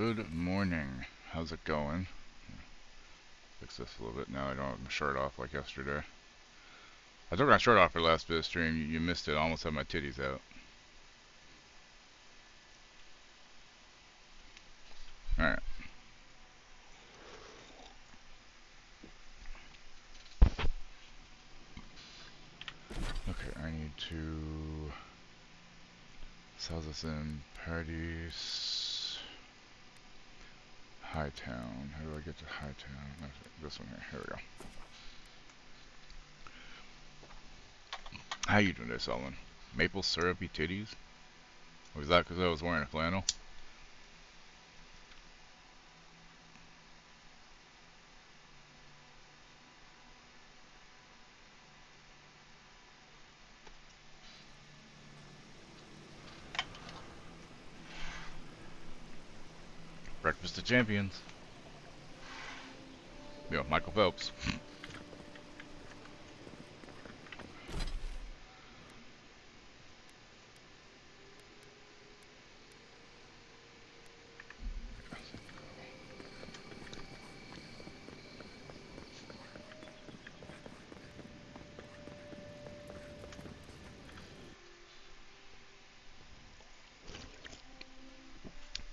Good morning. How's it going? Fix this a little bit now. I don't have my shirt off like yesterday. I took my shirt off for the last bit of stream. You missed it. I almost had my titties out. Alright. Okay, I need to sell this in Paradise Hightown. How do I get to Hightown? This one here. Here we go. How you doing there, Solomon? Maple syrupy titties? Was that because I was wearing a flannel? Breakfast of Champions. Yo, Michael Phelps.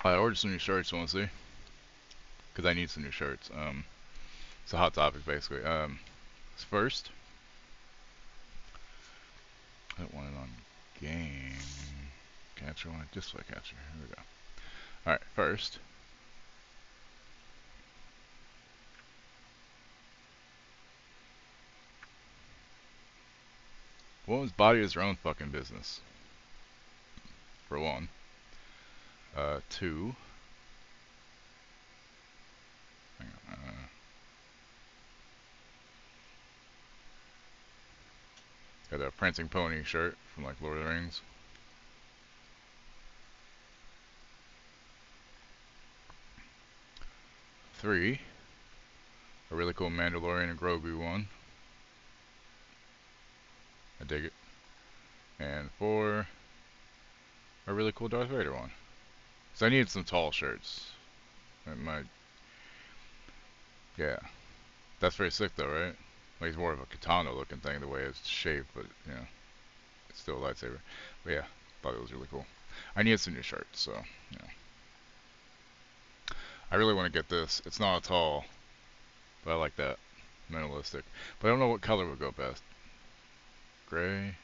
I ordered some new shirts, want to see? Because I need some new shirts. It's a hot topic, basically. First, I don't want it on game catcher. I want a display catcher. Here we go. Alright, first. Woman's body is her own fucking business. For one. Two. Hang on. Got a Prancing Pony shirt from like Lord of the Rings. Three. A really cool Mandalorian and Grogu one. I dig it. And four. A really cool Darth Vader one. So I needed some tall shirts. Yeah. That's very sick though, right? Like it's more of a katana looking thing the way it's shaped, but you know, it's still a lightsaber. But yeah, thought it was really cool. I needed some new shirts, so you know. I really want to get this. It's not a tall, but I like that. Minimalistic. But I don't know what color would go best. Gray.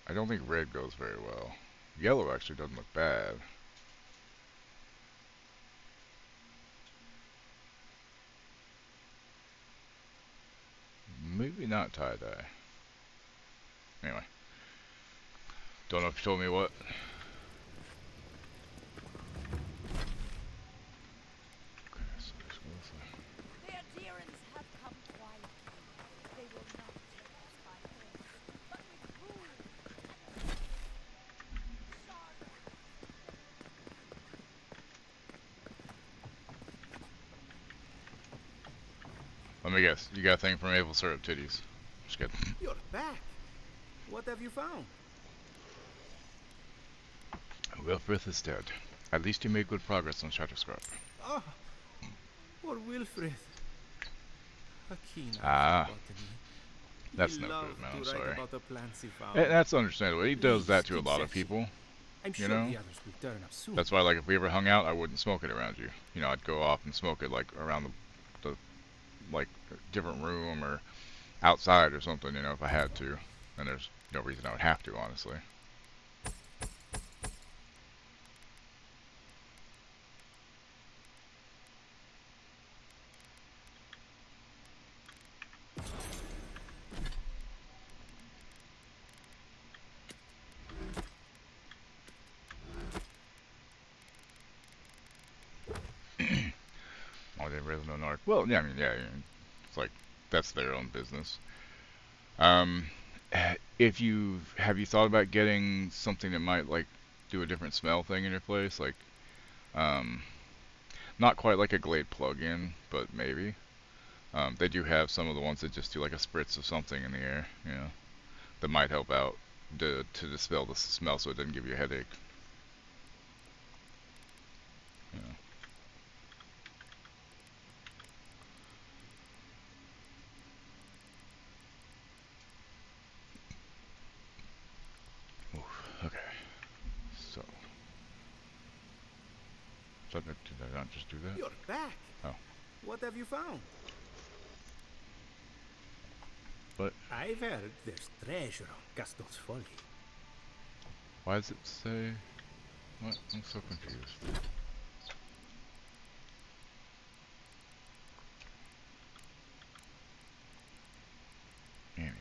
I don't think red goes very well. Yellow actually doesn't look bad. Maybe not tie-dye. Anyway. Don't know if you told me what. Okay, so this goes The adherents have come quietly. They will not take us by force, but with rule and saga. Let me guess. You got a thing for maple syrup titties. Just kidding. You're back. What have you found? Wilfrith is dead. At least you made good progress on Shatterscarp. Ah, poor Wilfred. A keen eye Ah. for botany. That's He no loved good, man. to I'm write sorry. about the plants he found. That's understandable. He does that to a Please lot keep of people. I'm You sure know? the others will turn up soon. That's why, like, if we ever hung out, I wouldn't smoke it around you. You know, I'd go off and smoke it, like, around the like, different room or outside or something, you know, if I had to. And there's no reason I would have to, honestly. Oh, they really know Narc. Well, yeah, I mean, yeah, it's like, that's their own business. Um, if you, have you thought about getting something that might, like, do a different smell thing in your place? Like, um, not quite like a Glade plug-in, but maybe. They do have some of the ones that just do like a spritz of something in the air, you know, that might help out to dispel the smell so it doesn't give you a headache. you know. Oof, okay. So, did I not just do that? You're back. Oh. What have you found? But I've heard there's treasure on Gaston's Folly. why does it say? What? I'm so confused. Anyway.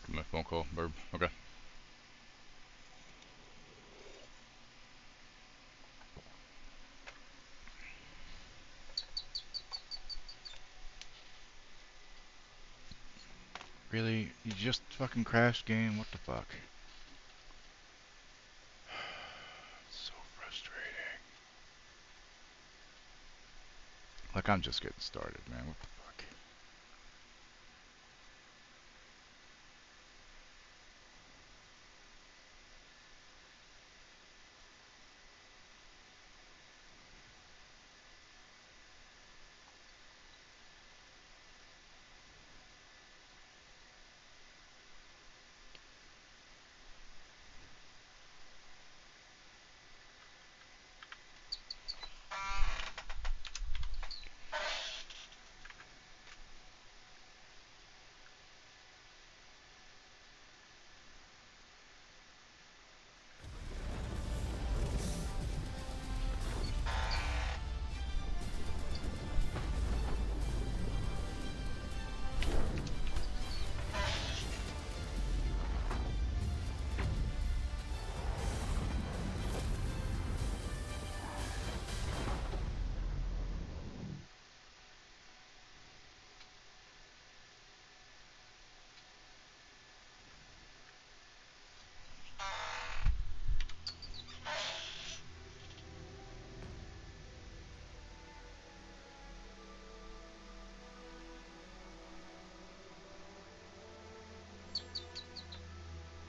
My phone call, Burb. Okay. Really? You just fucking crashed game? What the fuck? So frustrating. Like, I'm just getting started, man. What the fuck?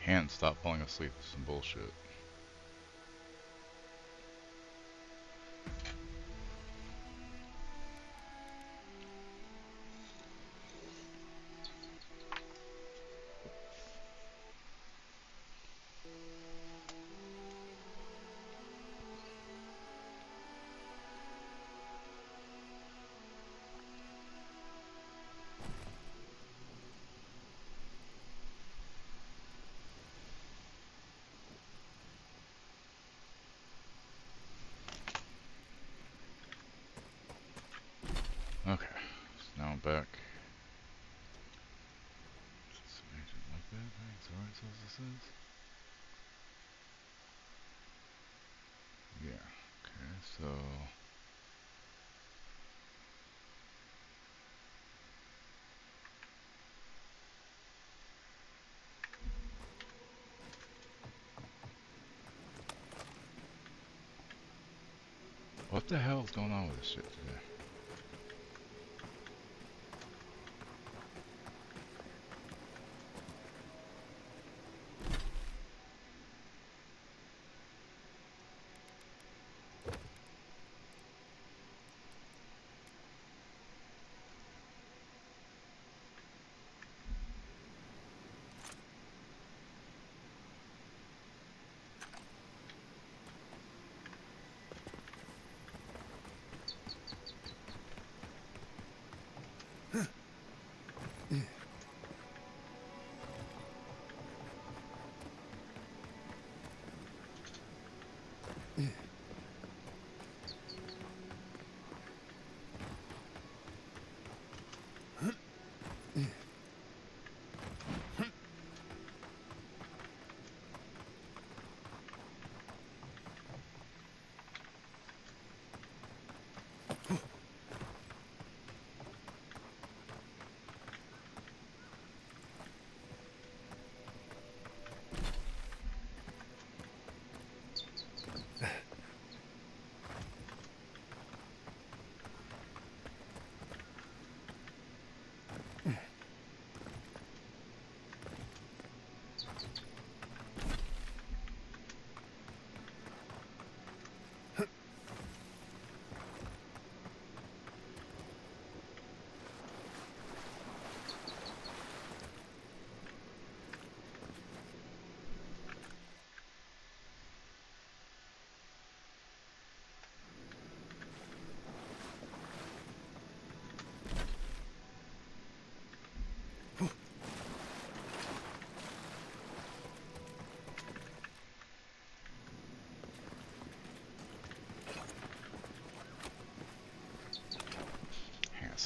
Hands, stop falling asleep. Some bullshit. Okay. So now I'm back. Something like that. That's alright, so this is. Yeah. Okay, so. What the hell is going on with this shit today?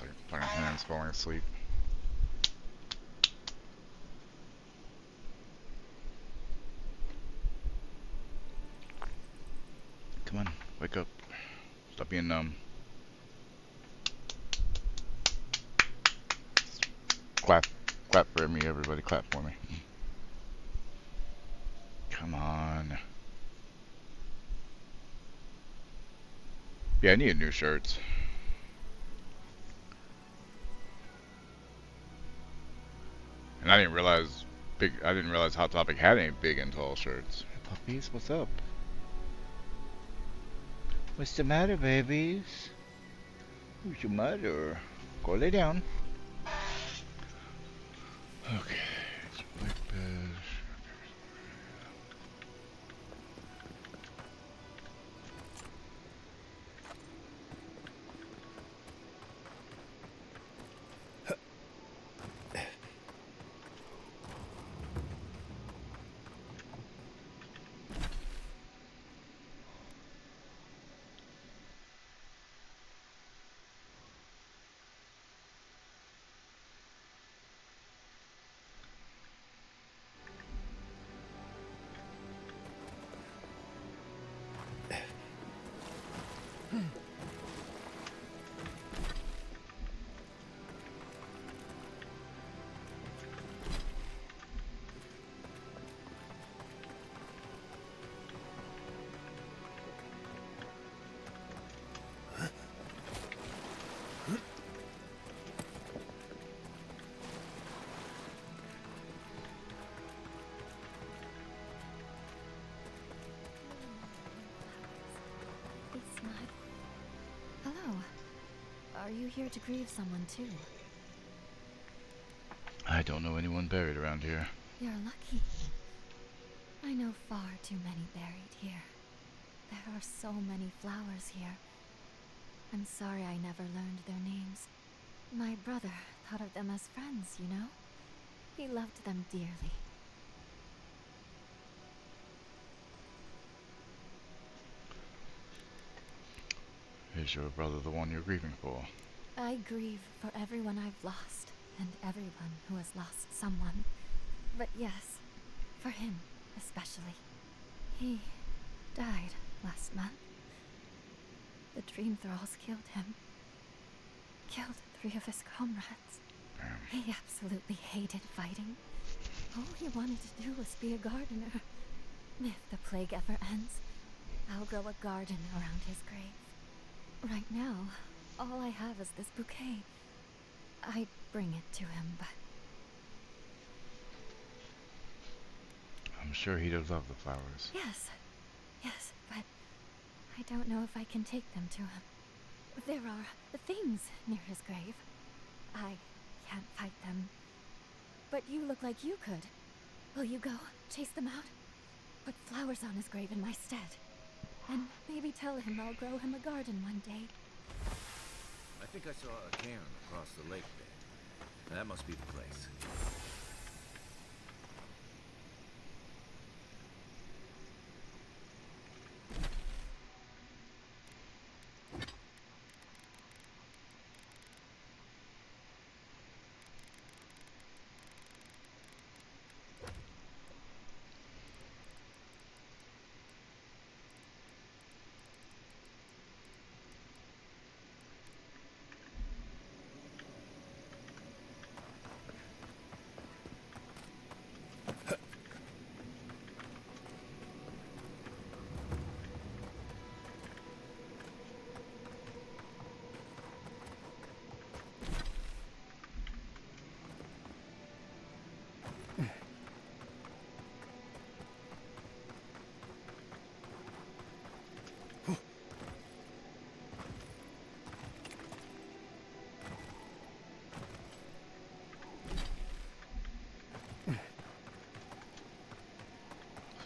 It's like my hand's falling asleep. Come on, wake up. Stop being numb. Clap. Clap for me, everybody. Clap for me. Come on. Yeah, I need new shirts. And I didn't realize Hot Topic had any big and tall shirts. Hey, puppies, what's up? What's the matter, babies? What's the matter? Go lay down. Okay. It's Black Bash. They smile. Hello. Are you here to grieve someone too? I don't know anyone buried around here. You're lucky. I know far too many buried here. There are so many flowers here. I'm sorry I never learned their names. My brother thought of them as friends, you know? He loved them dearly. Is your brother the one you're grieving for? I grieve for everyone I've lost, and everyone who has lost someone. But yes, for him especially. He died last month. The Dream Thralls killed him. Killed 3 of his comrades. Damn. He absolutely hated fighting. All he wanted to do was be a gardener. If the plague ever ends, I'll grow a garden around his grave. Right now, all I have is this bouquet. I'd bring it to him, but I'm sure he'd have loved the flowers. yes, but I don't know if I can take them to him. There are things near his grave. I can't fight them. But you look like you could. Will you go chase them out? Put flowers on his grave in my stead. And maybe tell him I'll grow him a garden one day. I think I saw a cairn across the lake there. That must be the place.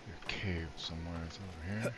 There's a cave somewhere. It's over here.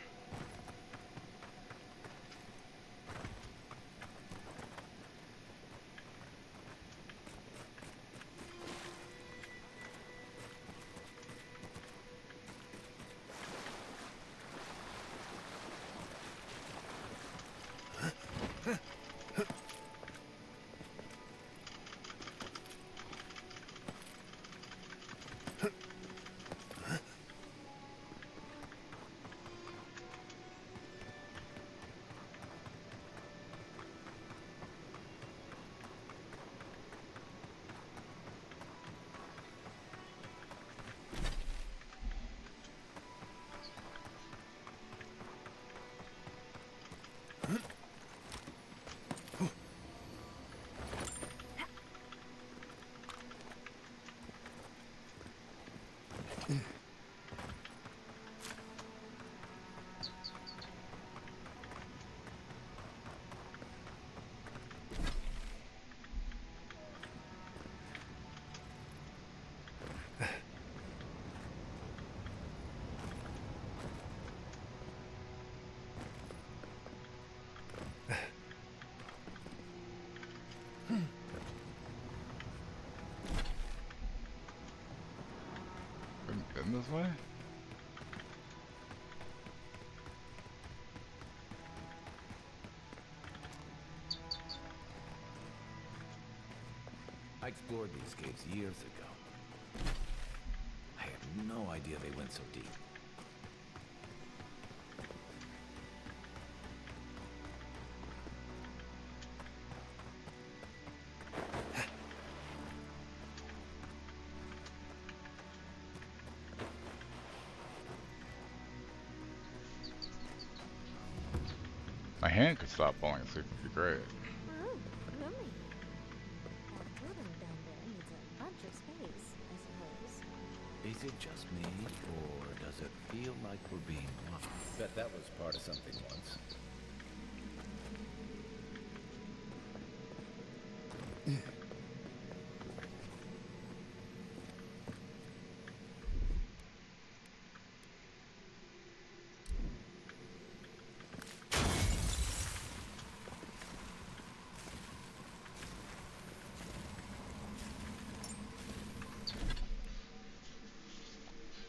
this way? I explored these caves years ago. I had no idea they went so deep. My hand could stop falling asleep would be great. Oh, lovely. That totem down there needs a bunch of space, I suppose. Is it just me, or does it feel like we're being watched? Bet that was part of something once.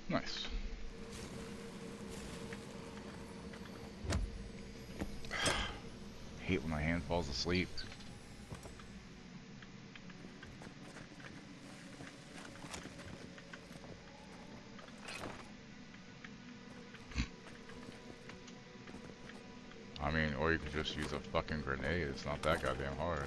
Nice. Hate when my hand falls asleep. I mean, or you could just use a fucking grenade. It's not that goddamn hard.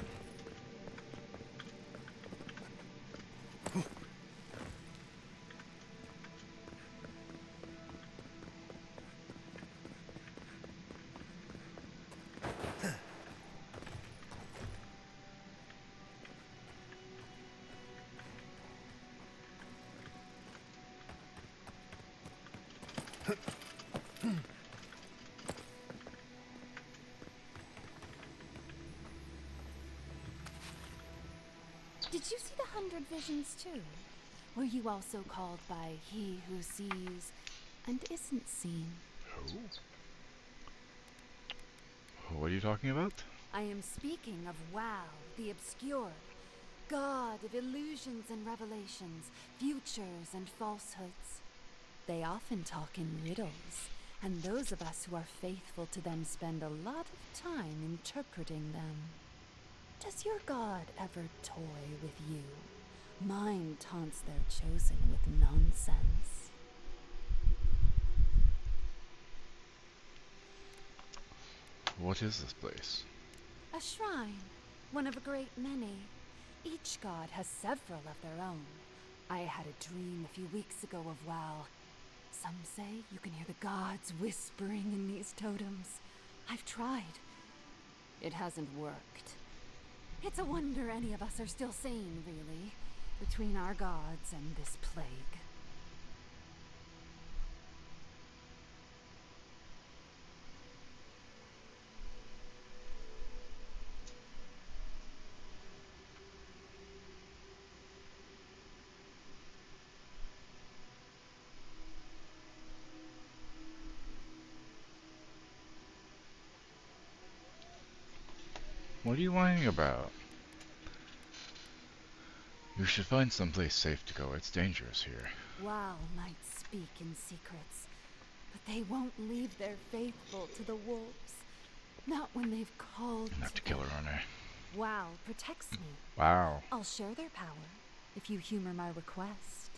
Did you see the 100 visions too? Were you also called by he who sees and isn't seen? What are you talking about? I am speaking of Wow, the obscured, god of illusions and revelations, futures and falsehoods. They often talk in riddles, and those of us who are faithful to them spend a lot of time interpreting them. Does your god ever toy with you? Mine taunts their chosen with nonsense. What is this place? A shrine, one of a great many. Each god has several of their own. I had a dream a few weeks ago of Wow. Some say you can hear the gods whispering in these totems. I've tried. It hasn't worked. It's a wonder any of us are still sane, really, between our gods and this plague. What are you whining about? You should find someplace safe to go. It's dangerous here. Wow might speak in secrets, but they won't leave their faithful to the wolves. Not when they've called Not to them. kill her, aren't I? Wow protects me. Wow. I'll share their power if you humor my request.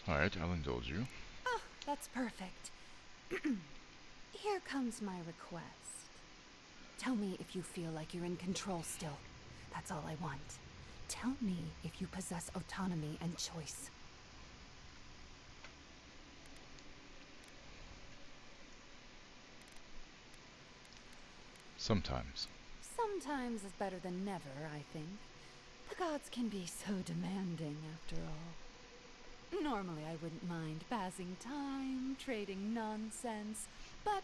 Alright, I'll indulge you. Oh, that's perfect. Here comes my request. Tell me if you feel like you're in control still. That's all I want. Tell me if you possess autonomy and choice. Sometimes. Sometimes is better than never, I think. The gods can be so demanding, after all. Normally I wouldn't mind passing time, trading nonsense, but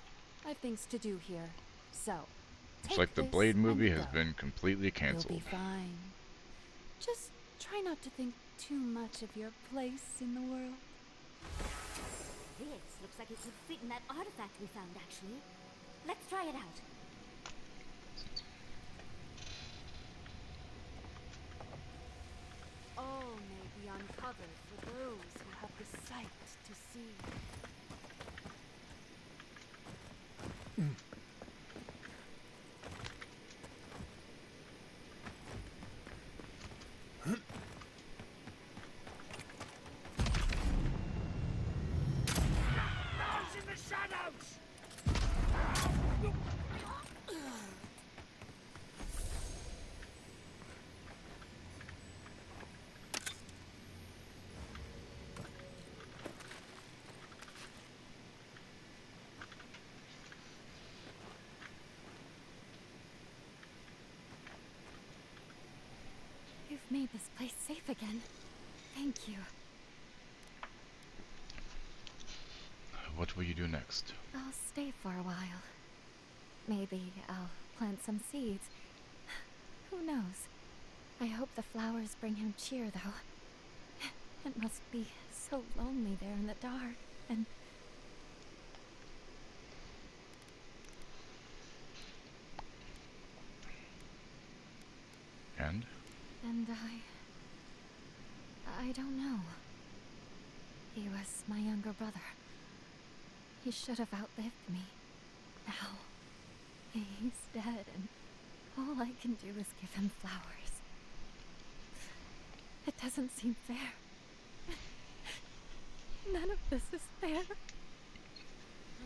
I've things to do here. So, It's like the this Blade movie and has go. been completely You'll cancelled. be fine. Just try not to think too much of your place in the world. This looks like it could fit in that artifact we found, actually. Let's try it out. All may be uncovered Father for those who have the sight to see. You've made this place safe again. Thank you. What will you do next? I'll stay for a while. Maybe I'll plant some seeds. Who knows? I hope the flowers bring him cheer, though. It must be so lonely there in the dark, and... And? And I don't know. He was my younger brother. He should have outlived me. Now, he's dead, and all I can do is give him flowers. It doesn't seem fair. None of this is fair.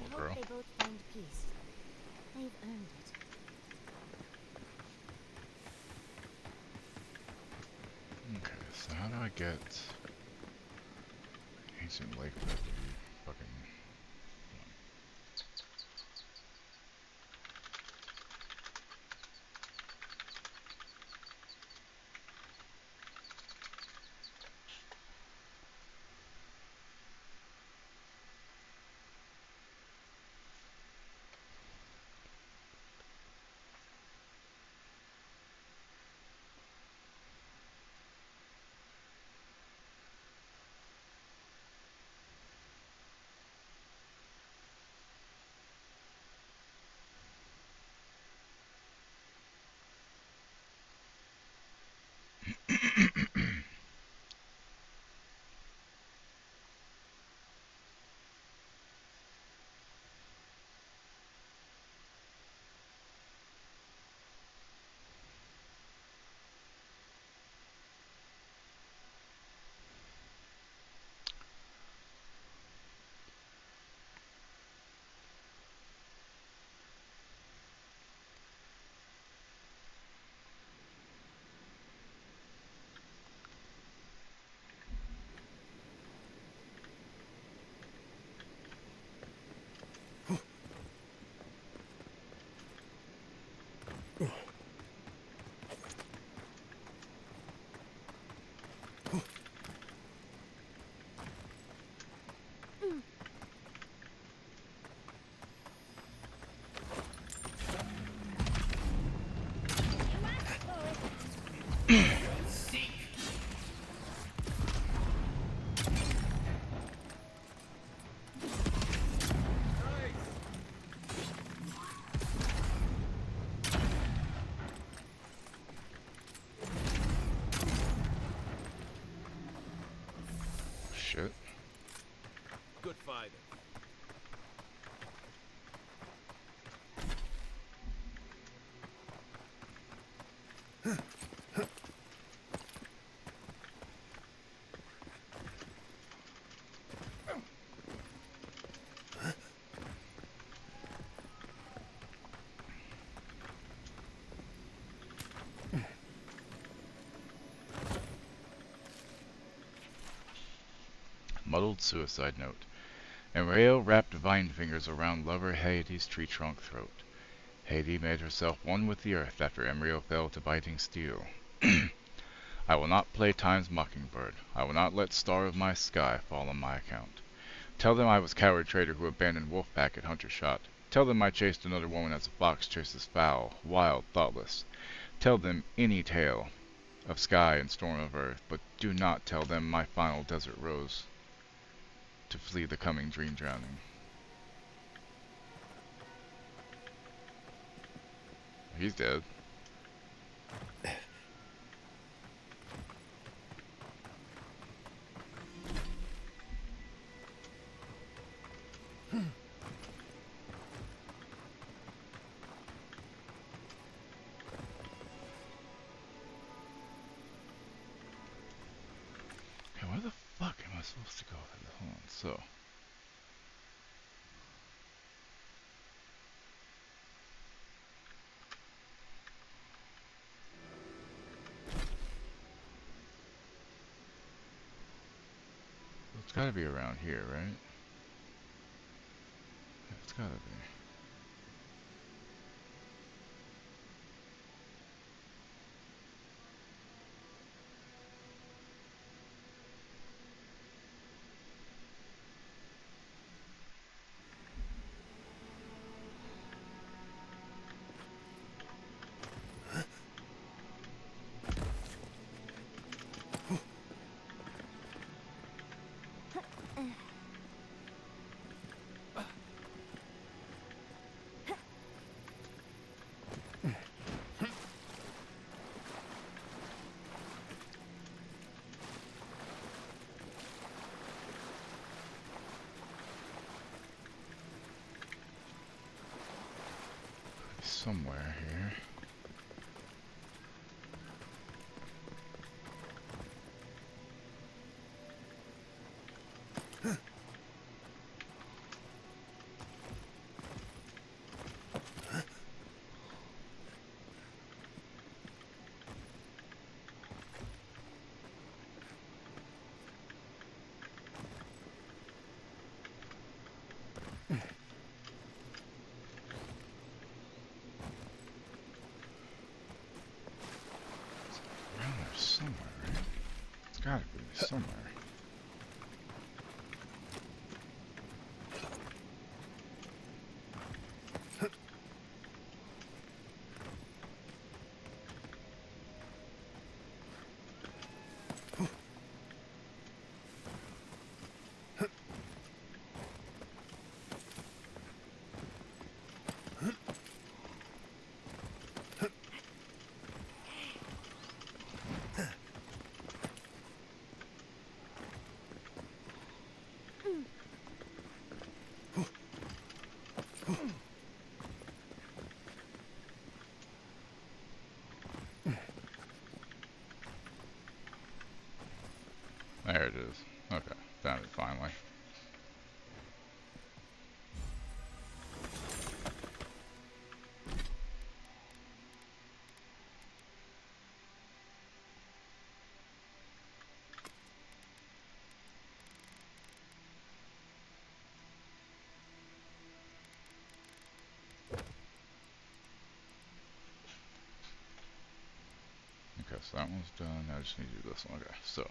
I Girl. hope they both find peace. They've earned it. Okay, so how do I get Ancient Lake to be fucking... Shit. Good fighter. Muddled suicide note. Enrail wrapped vine fingers around lover Hades' tree trunk throat. Hades made herself one with the earth after Emriel fell to biting steel. I will not play time's mockingbird. I will not let star of my sky fall on my account. Tell them I was coward traitor who abandoned Wolfpack at Hunter Shot. Tell them I chased another woman as a fox chases fowl, wild, thoughtless. Tell them any tale of sky and storm of earth, but do not tell them my final desert rose to flee the coming dream drowning. He's dead. supposed to go there? Hold on. So. It's gotta be around here, right? Yeah, it's gotta be. Somewhere here. Around there somewhere, right? It's gotta be somewhere. There it is. Okay, found it finally. Okay, so that one's done. I just need to do this one. Okay, so.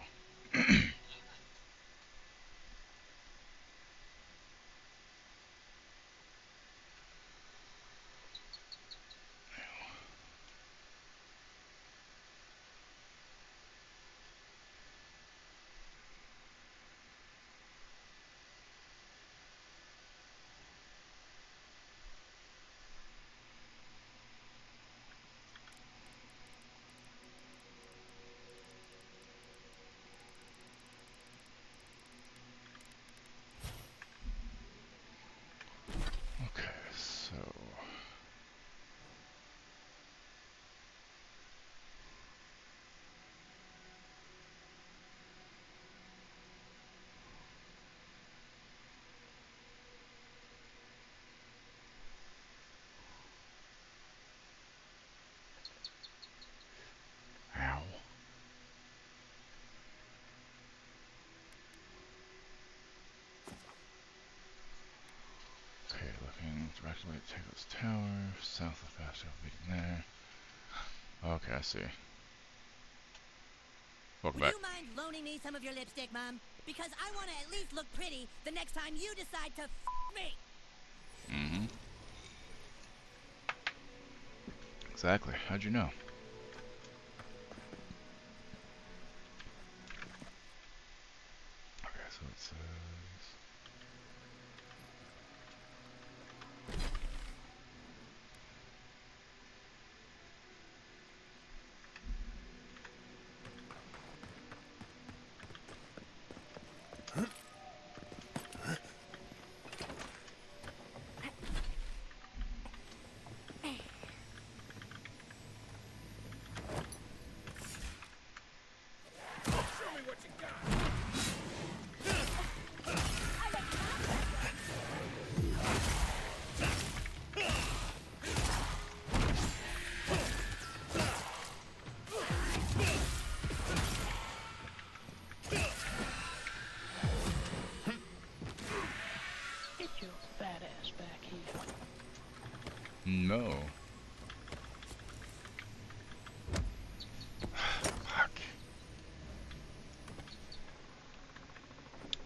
Okay, so. Ow. Okay, looking directly at Taylor's Tower, south of Bastion Beacon there. Okay, I see. Welcome Would back. you mind loaning me some of your lipstick, Mom? Because I want to at least look pretty the next time you decide to me. Mm-hmm. Exactly. How'd you know? Okay, so it says...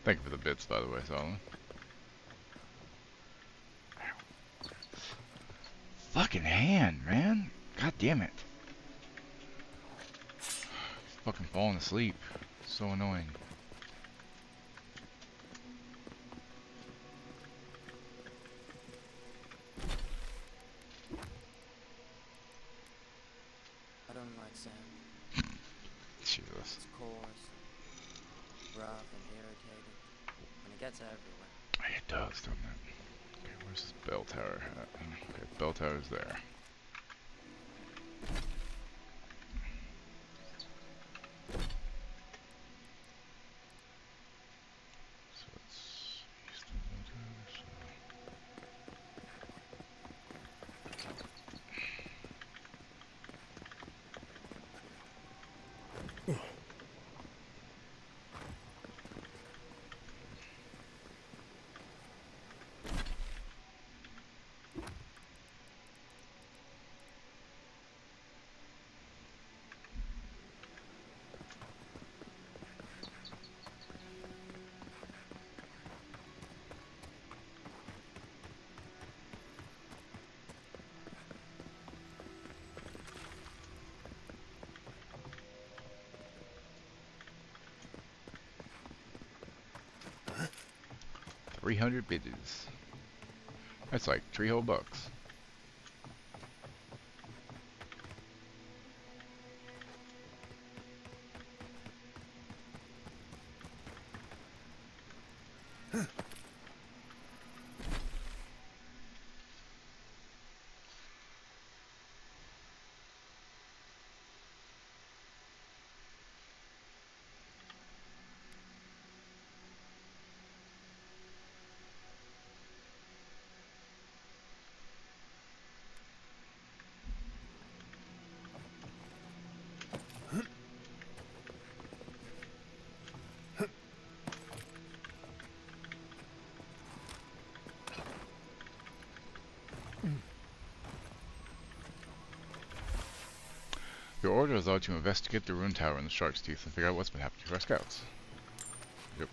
Thank you for the bits, by the way, Solomon. Fucking hand, man. God damn it. Fucking falling asleep. So annoying. I don't like sand. Jesus. It's coarse, rough, and irritating, and it gets everywhere. It does, doesn't it? Okay, where's this bell tower at? Okay, bell tower's there. So it's east of the bell tower, so... 300 biddies. That's like 3 whole bucks. Your order is out to investigate the ruin tower in the Shark's Teeth and figure out what's been happening to our scouts. Yep.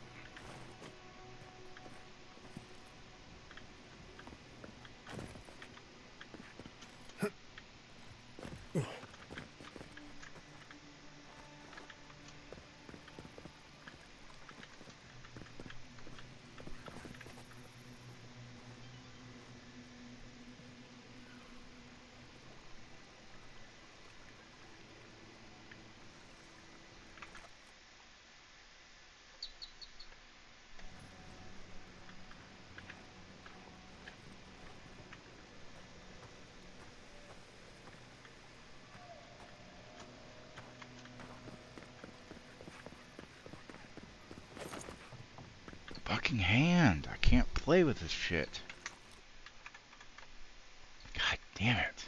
Fucking hand! I can't play with this shit. God damn it.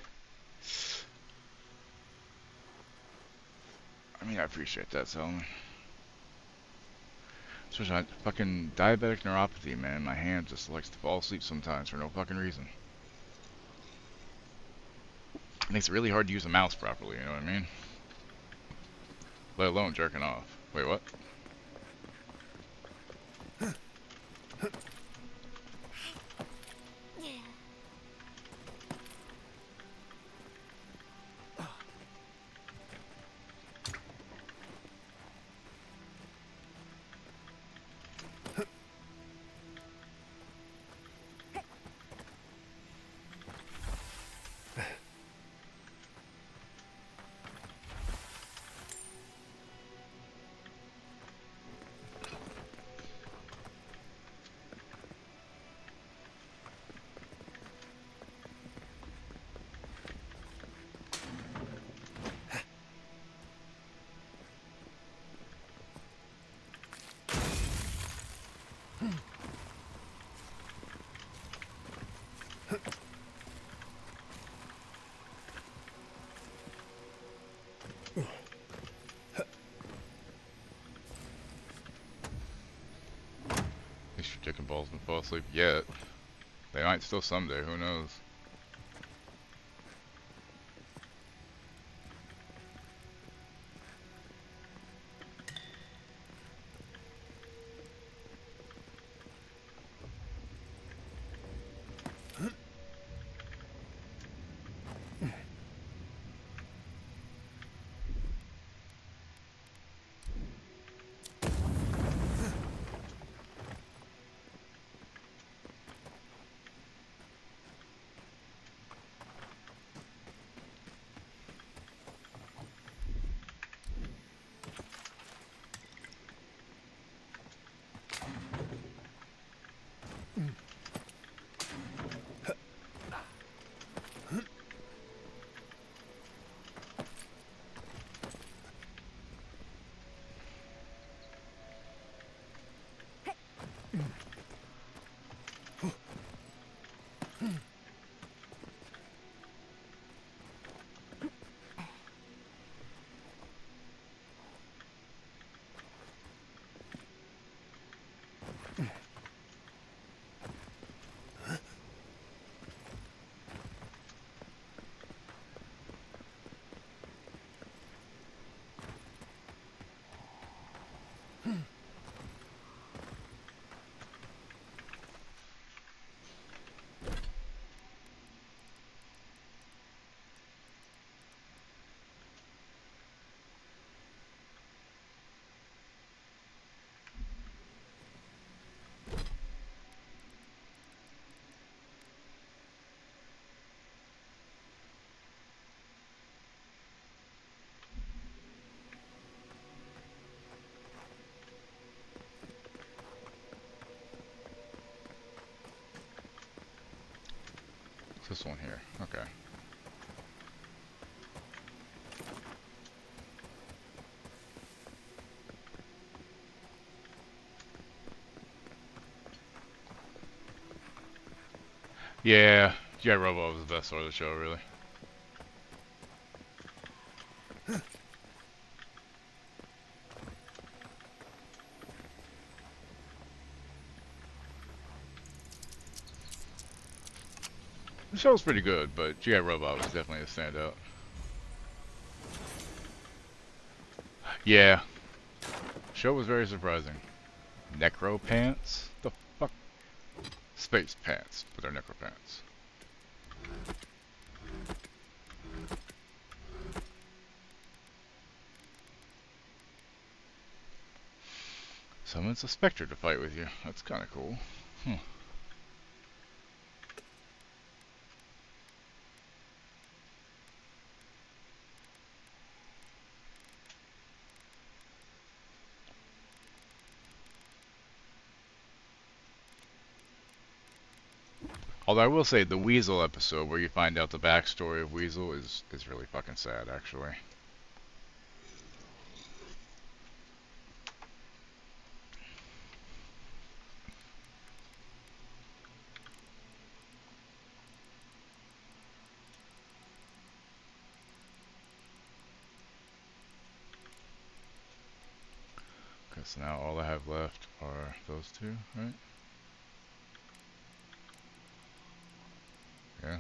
I mean, I appreciate that, Solomon. Especially on fucking diabetic neuropathy, man. My hand just likes to fall asleep sometimes for no fucking reason. It makes it really hard to use a mouse properly, you know what I mean? Let alone jerking off. Wait, what? At least your dick and balls didn't fall asleep yet. They might still someday, who knows? This one here. Okay. Yeah, Robot was the best part of the show, really. The show was pretty good, but G.I. Robot was definitely a standout. Yeah, show was very surprising. Necro pants? The fuck? Space pants, but they're necro pants. Summons a Spectre to fight with you. That's kind of cool. Although I will say the Weasel episode where you find out the backstory of Weasel is really fucking sad, actually. Okay, so now all I have left are those two, right? Yeah,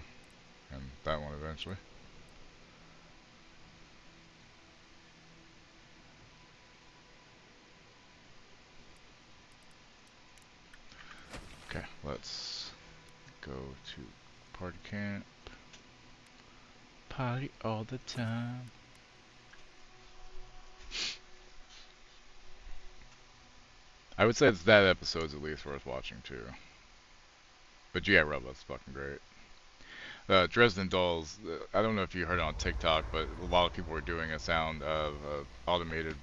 and that one eventually. Okay, let's go to party camp. Party all the time. I would say that episode's at least worth watching too. But G.I. Robot's fucking great. Dresden Dolls, I don't know if you heard it on TikTok, but a lot of people were doing a sound of automated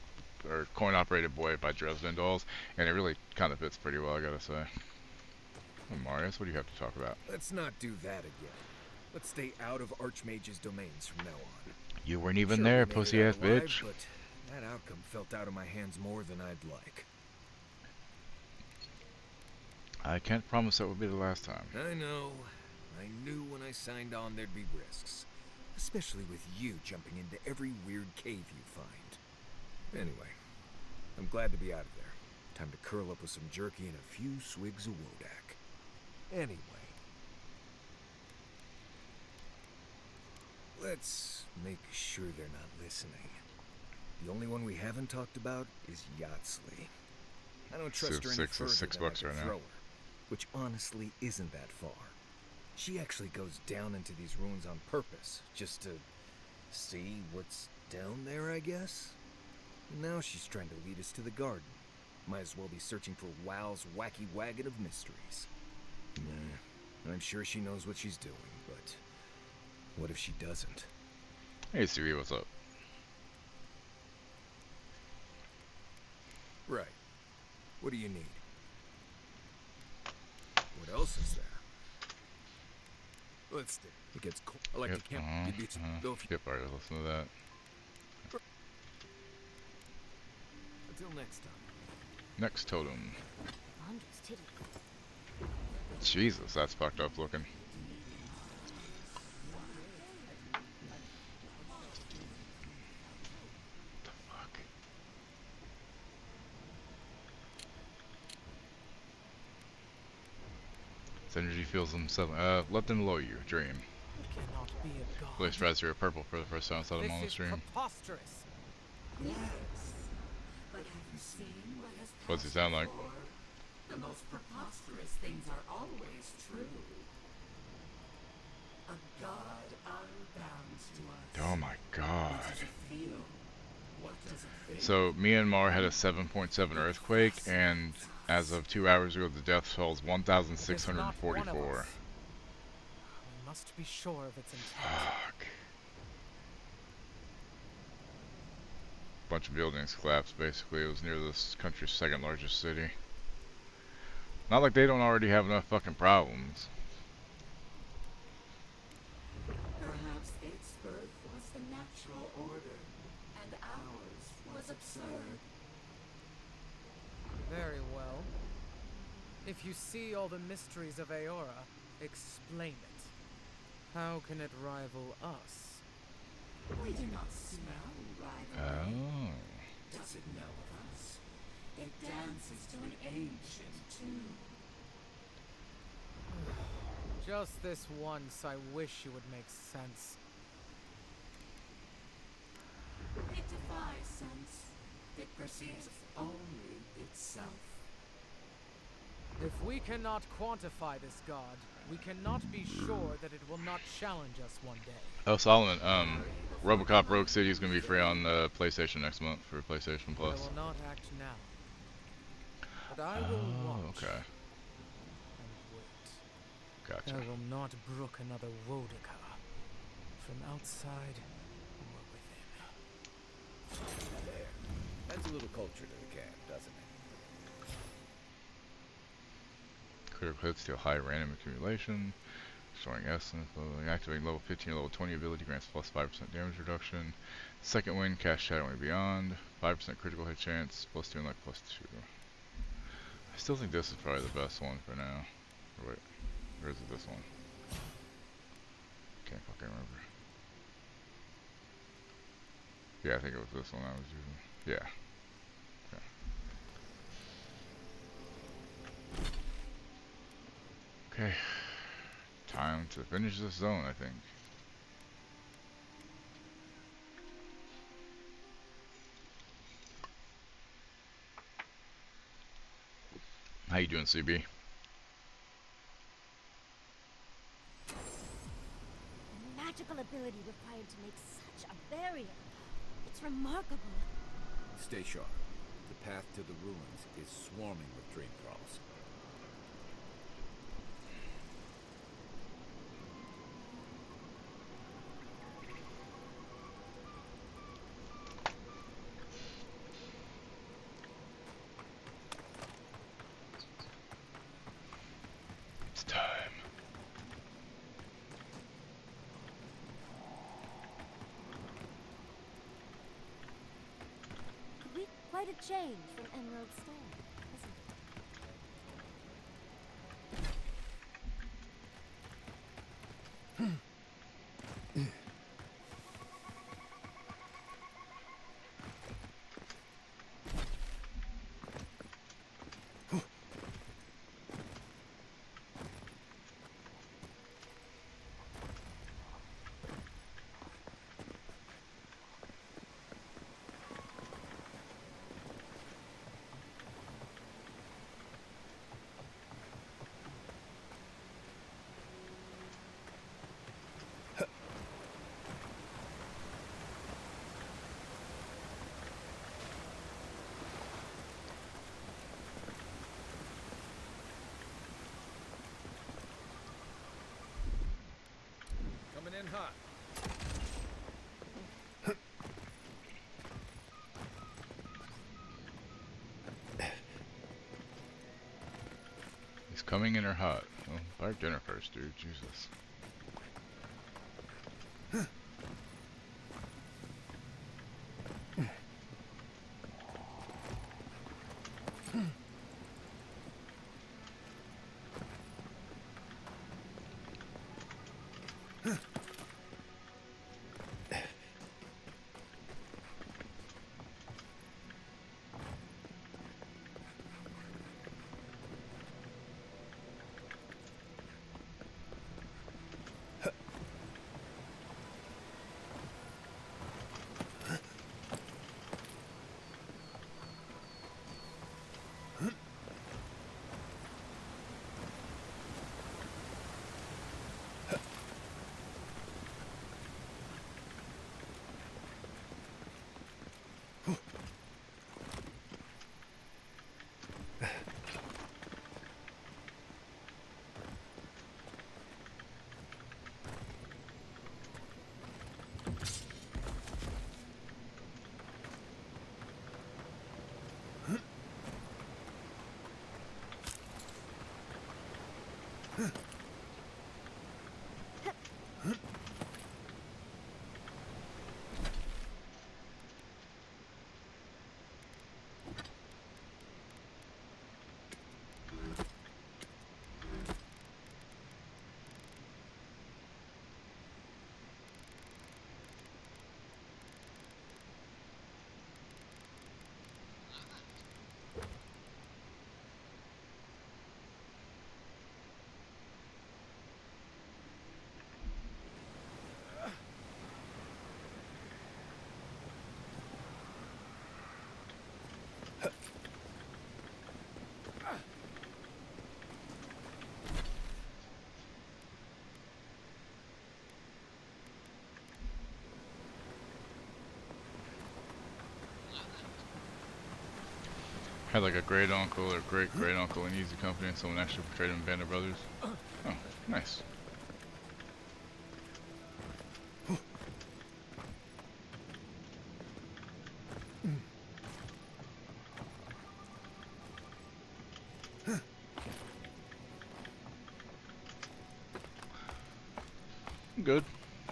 or coin-operated boy by Dresden Dolls, and it really kind of fits pretty well, I gotta say. Oh, Marius, what do you have to talk about? Let's not do that again. Let's stay out of Archmage's domains from now on. You weren't even Sure, there, we made it pussy-ass out alive, bitch. But that outcome felt out of my hands more than I'd like. I can't promise that would be the last time. I know. I knew when I signed on there'd be risks. Especially with you jumping into every weird cave you find. Anyway, I'm glad to be out of there. Time to curl up with some jerky and a few swigs of Wodak. Anyway. Let's make sure they're not listening. The only one we haven't talked about is Yatsley. I don't trust her any further than I $6 can right throw now. her, which honestly isn't that far. She actually goes down into these ruins on purpose, just to see what's down there, I guess? And now she's trying to lead us to the garden. Might as well be searching for WoW's wacky wagon of mysteries. Nah, I'm sure she knows what she's doing, but what if she doesn't? Hey Siri, what's up? Right. What do you need? What else is there? Let's stay. It gets cold. I like to camp. Go if you... Yep, alright, listen to that. Until next time. Next totem. Andre's titty. Jesus, that's fucked up looking. The fuck? This energy feels them settling. Let them lull you. Dream. It cannot be a god. Place Razor purple for the first time outside of on the stream. Preposterous. Yes, but have you seen what has What's he sound like? before? The most preposterous things are always true. A god unbound to us. Oh my god. What does it feel? What does it think? So Myanmar had a 7.7 earthquake, and as of 2 hours ago, the death toll is 1,644. We must be sure of its intent. Fuck. Bunch of buildings collapsed, basically. It was near this country's second largest city. Not like they don't already have enough fucking problems. was absurd. Very well. If you see all the mysteries of Aora, explain it. How can it rival us? We do not smell rivalry. Oh. Does it know of us? It dances to an ancient tune. Just this once, I wish you would make sense. It defies sense. It perceives only itself. If we cannot quantify this god, we cannot be sure that it will not challenge us one day. Oh, Solomon, RoboCop Rogue City is going to be free on the PlayStation next month for PlayStation Plus. I will not act now. But I will watch. Okay. And wait. Gotcha. I will not brook another Wodaka. From outside or within. There. Adds a little culture to the camp, doesn't it? Critical hits deal high random accumulation. Storing essence. Activating level 15 or level 20 ability grants plus 5% damage reduction. Second wind, cast Shadow and Beyond. 5% critical hit chance. Plus 2 and like plus 2. I still think this is probably the best one for now. Or wait. Or is it this one? Can't fucking remember. Yeah, I think it was this one I was using. Yeah. Okay. Okay. Time to finish this zone, I think. How you doing, CB? The magical ability required to make such a barrier. It's remarkable. Stay sharp. The path to the ruins is swarming with dream thralls. It's time. Quite a change from Emerald Stone, isn't it? Coming in hot. He's coming in or hot. Well, buy dinner first, dude. Jesus. Had like a great uncle or great great uncle in Easy Company, and someone actually portrayed him in Band of Brothers. Oh, nice. Good. I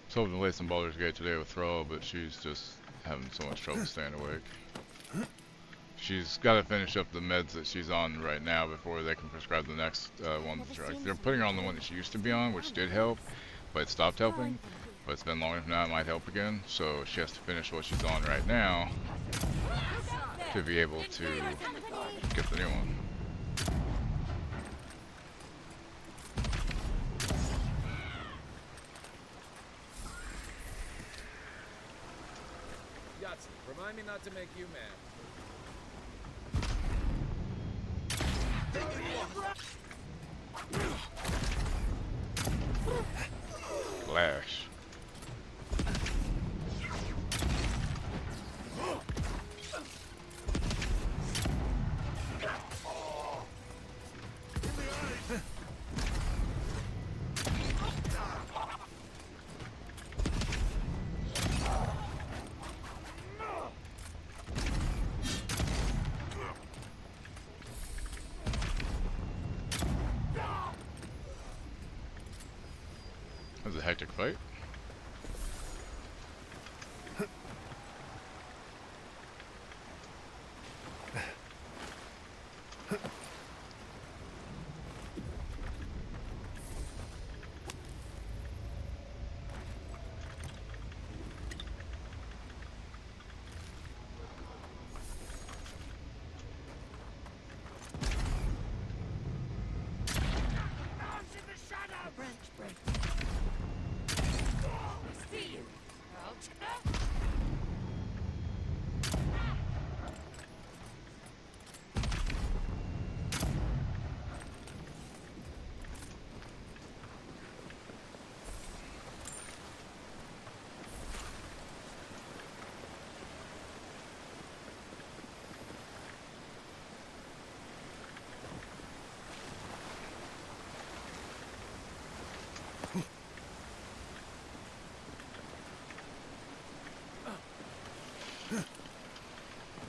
was hoping to lay some Baldur's Gate today with Thrall, but she's just having so much trouble staying awake. She's got to finish up the meds that she's on right now before they can prescribe the next one. They're putting her on the one that she used to be on, which did help, but it stopped helping. But it's been long enough now, it might help again. So she has to finish what she's on right now to be able to get the new one. Yahtzee, remind me not to make you mad. Flash. That was a hectic fight.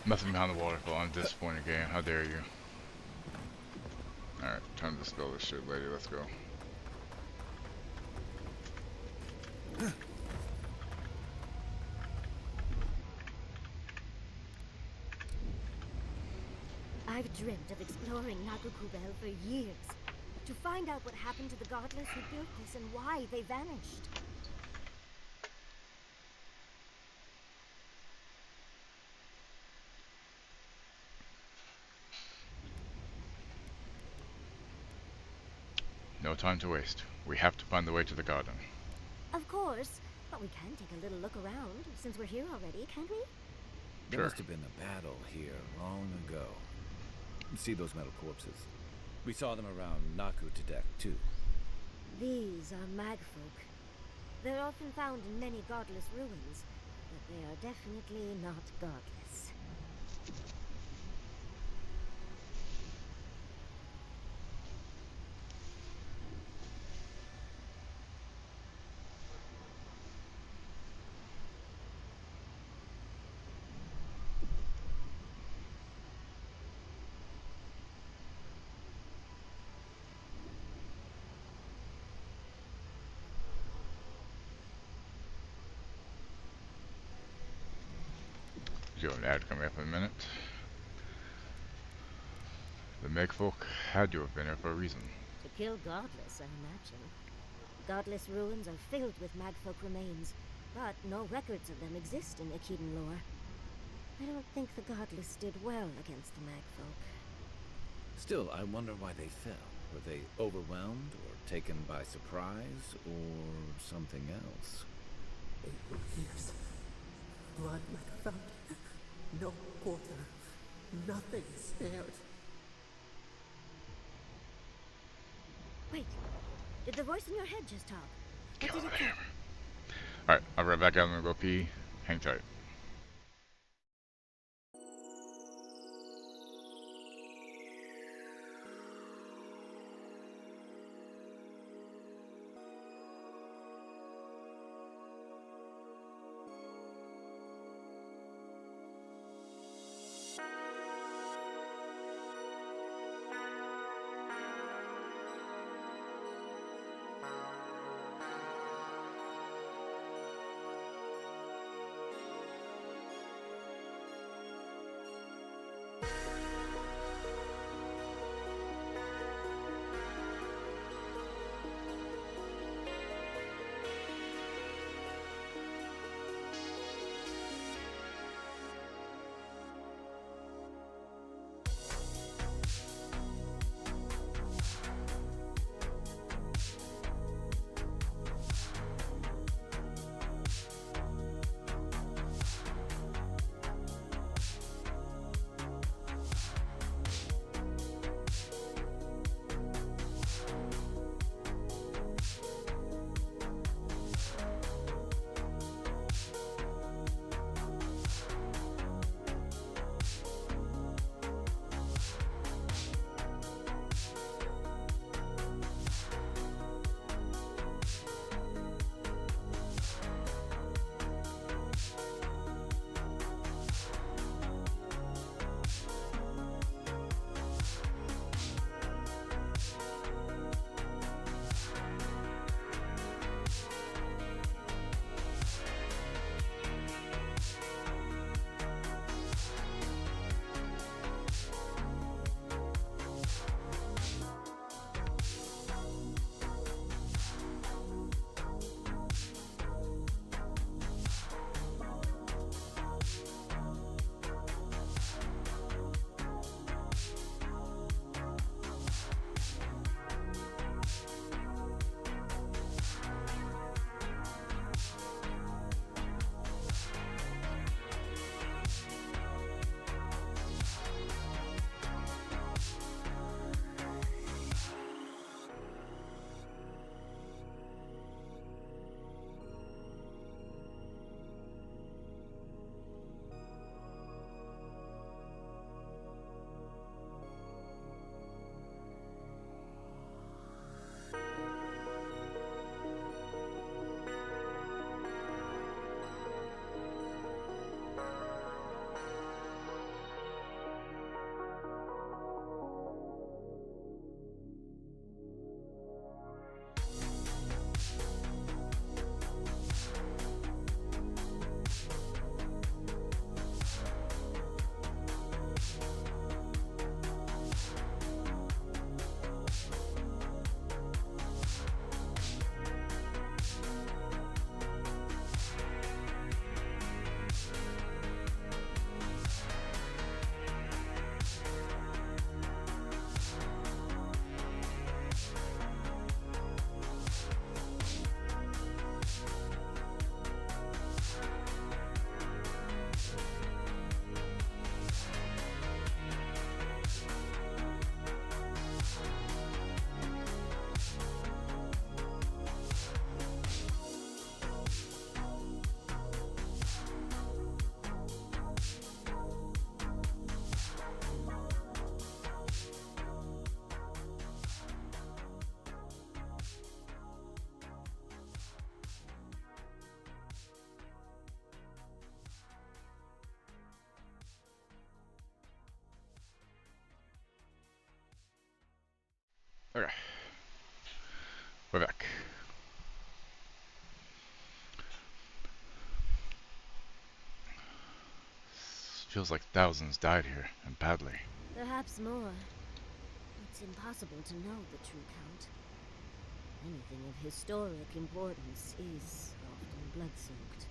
Nothing behind the waterfall. I'm disappointed, game. How dare you? Alright, time to spell this shit, lady. Let's go. I've dreamt of exploring Nagakubel for years. To find out what happened to the godless who built this and why they vanished. No time to waste. We have to find the way to the garden. Of course, but we can take a little look around, since we're here already, can't we? There Sure. must have been a battle here long ago. See those metal corpses? We saw them around Naku Tedek, too. These are magfolk. They're often found in many godless ruins, but they are definitely not godless. You have an ad coming up in a minute. The Megfolk had to have been here for a reason. To kill godless, I imagine. Godless ruins are filled with magfolk remains, but no records of them exist in Ekiden lore. I don't think the godless did well against the magfolk. Still, I wonder why they fell. Were they overwhelmed, or taken by surprise, or something else? 8 years. Blood like a fountain. No quarter. Nothing spared. Wait, did the voice in your head just talk? What Kill did that it say? hammer. Alright, I'll be right back out. I'm gonna go pee. Hang tight. Feels like thousands died here, and badly. Perhaps more. It's impossible to know the true count. Anything of historic importance is often blood-soaked.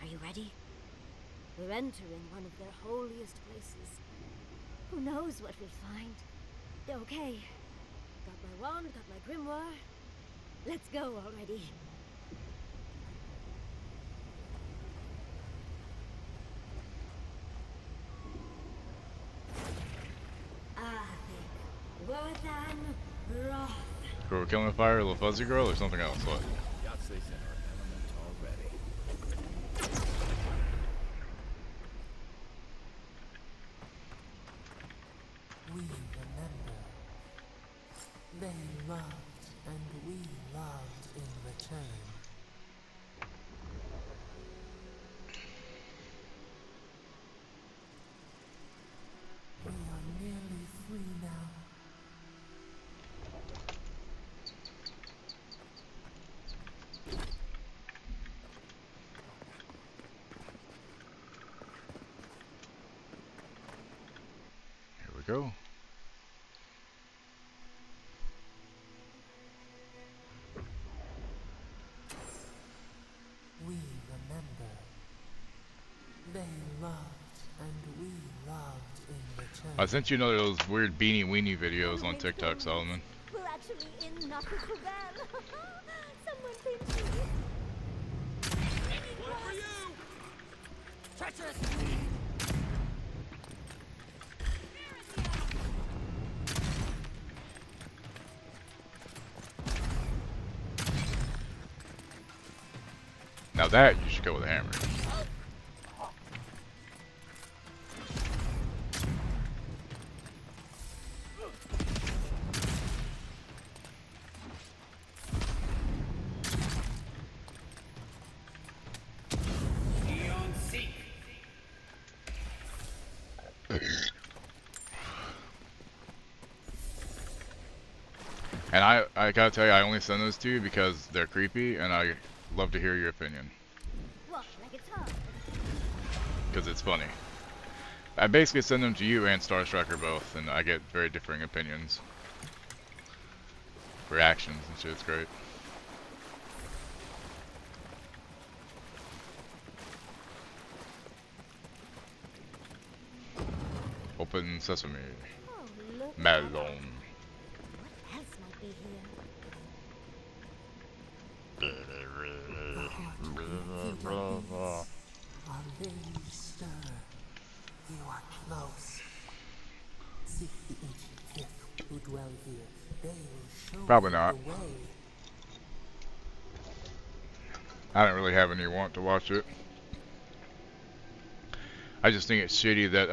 Are you ready? We're entering one of their holiest places. Who knows what we'll find? Okay. Got my wand, got my grimoire. Let's go already. Worthan Roth. Girl killing the fire, a little fuzzy girl, or something else? What? Yahtzee in our element already. We remember. They loved, and we loved in return. We are nearly free now. Here we go. We remember. They loved, and we loved in return. I sent you another of those weird beanie weenie videos on TikTok, Solomon. We're actually in Nakukuban. Someone pinch me. What for you? Treacherous! Now that you should go with a hammer. And I gotta tell you, I only send those to you because they're creepy, and I love to hear your opinion. Walk like it's hot. Because it's funny. I basically send them to you and Star Striker both, and I get very differing opinions. Reactions and shit, it's great. Open sesame. Oh, look. Melon. What else might be here? Our limbs stir. You are close. Seek the ancient kith who dwell here. They will show Probably you not. the way. I don't really have any want to watch it. I just think it's shitty that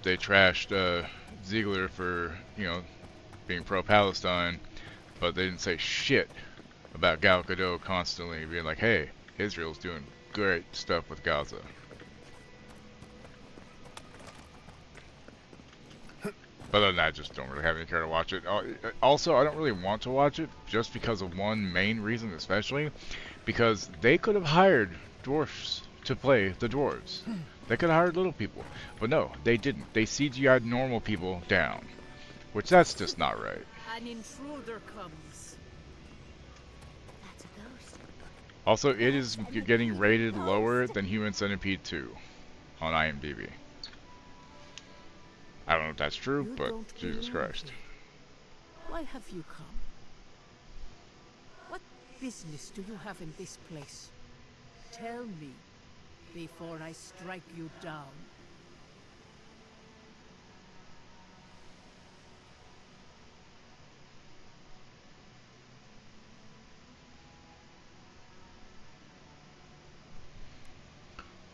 they trashed Ziegler for, you know, being pro-Palestine, but they didn't say shit about Gal Gadot constantly being like, hey, Israel's doing great stuff with Gaza. But other than that, I just don't really have any care to watch it. Also, I don't really want to watch it just because of one main reason, especially because they could have hired dwarfs to play the dwarves. They could have hired little people. But no, they didn't. They CGI'd normal people down. Which that's just not right. An intruder comes. That's a ghost. Also, it is getting rated lower than Human Centipede 2 on IMDb. I don't know if that's true, You but don't Jesus belong Christ. here. Why have you come? What business do you have in this place? Tell me before I strike you down.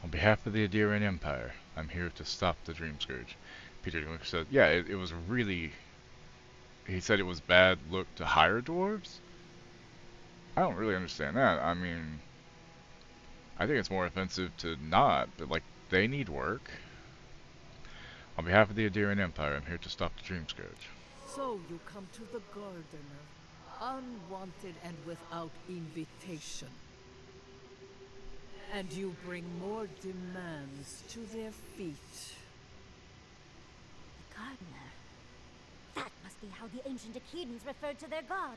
On behalf of the Adirian Empire, I'm here to stop the Dream Scourge. Peter Dinklage said, yeah, it was really... He said it was bad look to hire dwarves? I don't really understand that. I mean... I think it's more offensive to not, but like, they need work. On behalf of the Adirian Empire, I'm here to stop the Dream Scourge. So you come to the Gardener, unwanted and without invitation. And you bring more demands to their feet. The gardener. That must be how the ancient Akedans referred to their god.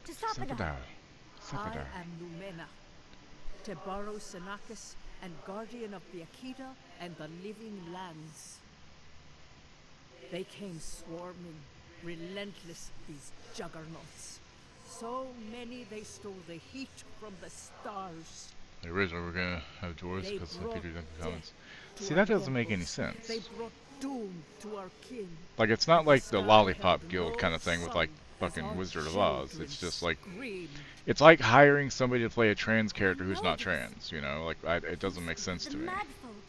To Sapodar. I am Lumena, Tebaro Senakis, and guardian of the Akita and the living lands. They came swarming, relentless, these juggernauts. So many they stole the heat from the stars. Originally, we're gonna have dwarves They because some brought Peter Duncan death comments. to See, our that doesn't make any temples. sense. They brought doom to our king. Like, it's not like the Sky Lollipop held Guild no kind of thing with like sun as fucking our Wizard of Oz. children It's just like, screamed. it's like hiring somebody to play a trans character who's know not this. trans. You know, like it doesn't make sense The to me. Magfolk.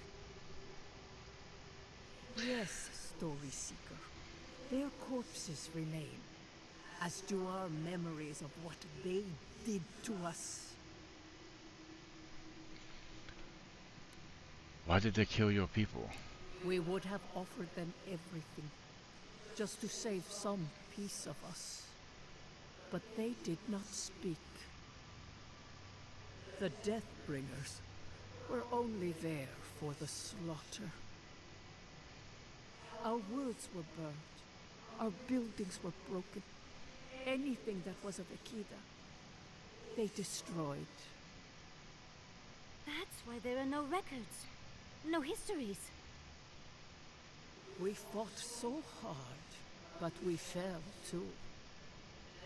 Yes, Story Seeker. Their corpses remain, as do our memories of what they did to us. Why did they kill your people? We would have offered them everything, just to save some piece of us. But they did not speak. The Deathbringers were only there for the slaughter. Our worlds were burned. Our buildings were broken. Anything that was of Akida, they destroyed. That's why there are no records. No histories. We fought so hard, but we fell too.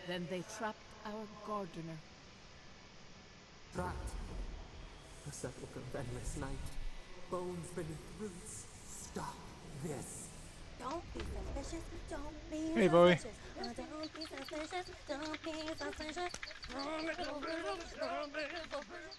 Then they trapped our gardener. Trapped. The sepulchre of endless night. Bones beneath roots. Stop this. Don't be suspicious. Don't be Hey, boy. suspicious. Don't be suspicious. Don't be suspicious. Don't be suspicious. Don't be suspicious.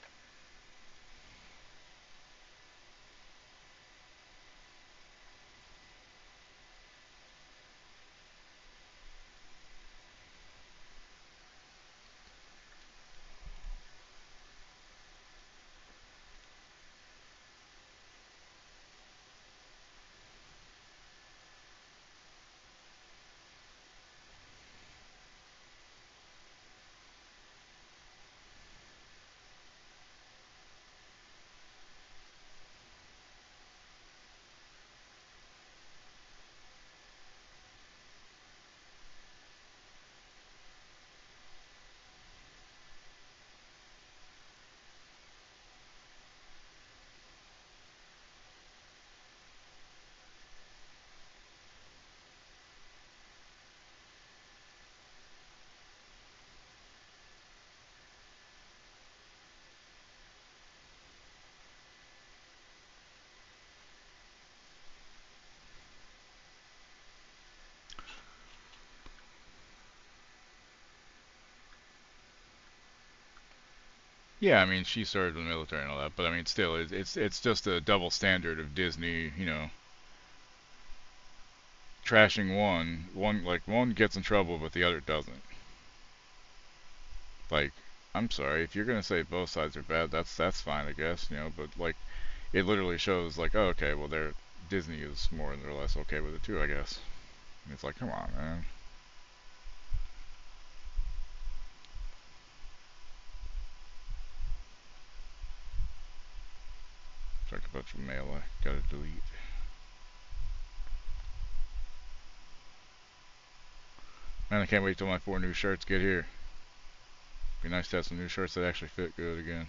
Yeah, I mean, she served in the military and all that, but I mean, still, it's just a double standard of Disney, you know, trashing one gets in trouble, but the other doesn't. Like, I'm sorry, if you're gonna say both sides are bad, that's fine, I guess, you know, but like, it literally shows like, oh, okay, well, Disney is more or less okay with it too, I guess. And it's like, come on, man. It's like a bunch of mail I gotta delete. Man, I can't wait till my 4 new shirts get here. Be nice to have some new shirts that actually fit good again.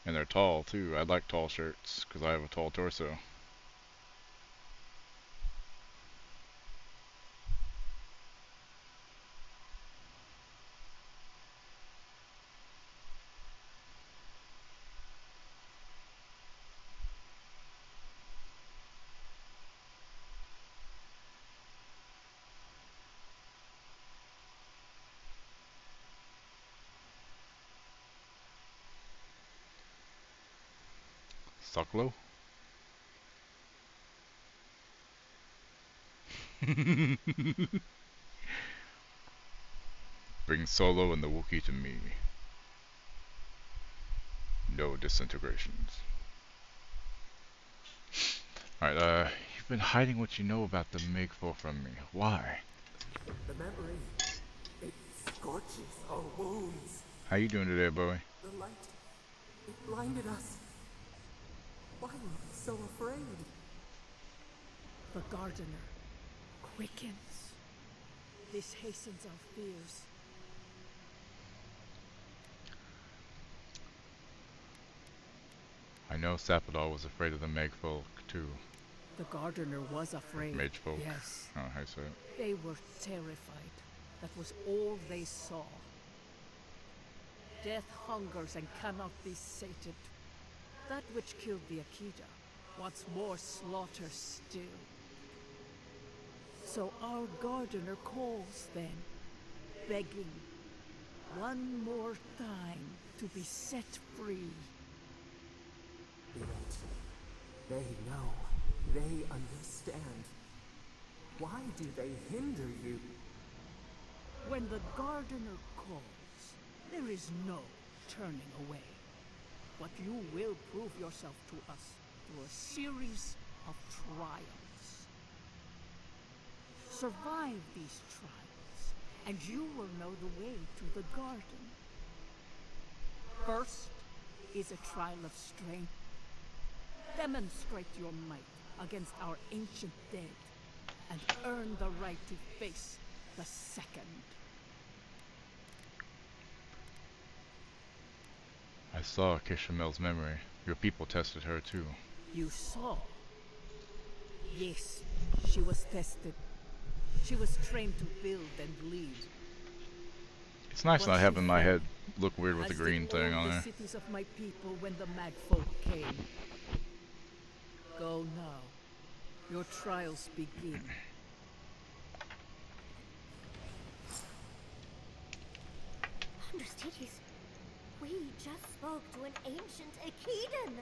And they're tall too. I like tall shirts because I have a tall torso. Sucklow? Bring Solo and the Wookiee to me. No disintegrations. Alright, you've been hiding what you know about the Magful from me. Why? The memory. It scorches our wounds. How you doing today, boy? The light. It blinded us. Why were we so afraid? The Gardener quickens. This hastens our fears. I know Sapodal was afraid of the Megfolk too. The Gardener was afraid. Magefolk. Yes. Oh, how you say it? They were terrified. That was all they saw. Death hungers and cannot be sated. That which killed the Akita wants more slaughter still. So our Gardener calls then, begging one more time to be set free. Wait. They know. They understand. Why do they hinder you? When the Gardener calls, there is no turning away. But you will prove yourself to us through a series of trials. Survive these trials, and you will know the way to the garden. First is a trial of strength. Demonstrate your might against our ancient dead, and earn the right to face the second. I saw Kishamel's memory. Your people tested her too. You saw? Yes, she was tested. She was trained to build and lead. It's nice But not she having my head failed, look weird with the as green did thing all on the there. cities of my people when the Magfolk came. Go now. Your trials begin. Understudies, we just spoke to an ancient Akedan.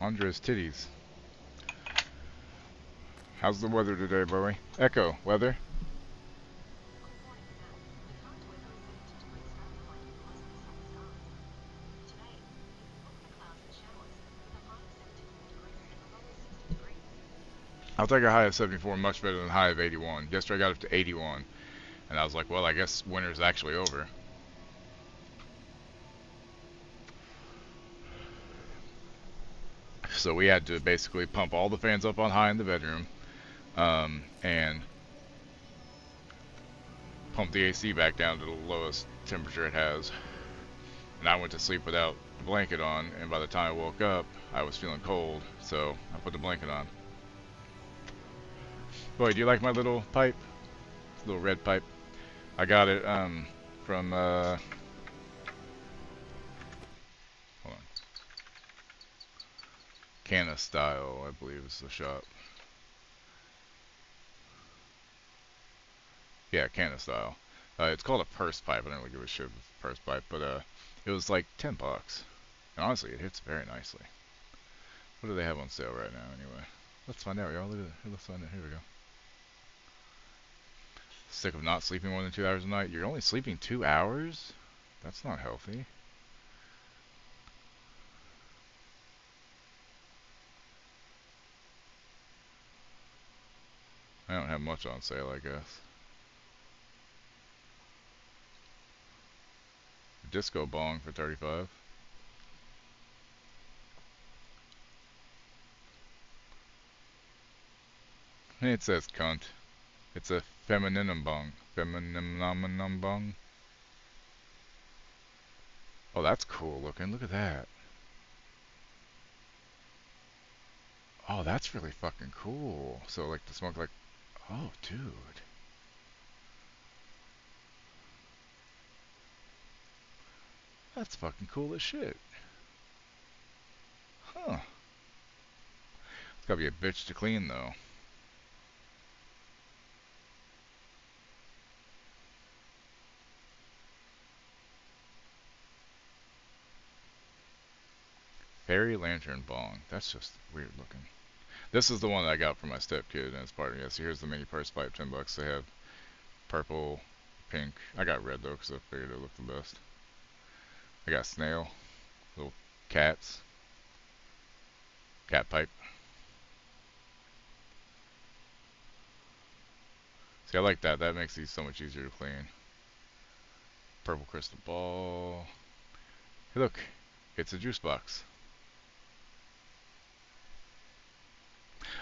Andres titties. How's the weather today, Bowie? Echo, weather? I'll take a high of 74, much better than a high of 81. Yesterday I got up to 81, and I was like, well, I guess winter's actually over. So we had to basically pump all the fans up on high in the bedroom, and pump the AC back down to the lowest temperature it has. And I went to sleep without the blanket on, and by the time I woke up, I was feeling cold, so I put the blanket on. Boy, do you like my little pipe? Little red pipe. I got it from hold on. Canna Style, I believe is the shop. Yeah, Canna Style. It's called a purse pipe. I don't really give a shit with purse pipe, but it was like $10. And honestly, it hits very nicely. What do they have on sale right now, anyway? Let's find out, y'all. Let's find out. Here we go. Sick of not sleeping more than 2 hours a night? You're only sleeping 2 hours? That's not healthy. I don't have much on sale, I guess. Disco bong for 35. It says cunt. It's a femininum bong. Femininum bong. Oh, that's cool looking. Look at that. Oh, that's really fucking cool. So, like, to smoke, like... Oh, dude. That's fucking cool as shit. Huh. It's gotta be a bitch to clean, though. Fairy Lantern Bong. That's just weird looking. This is the one that I got for my stepkid and his partner. Yeah, so here's the mini purse pipe, $10. They have purple, pink. I got red though because I figured it looked the best. I got snail, little cats, cat pipe. See, I like that. That makes these so much easier to clean. Purple crystal ball. Hey, look, it's a juice box.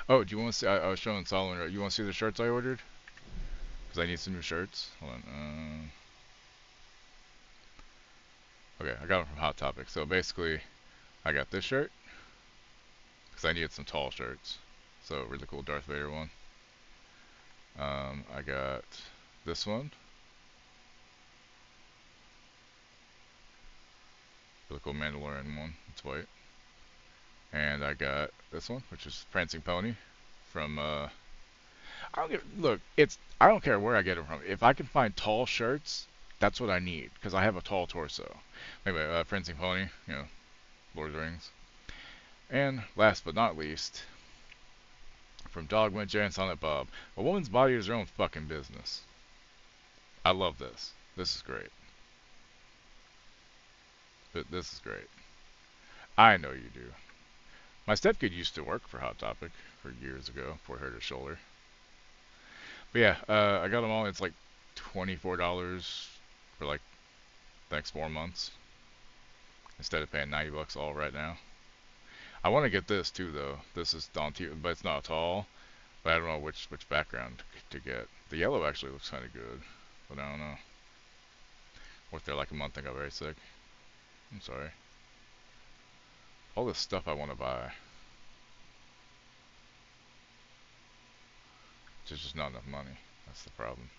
Oh, do you want to see? I was showing Solomon. You want to see the shirts I ordered? Because I need some new shirts. Hold on. Okay, I got them from Hot Topic. So basically, I got this shirt because I needed some tall shirts. So really cool Darth Vader one. I got this one. Really cool Mandalorian one. It's white. And I got this one, which is Prancing Pony from I don't look, I don't care where I get it from. If I can find tall shirts, that's what I need because I have a tall torso. Anyway, Prancing Pony, you know, Lord of the Rings. And last but not least, from Dogma, Jay and Silent Bob, a woman's body is her own fucking business. I love this. This is great. This is great. I know you do. My stepkid used to work for Hot Topic for years ago before he hurt his shoulder. But yeah, I got them all. It's like $24 for like the next 4 months instead of paying $90 all right now. I want to get this too though. This is Daunty, but it's not tall. But I don't know which background to get. The yellow actually looks kind of good, but I don't know. Worked there like a month and got very sick. I'm sorry. All this stuff I want to buy. There's just not enough money. That's the problem.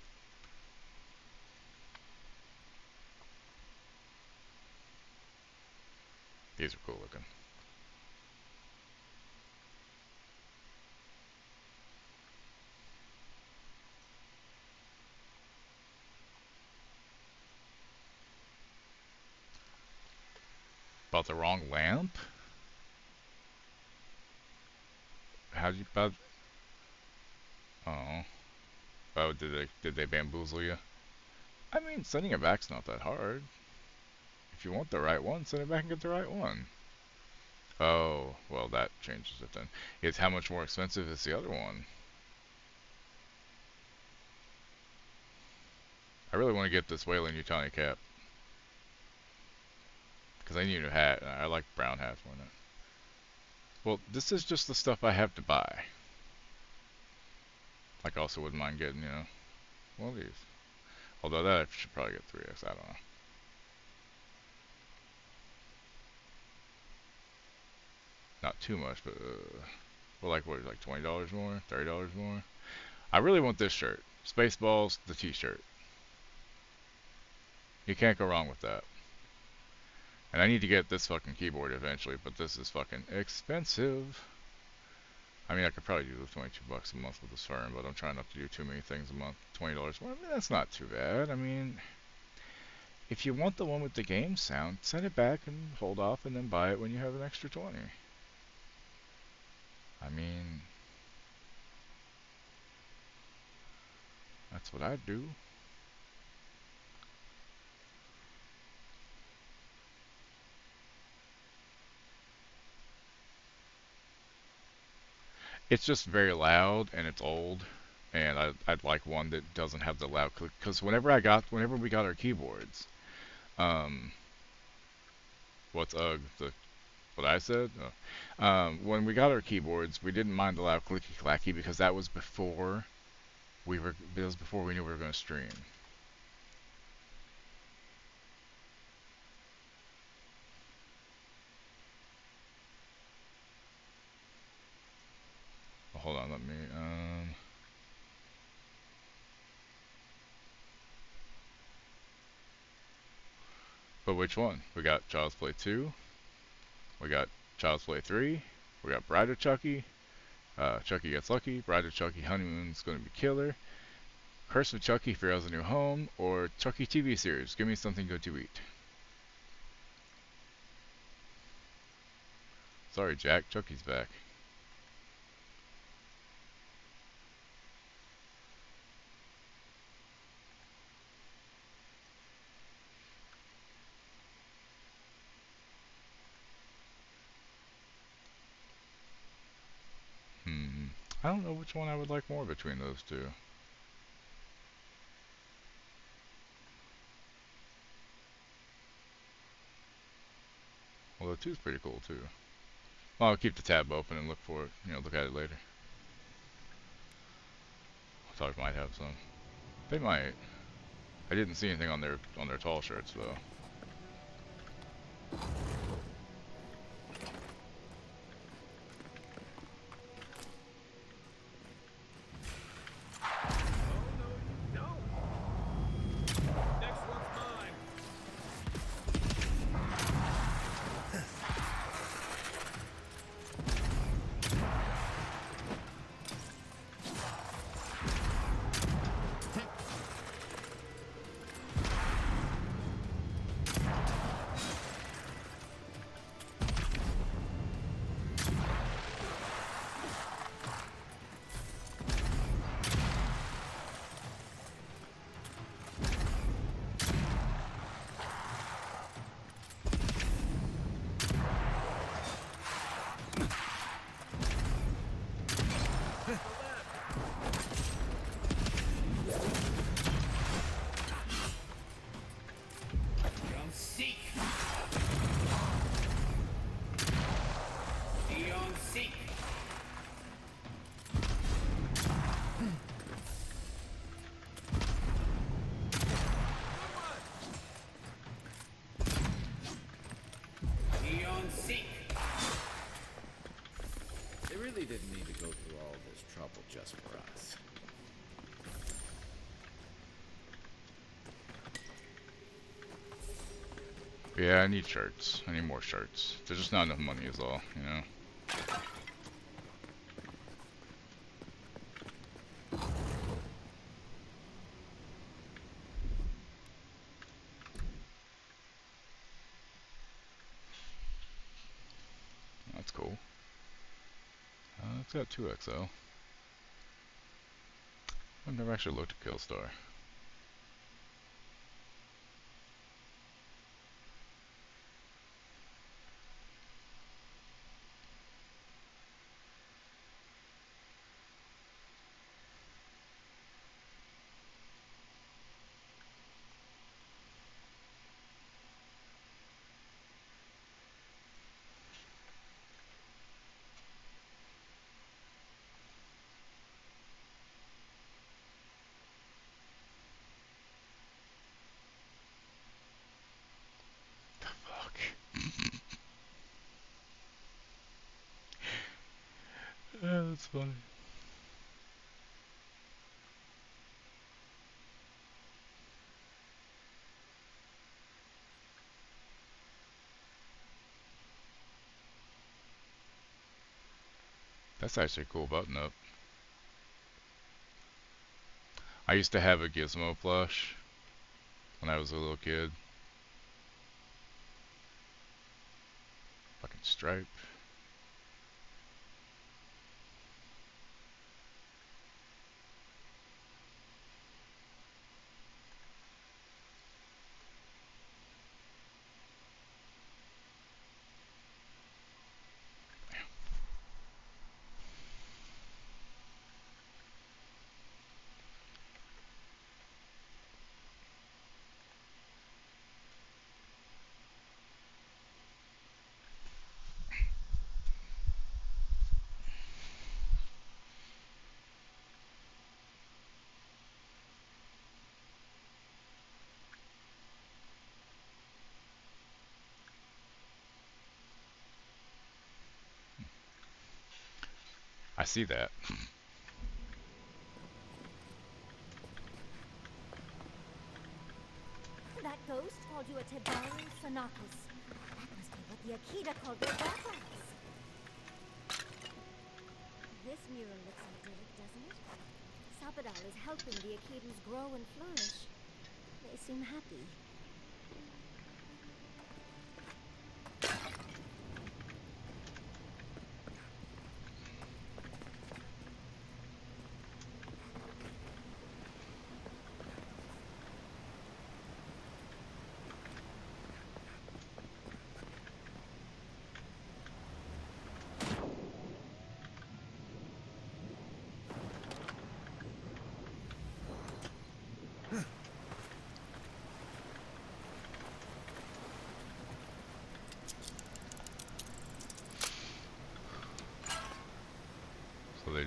These are cool looking. Bought the wrong lamp? How'd you buy? Oh. Oh, did they bamboozle you? I mean, sending it back's not that hard. If you want the right one, send it back and get the right one. Oh, well that changes it then. It's how much more expensive is the other one? I really want to get this Weyland-Yutani cap. Because I need a new hat, and I like brown hats more than it. Well, this is just the stuff I have to buy. Like, I also wouldn't mind getting, you know, one of these. Although that I should probably get 3X, I don't know. Not too much, but, well, like, what, like $20 more? $30 more? I really want this shirt. Spaceballs, the t-shirt. You can't go wrong with that. And I need to get this fucking keyboard eventually, but this is fucking expensive. I mean, I could probably do the $22 a month with this firm, but I'm trying not to do too many things a month. $20 more, I mean, that's not too bad. I mean, if you want the one with the game sound, send it back and hold off and then buy it when you have an extra 20. I mean, that's what I'd do. It's just very loud and it's old, and I'd like one that doesn't have the loud click. Because whenever we got our keyboards, what's what I said? Oh. When we got our keyboards, we didn't mind the loud clicky clacky because that was before we knew we were going to stream. Well, hold on, let me but which one? We got Child's Play 2, we got Child's Play 3, we got Bride of Chucky, Chucky Gets Lucky, Bride of Chucky Honeymoon's Gonna Be Killer, Curse of Chucky Fear Has a New Home, or Chucky TV series, Give Me Something Good to Eat. Sorry, Jack, Chucky's back. I don't know which one I would like more between those two. the two's pretty cool too. Well, I'll keep the tab open and look for it. You know, look at it later. I thought we might have some. They might. I didn't see anything on their tall shirts though. They really didn't need to go through all this trouble just for us. Yeah, I need shirts. I need more shirts. There's just not enough money is all, you know. That's cool. It's got 2XL. I've never actually looked at Killstar. Fuck. That's funny. That's actually a cool button up. I used to have a Gizmo plush when I was a little kid. Fucking Stripe. I see that. That ghost called you a Tebaru Sanakis. That must be what the Akita called their battles. This mural looks idyllic, doesn't it? Sapadal is helping the Akitans grow and flourish. They seem happy.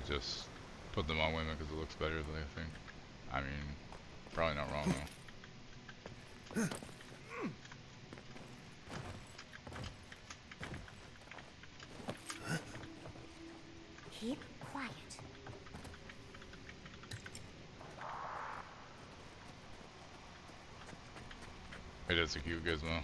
just put them on women because it looks better, they think. I mean, probably not wrong though. Keep quiet. It is a cute gizmo.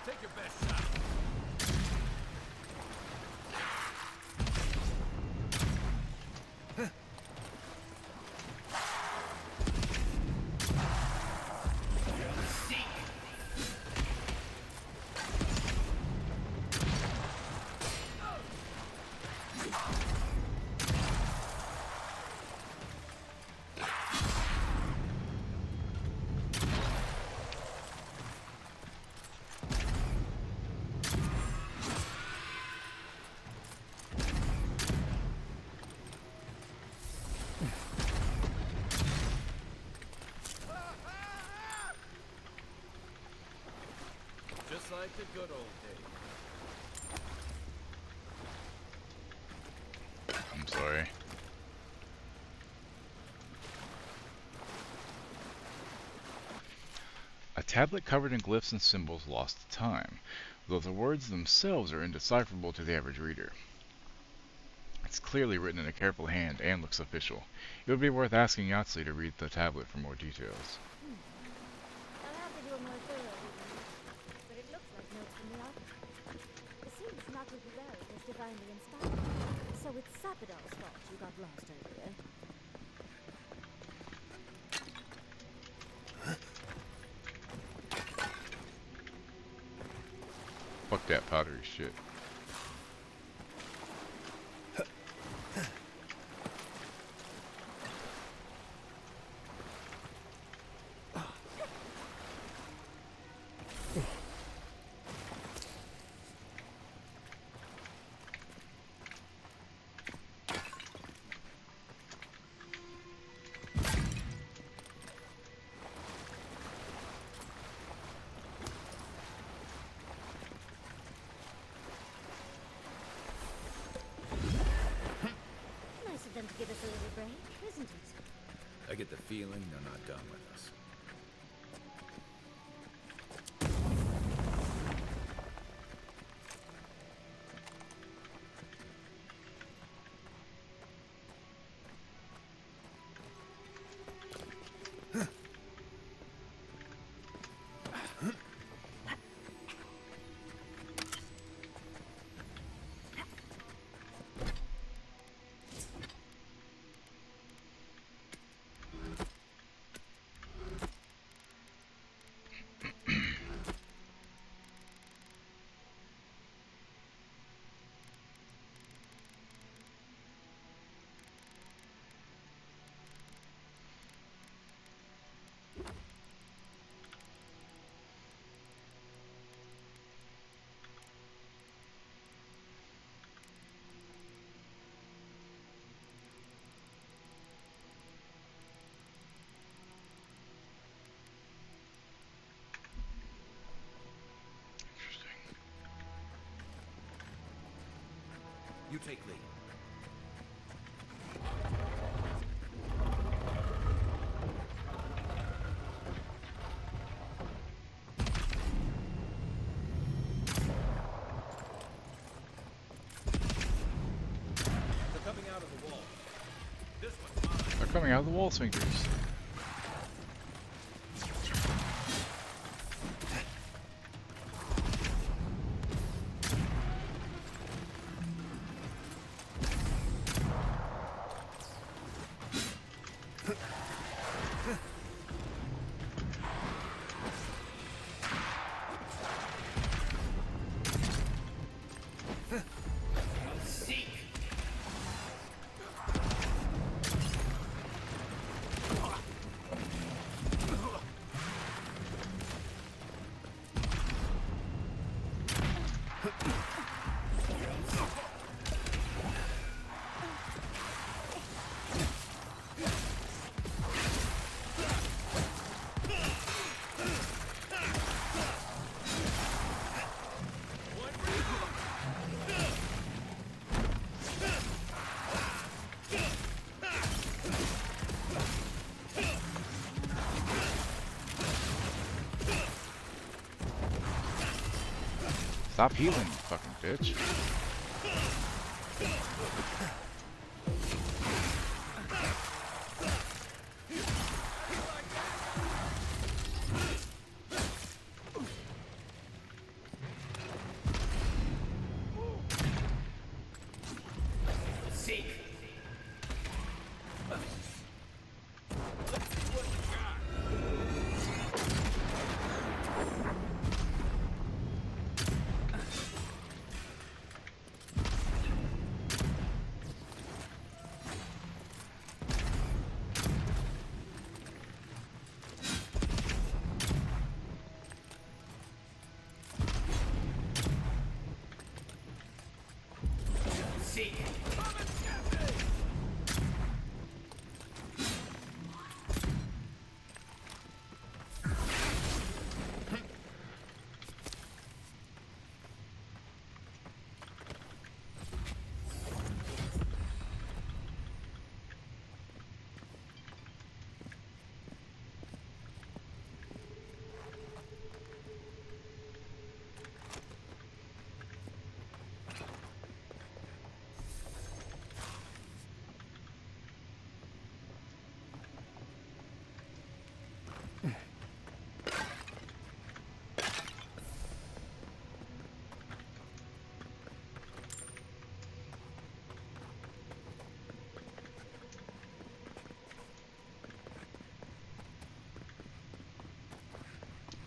Take your best shot. Just like the good old days. I'm sorry. A tablet covered in glyphs and symbols lost to time, though the words themselves are indecipherable to the average reader. It's clearly written in a careful hand and looks official. It would be worth asking Yahtzee to read the tablet for more details. I'll have to do a more thorough reading, but it looks like notes from the author. It seems Naku-Gugari was divinely inspired, so it's Sapidal's fault you got lost earlier. Fuck that powdery shit. Nice of them to give us a little break, isn't it? I get the feeling they're not done with us. You take lead. They're coming out of the wall. This one's mine. They're coming out of the wall sphincters. Stop healing, you fucking bitch.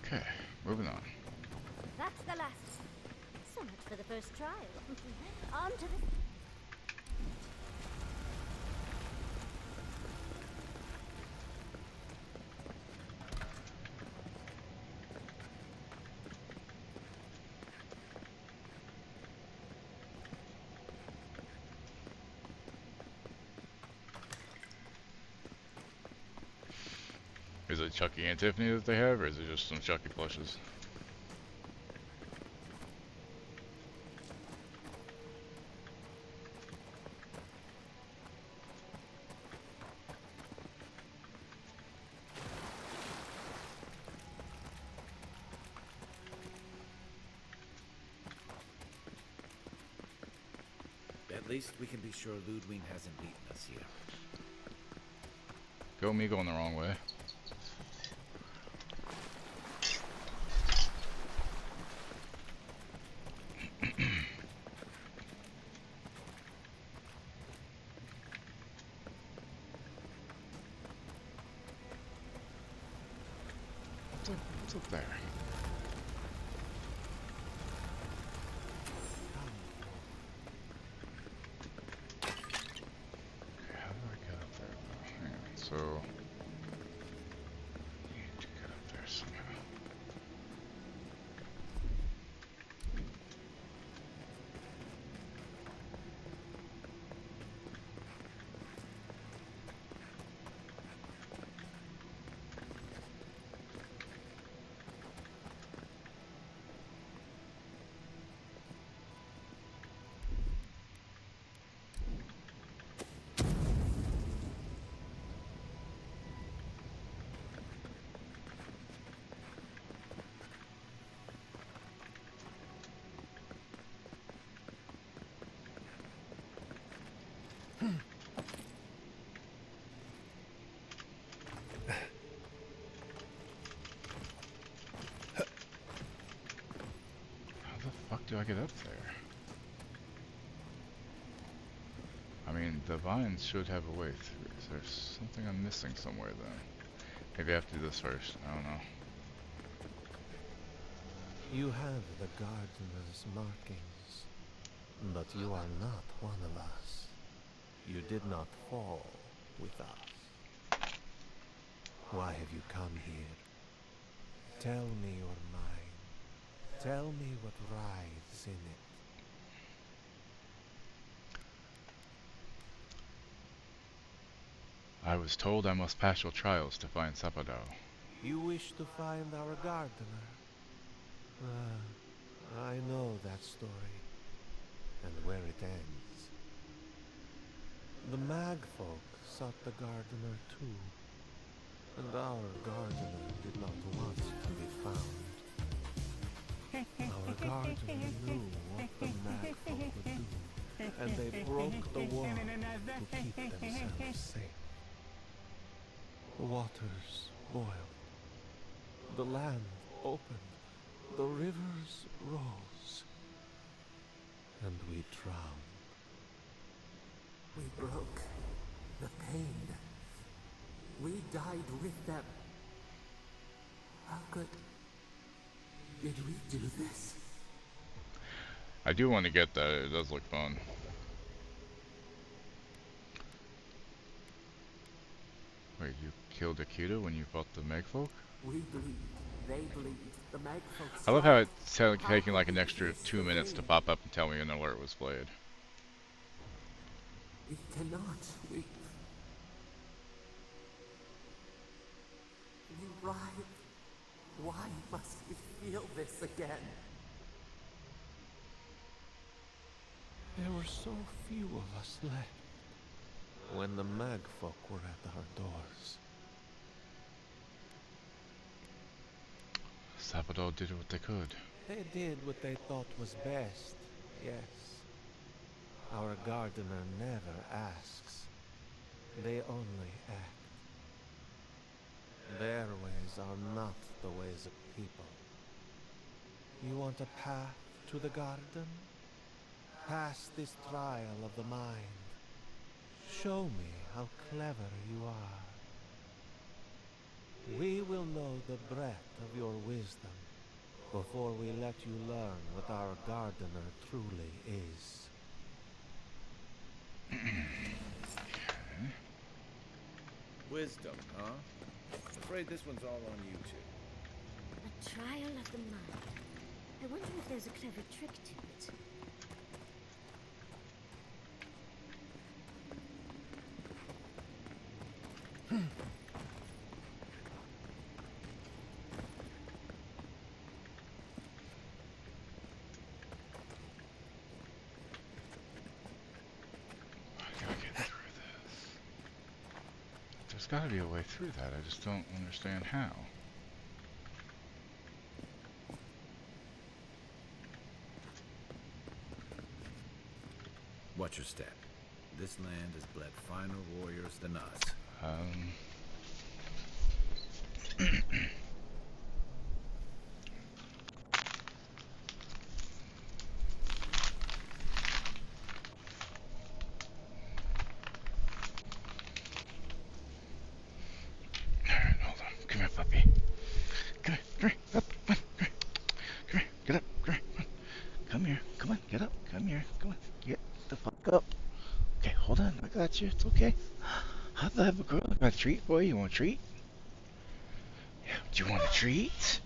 Okay, moving on. That's the last. So much for the first trial. On to the. Is it Chucky and Tiffany that they have, or is it just some Chucky plushes? At least we can be sure Ludwig hasn't beaten us here. Go me going the wrong way. What's up there? Okay, how do I get up there though? Hang on, so need to get up there somehow. How the fuck do I get up there? I mean, the vines should have a way through. Is there something I'm missing somewhere then? Maybe I have to do this first. I don't know. You have the gardener's markings, but you are not one of us. You did not fall with us. Why have you come here? Tell me your mind. Tell me what rides in it. I was told I must pass your trials to find Sappadao. You wish to find our gardener? I know that story, and where it ends. The mag folk sought the gardener too, and our gardener did not want to be found. Our guardian knew what the Magfolk would do, and they broke the wall to keep themselves safe. The waters boiled, the land opened, the rivers rose, and we drowned. We broke the pain. We died with them. How did we do this? I do want to get that. It does look fun. Wait, you killed Akita when you fought the Magfolk? We bleed. They bleed. The Magfolk. I love how it's taking like an extra 2 minutes to pop up and tell me an alert was played. We cannot. We writhe. Why must we feel this again? There were so few of us left when the Magfolk were at our doors. Sabado did what they could. They did what they thought was best, yes. Our gardener never asks. They only act. Their ways are not the ways of people. You want a path to the garden? Pass this trial of the mind. Show me how clever you are. We will know the breadth of your wisdom before we let you learn what our gardener truly is. Wisdom, huh? Afraid this one's all on YouTube. A trial of the mind. I wonder if there's a clever trick to it. There's gotta be a way through that, I just don't understand how. Watch your step. This land has bled finer warriors than us. Alright, hold on. Come here, puppy. Come here, up, come here, get up, come here, come on, get up, come here, come on, get the fuck up. Okay, hold on, I got you, it's okay. How'd I have a girl? I got a treat for you, you want a treat? Yeah, do you want a treat?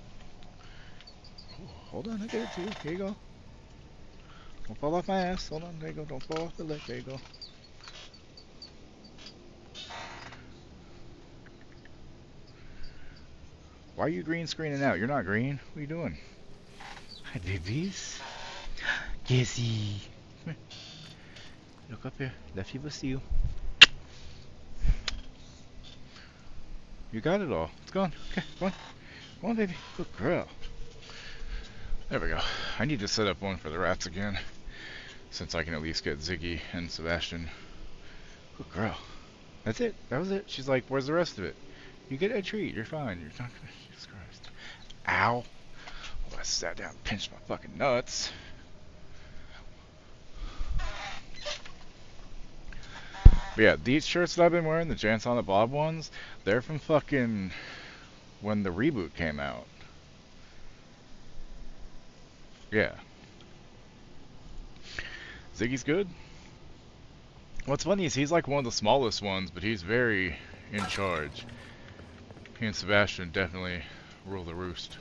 Oh, hold on, I got it to you, here you go. Don't fall off my ass, hold on, there you go, don't fall off the leg, there you go. Why are you green screening out? You're not green. What are you doing? Hi, babies. Kissy. Come here. Look up here. Lefty will see you. You got it all. It's gone. Okay, come on. Come on, baby. Good girl. There we go. I need to set up one for the rats again, since I can at least get Ziggy and Sebastian. Good girl. That's it. That was it. She's like, where's the rest of it? You get a treat. You're fine. You're not gonna... Jesus Christ. Ow. Oh, I sat down and pinched my fucking nuts. But yeah, these shirts that I've been wearing, the Jansen the Bob ones, they're from fucking when the reboot came out. Yeah. Ziggy's good. What's funny is he's like one of the smallest ones, but he's very in charge. He and Sebastian definitely rule the roost.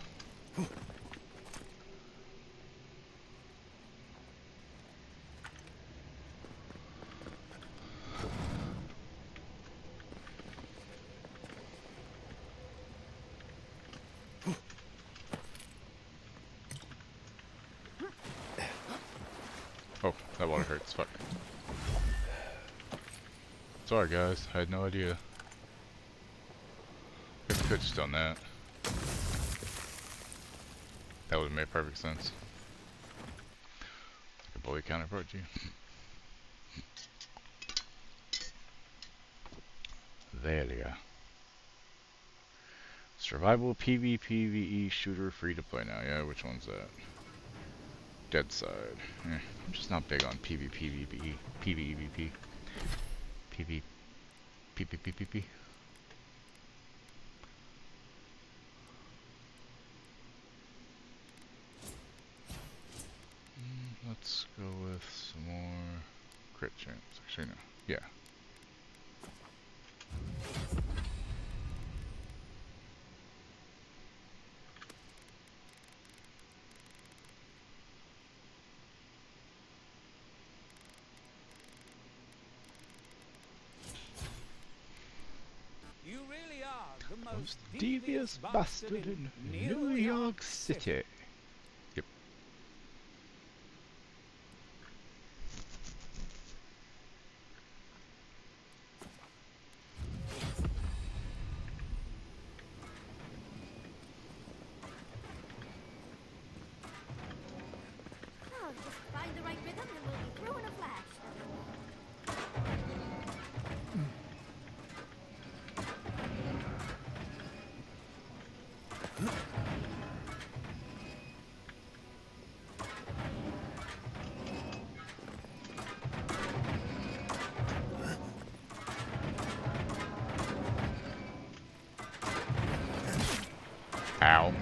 Oh, that water hurts. Fuck. Sorry guys, I had no idea. I could have just done that. That would make perfect sense. Like a boy can't approach you. Valia. Survival PvPvE shooter free to play now. Yeah, which one's that? Dead Side. I'm just not big on PvPvE. PvEvP. PV. PvPvP. Let's go with some more crit chance. Actually, no. Yeah. You really are the most Devious bastard in New York City. Yep. Oh, just find the right rhythm and we'll be through in a flash. Ow.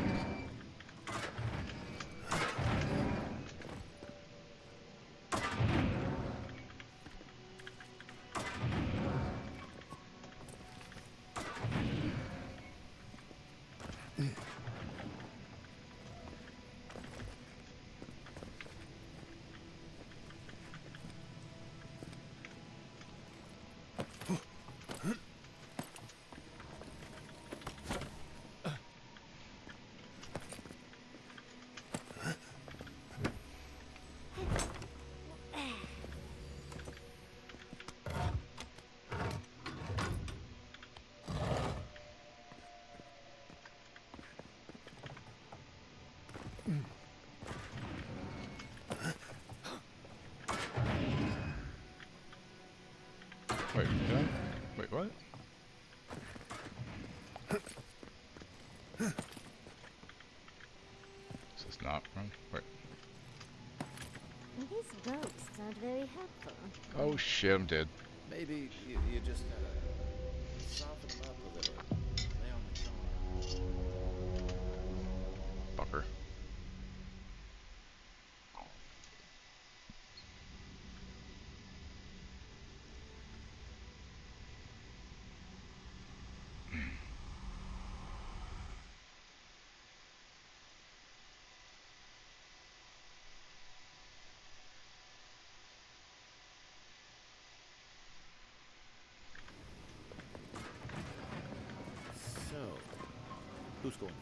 Wait, did I? Wait, what? Is this not wrong? Wait. These ghosts aren't very helpful. Oh shit, I'm dead. Maybe you just gotta soften them up a little. Lay on the charm. Fucker. So, who's going?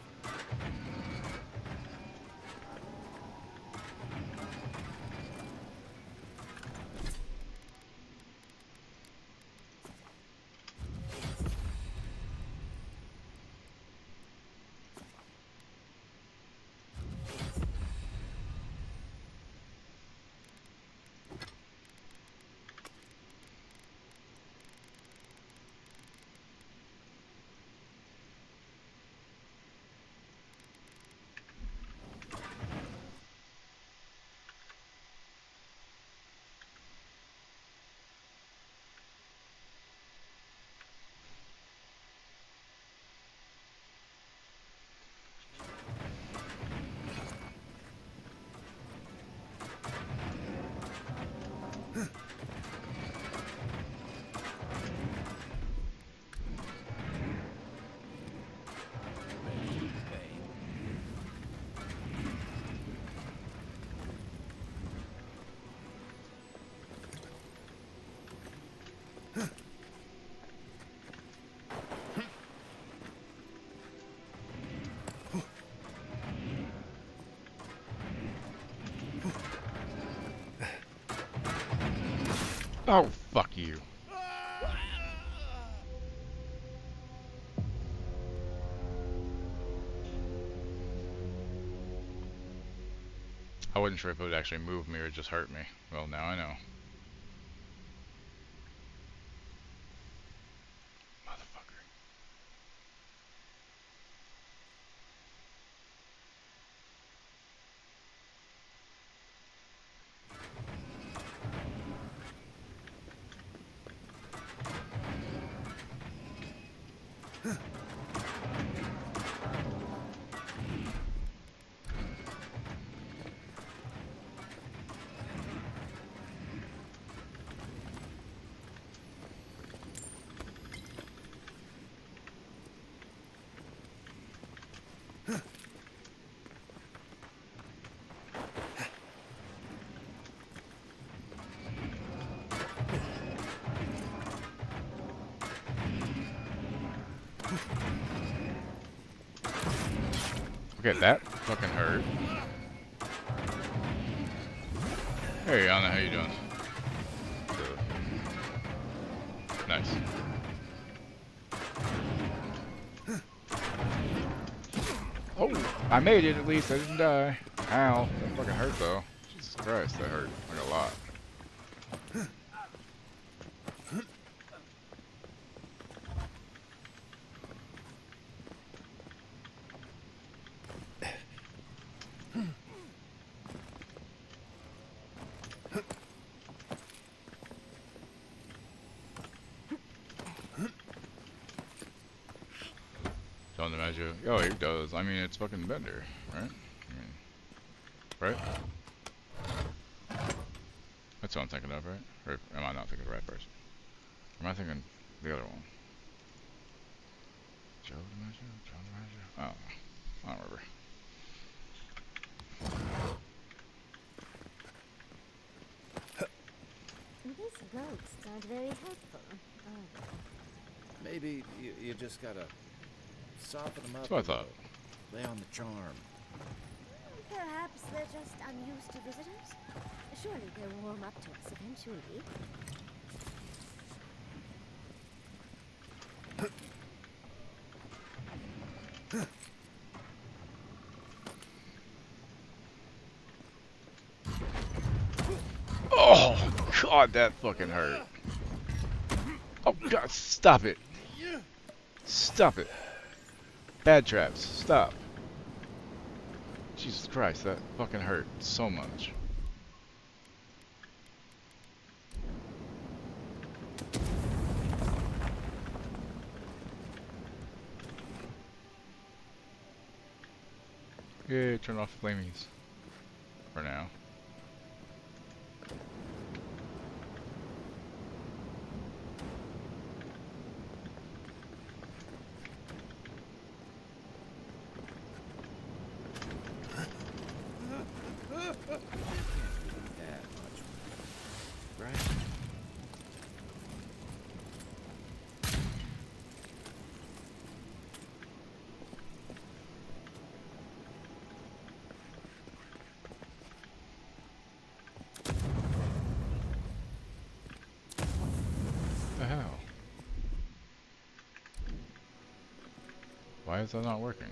Oh, fuck you. I wasn't sure if it would actually move me or just hurt me. Well, now I know. Motherfucker. Okay, that fucking hurt. Hey, Anna, how you doing? Nice. Oh, I made it at least. I didn't die. Ow, that fucking hurt though. Jesus Christ, that hurt like a lot. John DiMaggio. Oh, he does. I mean, it's fucking Bender, right? I mean, right? That's what I'm thinking of, right? Or am I not thinking of the right person? Or am I thinking the other one? Joe DiMaggio? John DiMaggio? Oh, I don't remember. These ghosts aren't very helpful, are they? Maybe you just gotta soften them up. That's what I thought. Lay on the charm. Perhaps they're just unused to visitors? Surely they'll warm up to us eventually. Oh, God, that fucking hurt. Oh, God, stop it. Stop it. Bad traps, stop. Jesus Christ, that fucking hurt so much. Yeah, turn off flamies. For now. That much, right? What the hell? Why is that not working?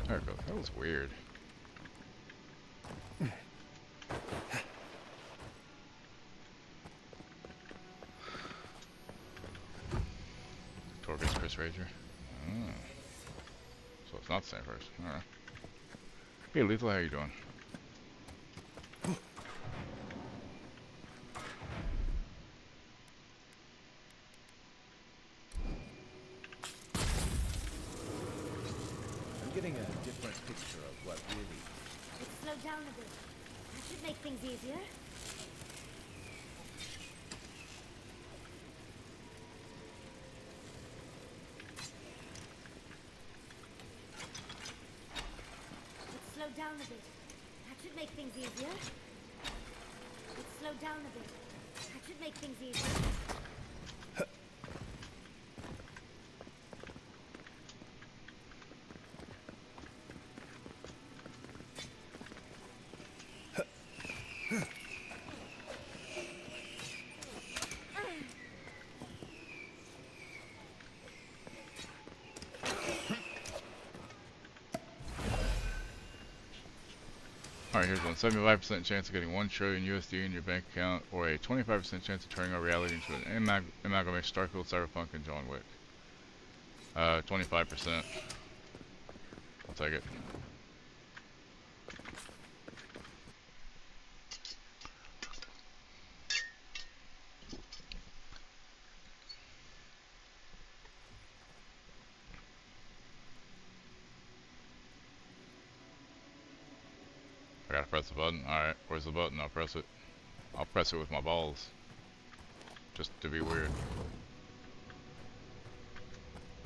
There it goes. That was weird. Torgus Chris Rager. Oh. So it's not the same person. Alright. Hey Lethal, how you doing? I'm getting a different picture of what really... Let's slow down a bit. That should make things easier. Let's slow down a bit. That should make things easier. Let's slow down a bit. That should make things easier. here's one. 75% chance of getting 1 trillion USD in your bank account, or a 25% chance of turning our reality into an amalgamation Starfield, Cyberpunk, and John Wick. 25%. I'll take it. I gotta press the button. Alright, where's the button? I'll press it. I'll press it with my balls. Just to be weird.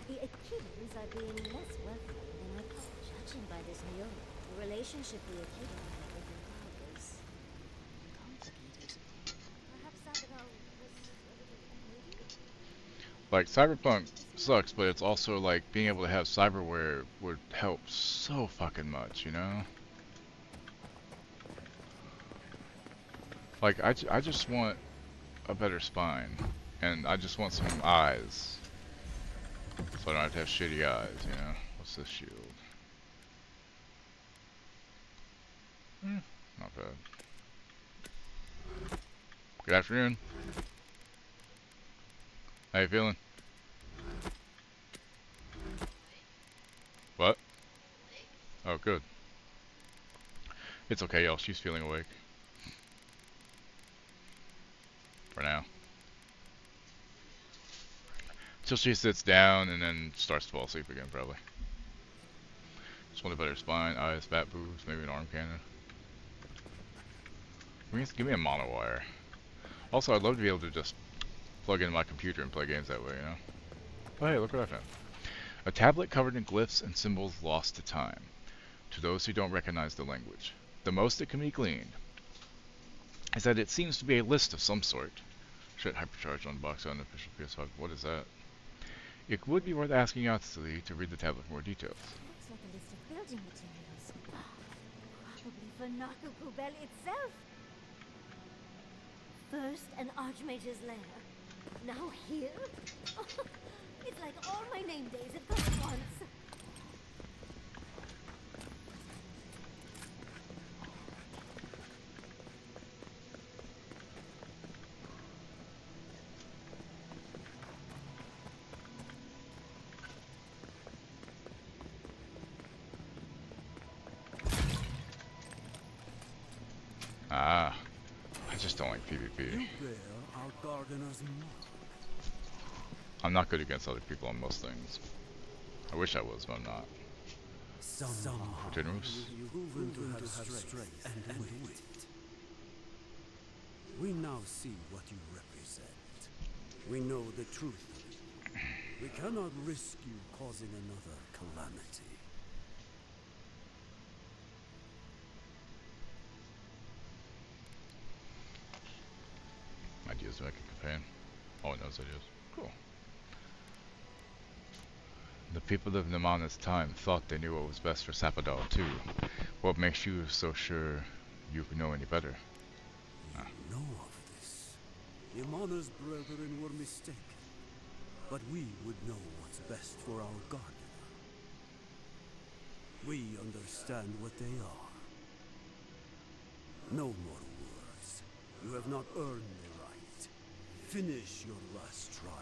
The Echidans are being less wealthy than I thought. Judging by this mural, the relationship the Echidan had with the god is complicated. Perhaps Sabado was a little greedy? Like, Cyberpunk sucks, but it's also like being able to have cyberware would help so fucking much, you know? Like, I just want a better spine, and I just want some eyes, so I don't have to have shitty eyes, you know? What's this shield? Not bad. Good afternoon. How you feeling? What? Oh, good. It's okay, y'all. She's feeling awake. For now. Till she sits down and then starts to fall asleep again, probably. Just want a better spine, eyes, fat boobs, maybe an arm cannon. Give me a mono wire. Also, I'd love to be able to just plug into my computer and play games that way, you know? Oh, hey, look what I found. A tablet covered in glyphs and symbols lost to time. To those who don't recognize the language. The most that can be gleaned is that it seems to be a list of some sort. Shit, hypercharged on the box on the official PS5. What is that? It would be worth asking Yatsui to read the tablet for more details. Looks like a list of building materials. Probably for Nakukubel itself. First, an Archmage's lair. Now here? It's like all my name days have come at once. Ah, I just don't like PvP. I'm not good against other people on most things. I wish I was, but I'm not. Generous? We now see what you represent. We know the truth of it. We cannot risk you causing another calamity. Ideas to make a companion. Oh, it knows ideas. Cool. The people of Namana's time thought they knew what was best for Sappadal too. What makes you so sure you know any better? You know of this. Yamana's brethren were mistaken. But we would know what's best for our garden. We understand what they are. No more words. You have not earned the right. Finish your last trial.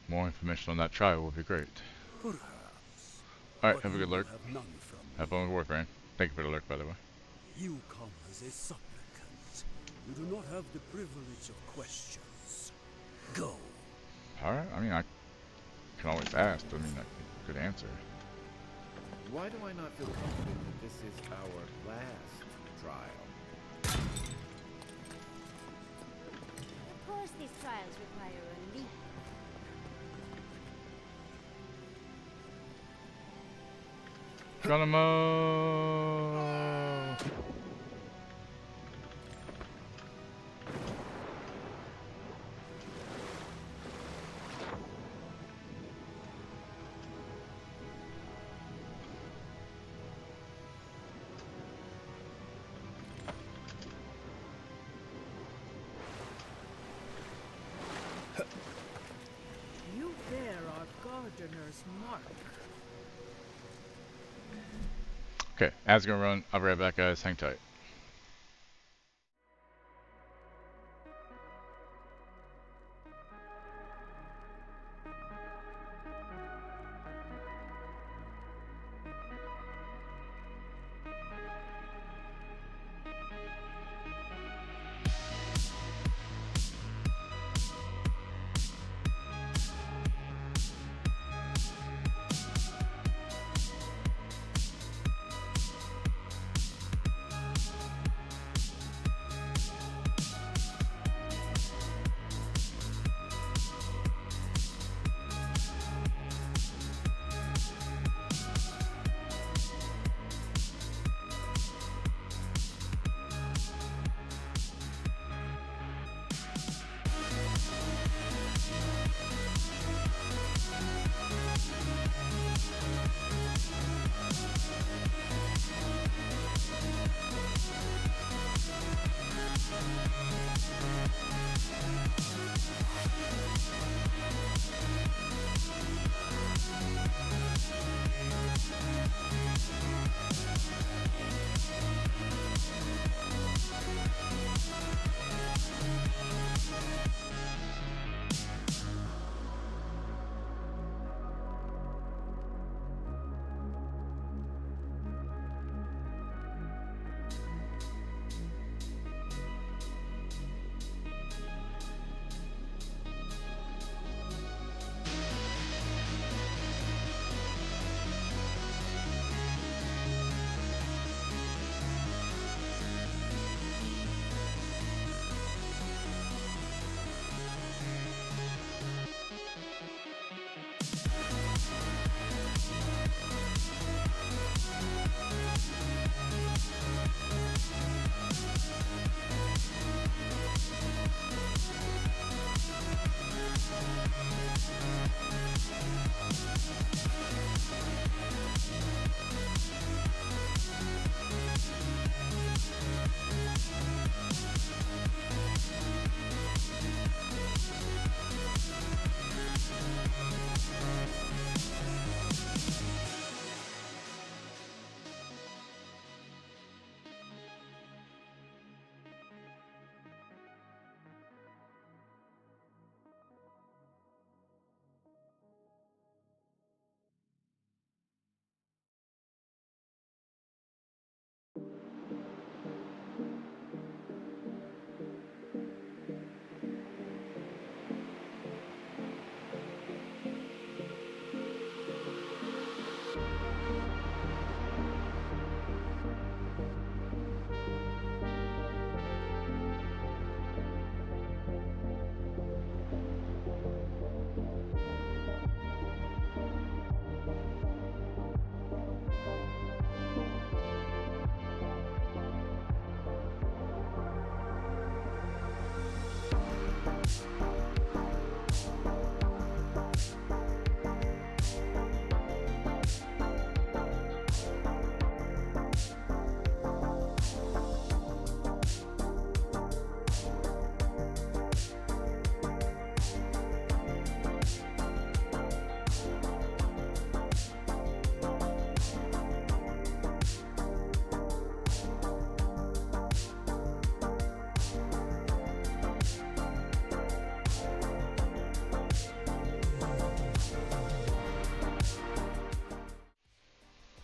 More information on that trial would be great. Perhaps. Alright, have a good lurk. Have none from Have fun with Warframe. Thank you for the lurk, by the way. You come as a supplicant. You do not have the privilege of questions. Go. Alright, I mean, I can always ask, but I mean, I could answer. Why do I not feel confident that this is our last trial? Of course these trials require a leap. Geronimo! You bear our gardener's mark. Okay, ads gonna run. I'll be right back, guys. Hang tight.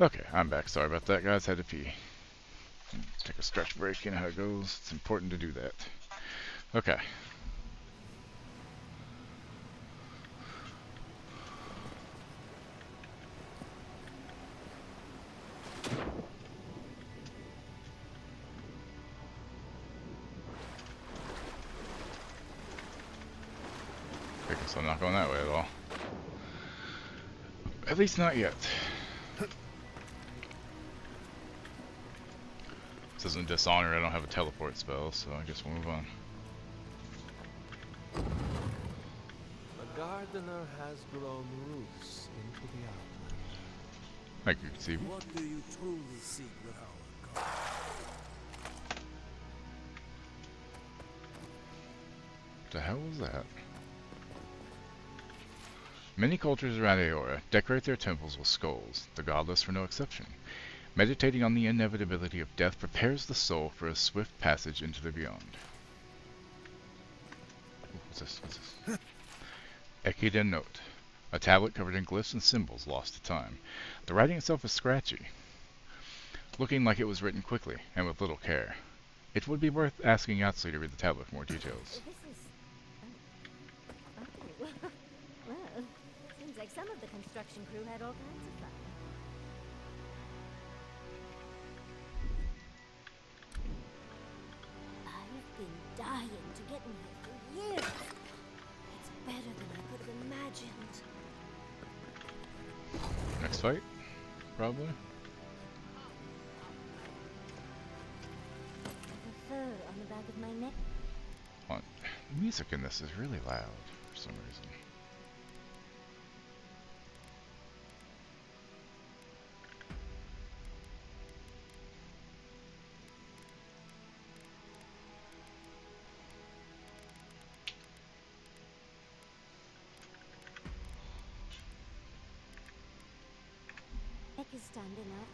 Okay, I'm back. Sorry about that, guys. Had to pee. Take a stretch break. You know how it goes. It's important to do that. Okay. I guess I'm not going that way at all. At least not yet. This isn't Dishonor, I don't have a teleport spell, so I guess we'll move on. The gardener has grown roots into the outland. Thank you, Steve. What do you truly seek with our God? What the hell was that? Many cultures around Aeora decorate their temples with skulls, the godless are no exception. Meditating on the inevitability of death prepares the soul for a swift passage into the beyond. Ooh, what's this? What's this? Ekiden note. A tablet covered in glyphs and symbols lost to time. The writing itself is scratchy, looking like it was written quickly and with little care. It would be worth asking Yatsui to read the tablet for more details. This is... Oh. Well, seems like some of the construction crew had all kinds of fun. I've been dying to get in here for years. It's better than I could have imagined. Next fight? Probably? The fur on the back of my neck. The music in this is really loud for some reason. Neck is standing up.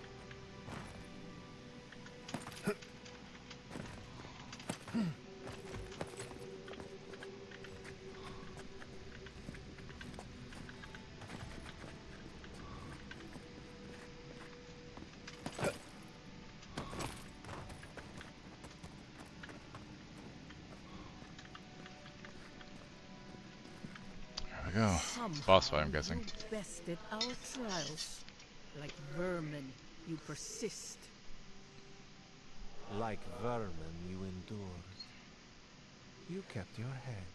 There we go. Boss fight, I'm guessing. You bested our trials. Like vermin, you persist. Like vermin, you endured. You kept your head.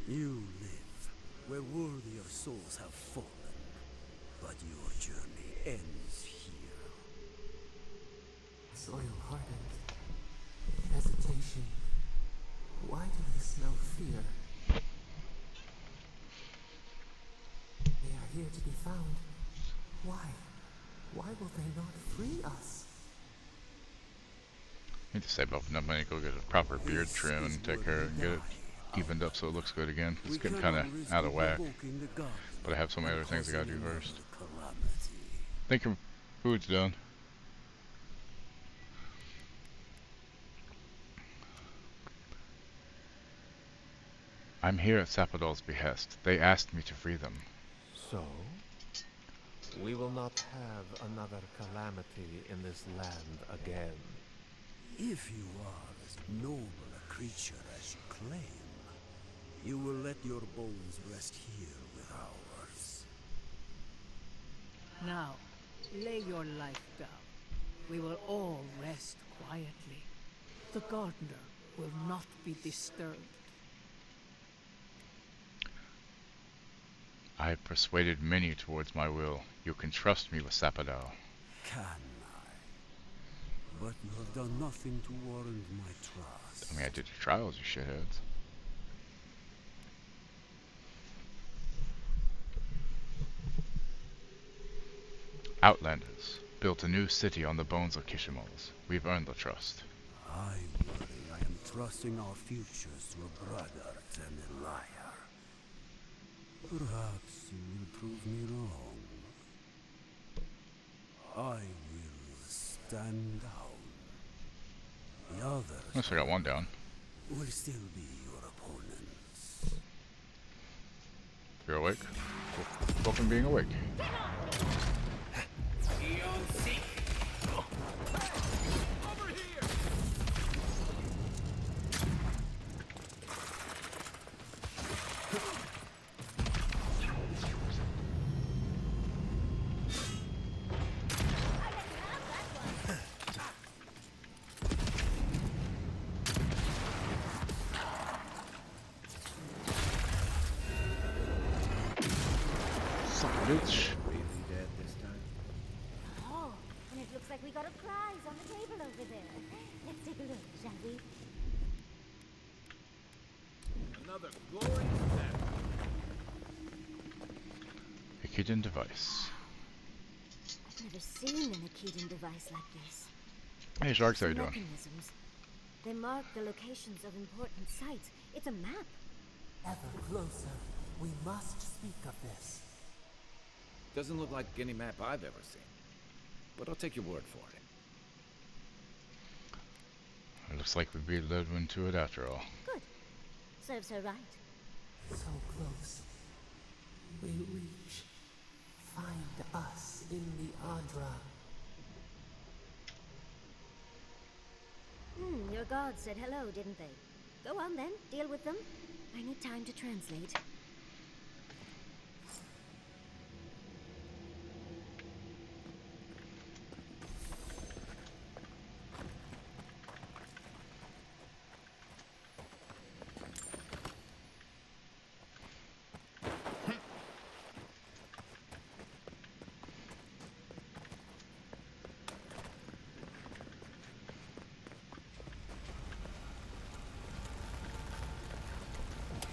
You live where worthier souls have fallen, but your journey ends here. Soil hardened. Hesitation. Why do they smell fear? They are here to be found. Why? Why will they not free us? I need to save up enough money to go get a proper beard trim and take care and get it evened up so it looks good again. It's getting kind of out of whack. But I have so many other things I gotta do first. I think your food's done. I'm here at Sapadol's behest. They asked me to free them. So? We will not have another calamity in this land again. If you are as noble a creature as you claim, you will let your bones rest here with ours. Now, lay your life down. We will all rest quietly. The gardener will not be disturbed. I have persuaded many towards my will. You can trust me with Sapadal. Can I? But you have done nothing to warrant my trust. I mean, I did your trials, you shitheads. Outlanders built a new city on the bones of Kishimols. We've earned the trust. I worry I am trusting our futures to a brother and a liar. Perhaps you will prove me wrong. I will stand down. The others... At least I got one down. ...will still be your opponents. You're awake? Welcome being awake. Bitch. Really dead this time? Oh, and it looks like we got a prize on the table over there. Let's take a look, shall we? Another glorious death. Ekiden device. I've never seen an Ekiden device like this. Hey Sharks, how you doing? Mechanisms. They mark the locations of important sites. It's a map. Ever closer. We must speak of this. Doesn't look like any map I've ever seen. but I'll take your word for it. It looks like we beat Ludwig to it after all. Good. Serves her right. So close. We reach. Find us in the Adra. Your gods said hello, didn't they? Go on then, deal with them. I need time to translate.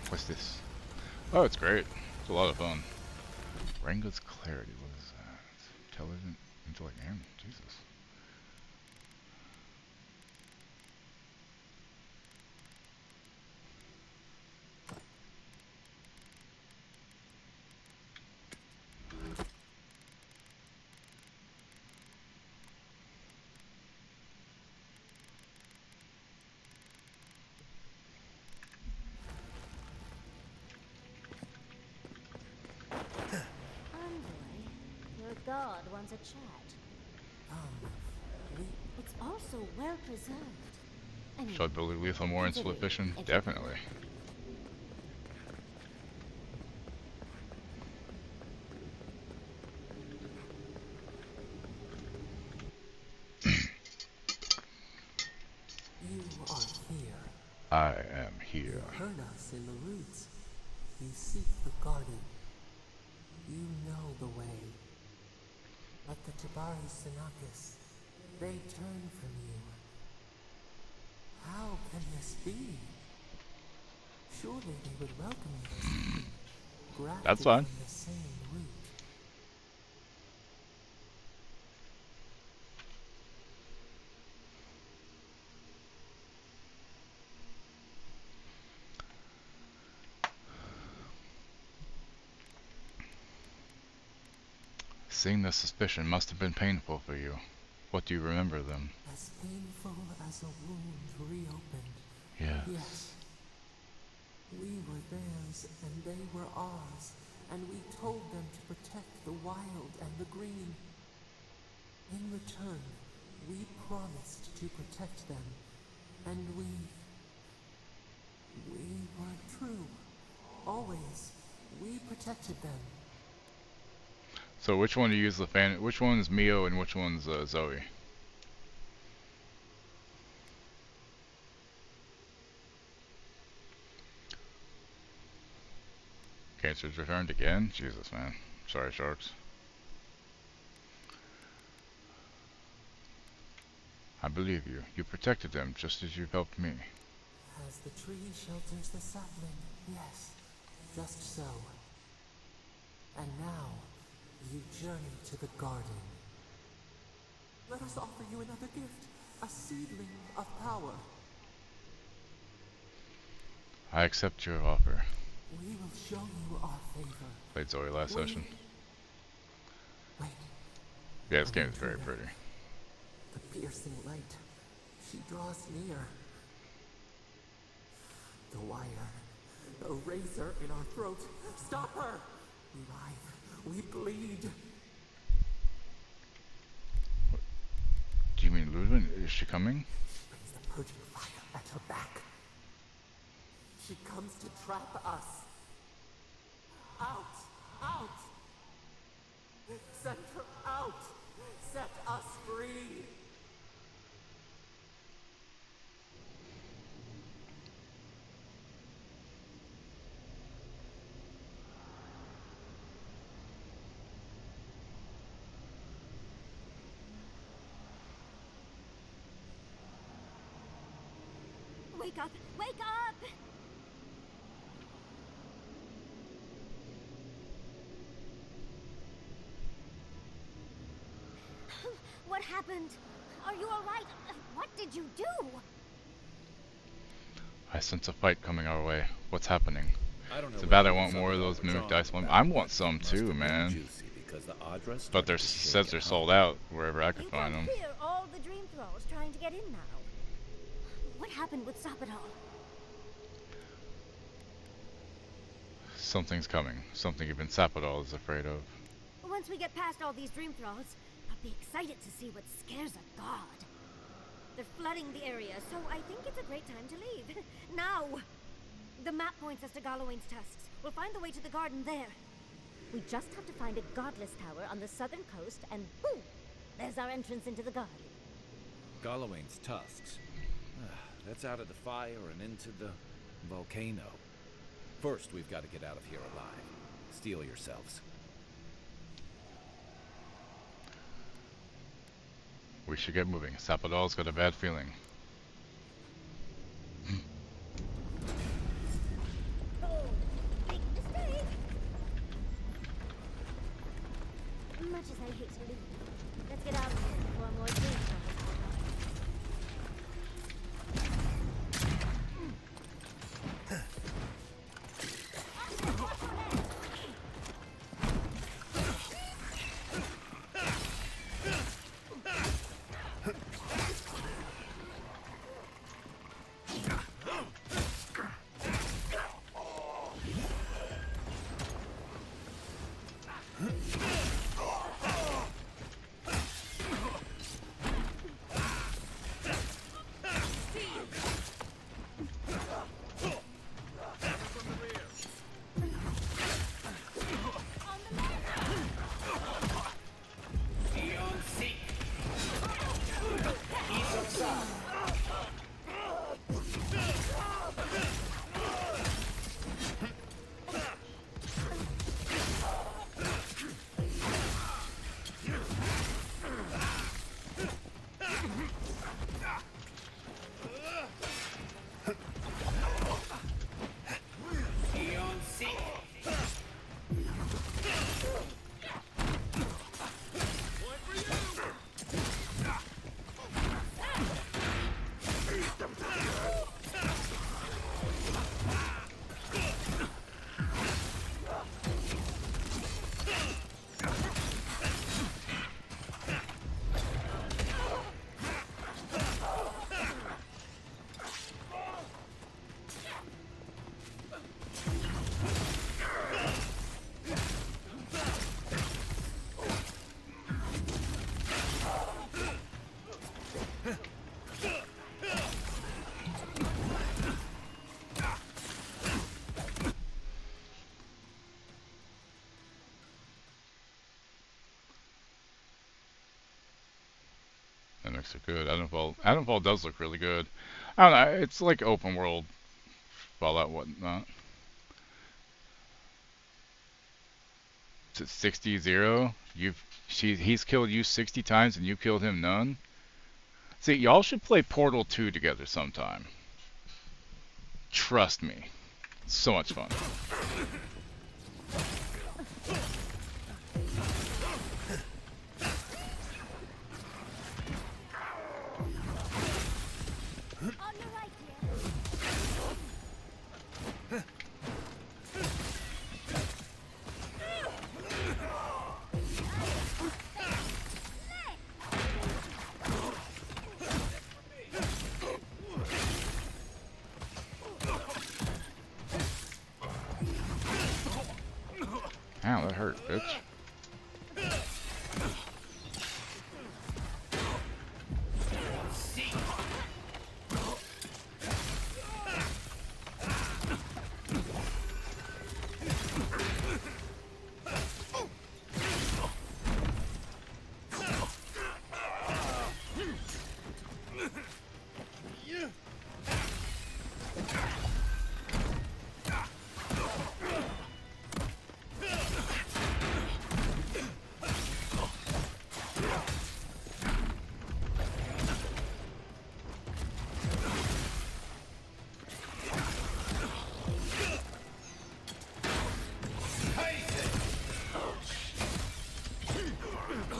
What's this? Oh, it's great. It's a lot of fun. Renga's Clarity. What is that? Intelligent, intellect, and Jesus. God wants a chat. It's also well preserved. Anyway, Should I build a lethal more in split vision? Definitely. You are here. I am here. You heard us in the roots. You seek the garden. You know the way. Like the Tabari Sinakis, they turn from you. How can this be? Surely they would welcome you. Grafted That's fine. from the same root. Seeing the suspicion must have been painful for you. What do you remember of them? As painful as a wound reopened. Yes. Yes. We were theirs and they were ours, and we told them to protect the wild and the green. In return, we promised to protect them, and we were true. Always, we protected them. So which one do you use the fan? Which one's Mio and which one's Zoe? Cancer's returned again? Jesus, man. Sorry, sharks. I believe you. You protected them just as you've helped me. As the tree shelters the sapling, yes, just so. And now, you journey to the garden. Let us offer you another gift, a seedling of power. I accept your offer. We will show you our favor. Played Zoe last session. Wait. Yeah, this game is very pretty. The piercing light. She draws near. The wire. The razor in our throat. Stop her! We writhe. We bleed. Do you mean Ludwig? Is she coming? She brings the purging fire at her back. She comes to trap us. Out! Out! Send her out! Set us free! Wake up! Wake up! What happened? Are you all right? What did you do? I sense a fight coming our way. What's happening? I don't know It's bad I whether want it's more of something those over mimic John, dice. but I that want some must too, have been man. juicy because the Adra But there says they're sold out wherever I could You find can them. hear all the dream thralls trying to get in now. What happened with Sapadal? Something's coming. Something even Sapadal is afraid of. Once we get past all these dream thralls, I'll be excited to see what scares a god. They're flooding the area, so I think it's a great time to leave. Now! The map points us to Galawain's tusks. We'll find the way to the garden there. We just have to find a godless tower on the southern coast, and boom! There's our entrance into the garden. Galawain's tusks. That's out of the fire and into the volcano. First, we've got to get out of here alive. Steel yourselves. We should get moving. Sapadal's got a bad feeling. Big mistake! Much as I hate to leave, let's get out of here before more dream thralls pop up. That makes it good. Idenfall does look really good. I don't know. It's like open world Fallout, whatnot. It's at 60-0. He's killed you 60 times and you killed him none. See, y'all should play Portal 2 together sometime. Trust me. It's so much fun. Ow, that hurt, bitch.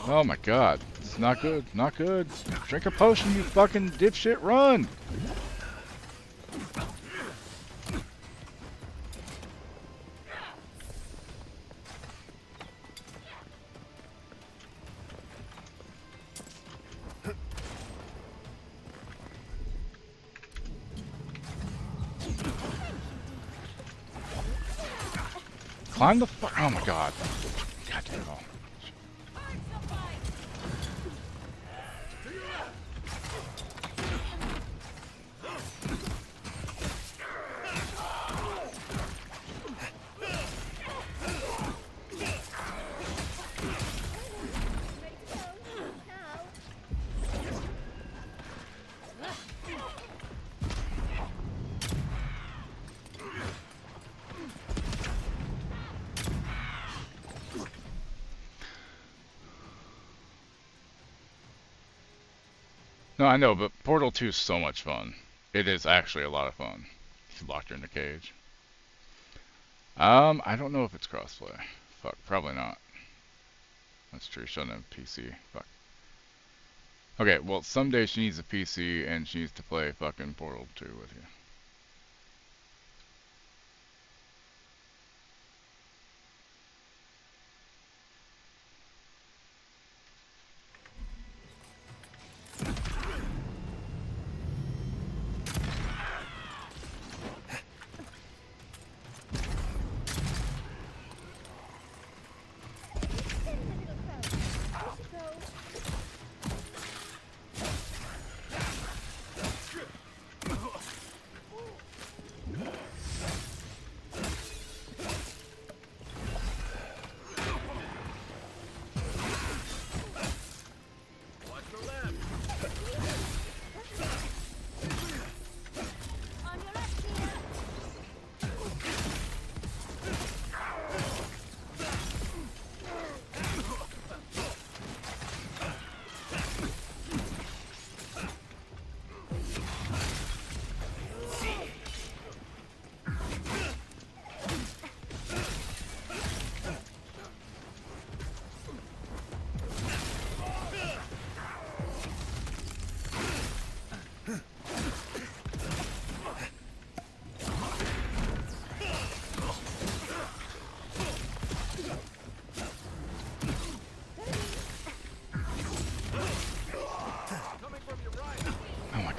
Oh my god. It's not good. Not good. Drink a potion, you fucking dipshit. Run! Climb the fuck. Oh my god. God damn it all. No, I know, but Portal 2 is so much fun. It is actually a lot of fun. You locked her in the cage. I don't know if it's crossplay. Fuck, probably not. That's true, she doesn't have a PC. Fuck. Okay, well, someday she needs a PC and she needs to play fucking Portal 2 with you.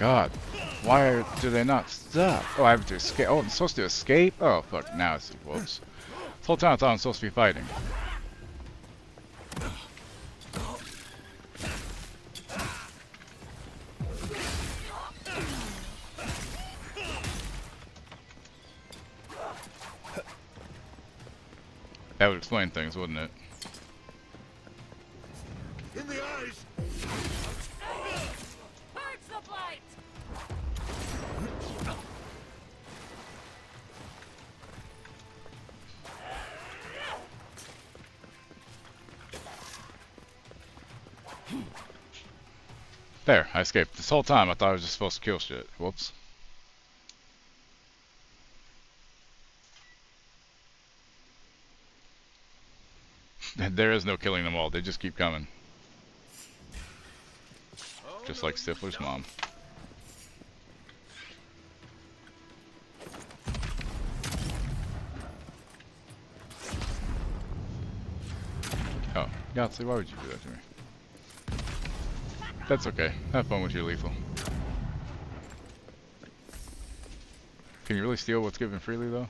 God, why do they not stop? Oh, I have to escape. Oh, I'm supposed to escape? Oh, fuck, now I see. Whoops. This whole time I thought I'm supposed to be fighting. That would explain things, wouldn't it? In the eyes! There, I escaped. This whole time I thought I was just supposed to kill shit. Whoops. There is no killing them all, they just keep coming. Just like Stifler's mom. Oh, Yahtzee, why would you do that to me? That's okay. Have fun with your lethal. Can you really steal what's given freely, though?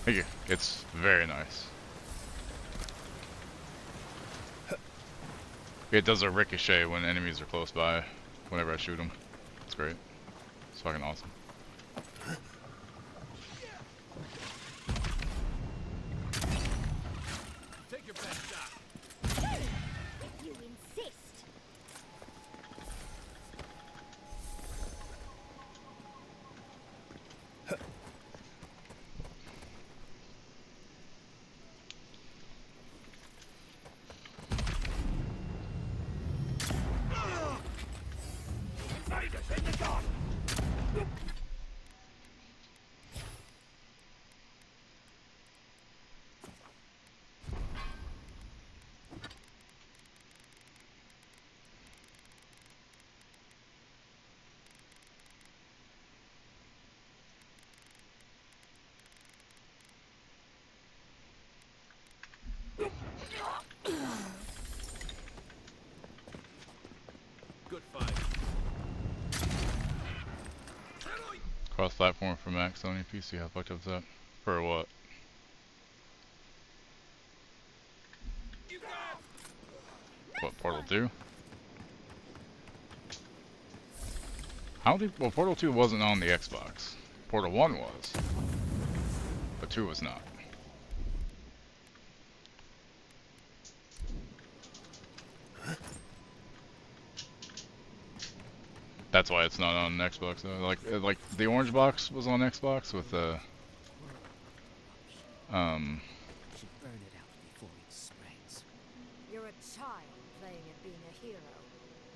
Thank you. It's very nice. It does a ricochet when enemies are close by, whenever I shoot them. It's great. It's fucking awesome. Take your best shot. If you insist. cross-platform for Mac, Sony, PC. How fucked up is that? For what? What, Portal 2? I don't think, well, Portal 2 wasn't on the Xbox. Portal 1 was, but 2 was not. That's why it's not on Xbox though. Like the orange box was on Xbox with the Should burn it out before it spreads. You're a child playing at being a hero.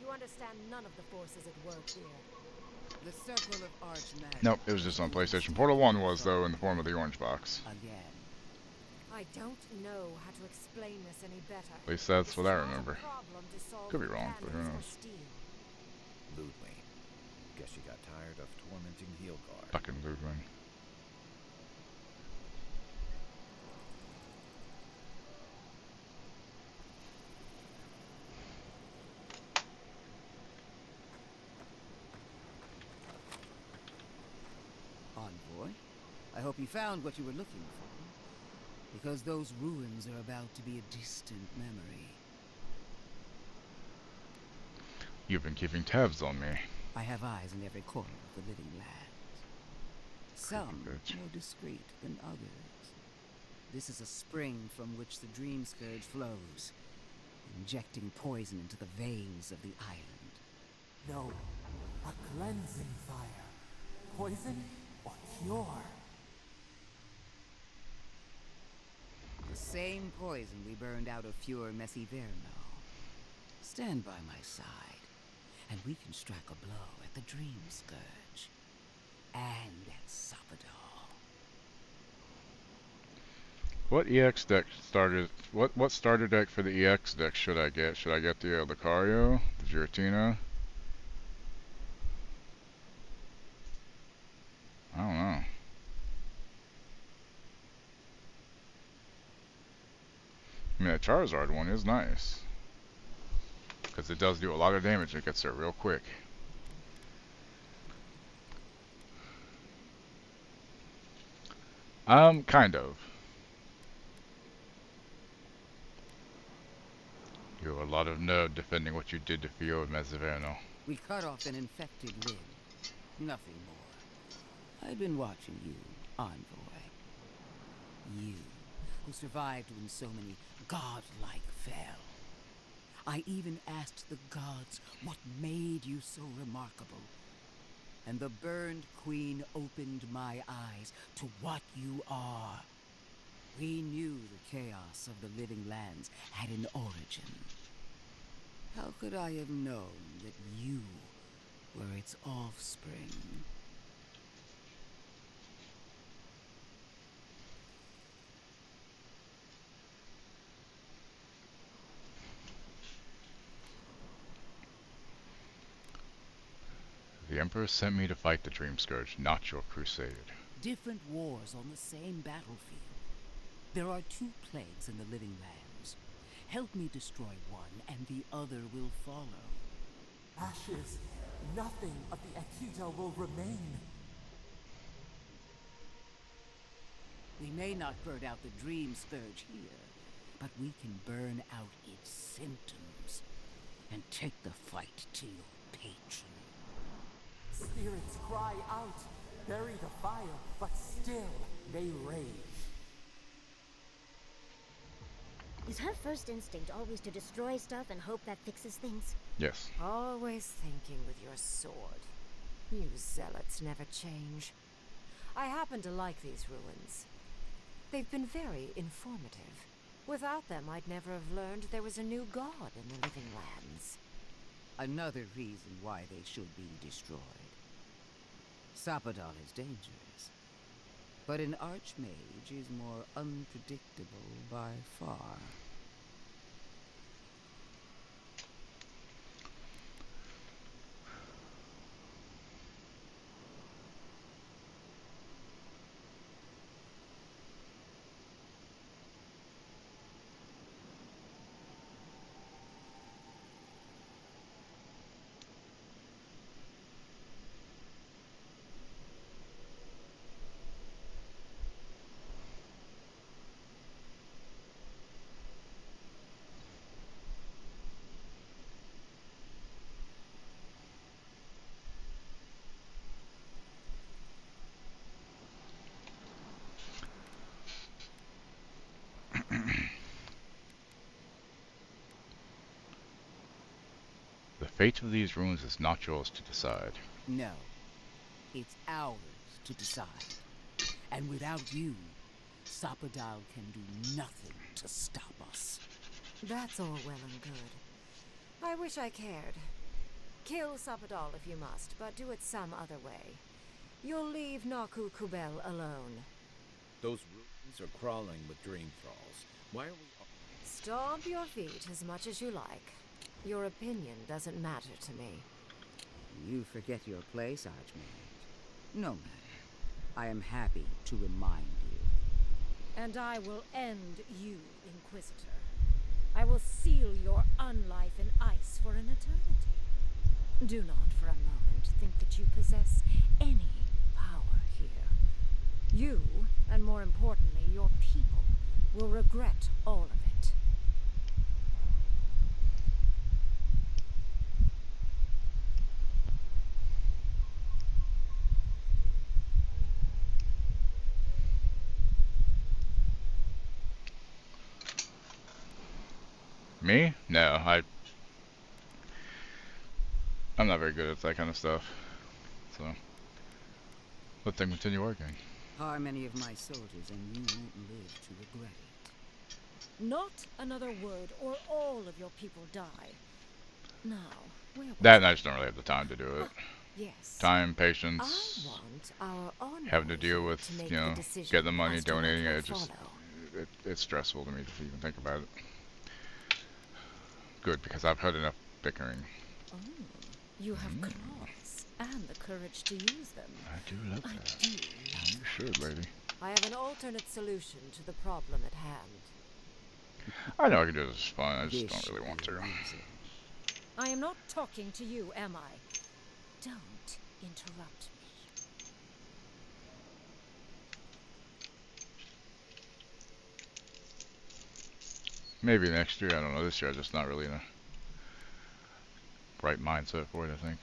You understand none of the forces at work here. The circle of archmagic. Nope, it was just on PlayStation. Portal 1 was though in the form of the orange box. Again. I don't know how to explain this any better. At least that's what I remember. Could be wrong, but who knows. Ludwig. Guess you got tired of tormenting Heelguard. Fucking Ludwig. Envoy, I hope you found what you were looking for. Because those ruins are about to be a distant memory. You've been keeping tabs on me. I have eyes in every corner of the living lands. Some more discreet than others. This is a spring from which the Dream Scourge flows, injecting poison into the veins of the island. No, a cleansing fire. Poison or cure? The same poison we burned out of Fur Messiverno. Stand by my side, and we can strike a blow at the Dream Scourge. And at Sapadal. What EX deck started? What starter deck for the EX deck should I get? Should I get the Lucario, the Giratina? I don't know. I mean, the Charizard one is nice. Because it does do a lot of damage and it gets there real quick. Kind of. You have a lot of nerve defending what you did to Fio and Mezzaverno. We cut off an infected limb. Nothing more. I've been watching you, Envoy. You, who survived when so many godlike fell. I even asked the gods what made you so remarkable. And the burned queen opened my eyes to what you are. We knew the chaos of the living lands had an origin. How could I have known that you were its offspring? The Emperor sent me to fight the Dream Scourge, not your crusade. Different wars on the same battlefield. There are two plagues in the living lands. Help me destroy one, and the other will follow. Ashes. Nothing of the Akita will remain. We may not burn out the Dream Scourge here, but we can burn out its symptoms and take the fight to your patron. Spirits cry out, bury the fire, but still they rage. Is her first instinct always to destroy stuff and hope that fixes things? Yes. Always thinking with your sword. You zealots never change. I happen to like these ruins. They've been very informative. Without them, I'd never have learned there was a new god in the living lands. Another reason why they should be destroyed. Sapadal is dangerous, but an archmage is more unpredictable by far. Fate of these ruins is not yours to decide. No. It's ours to decide. And without you, Sapadal can do nothing to stop us. That's all well and good. I wish I cared. Kill Sapadal if you must, but do it some other way. You'll leave Naku Kubel alone. Those ruins are crawling with dream thralls. Why are we... Stomp your feet as much as you like. Your opinion doesn't matter to me. You forget your place, Archmage. No matter. I am happy to remind you. And I will end you, Inquisitor. I will seal your unlife in ice for an eternity. Do not for a moment think that you possess any power here. You, and more importantly, your people, will regret all of it. Me? No, I'm not very good at that kind of stuff. So let them continue working. Harm many of my soldiers and you won't live to regret it. Not another word, or all of your people die. Now, where was That and I just don't really have the time to do it. Yes. Time, patience, I want our envoy having to deal with, to make you know, the decision getting the money, as to what donating will it. Just follow. it's stressful to me to even think about it. Good, because I've had enough bickering. Oh, you have claws and the courage to use them. I do love I that. do You should, lady. I have an alternate solution to the problem at hand. I know I can do this just fine. I just don't really want to. I am not talking to you, am I? Don't interrupt me. Maybe next year. I don't know. This year, I'm just not really in a right mindset for it, I think.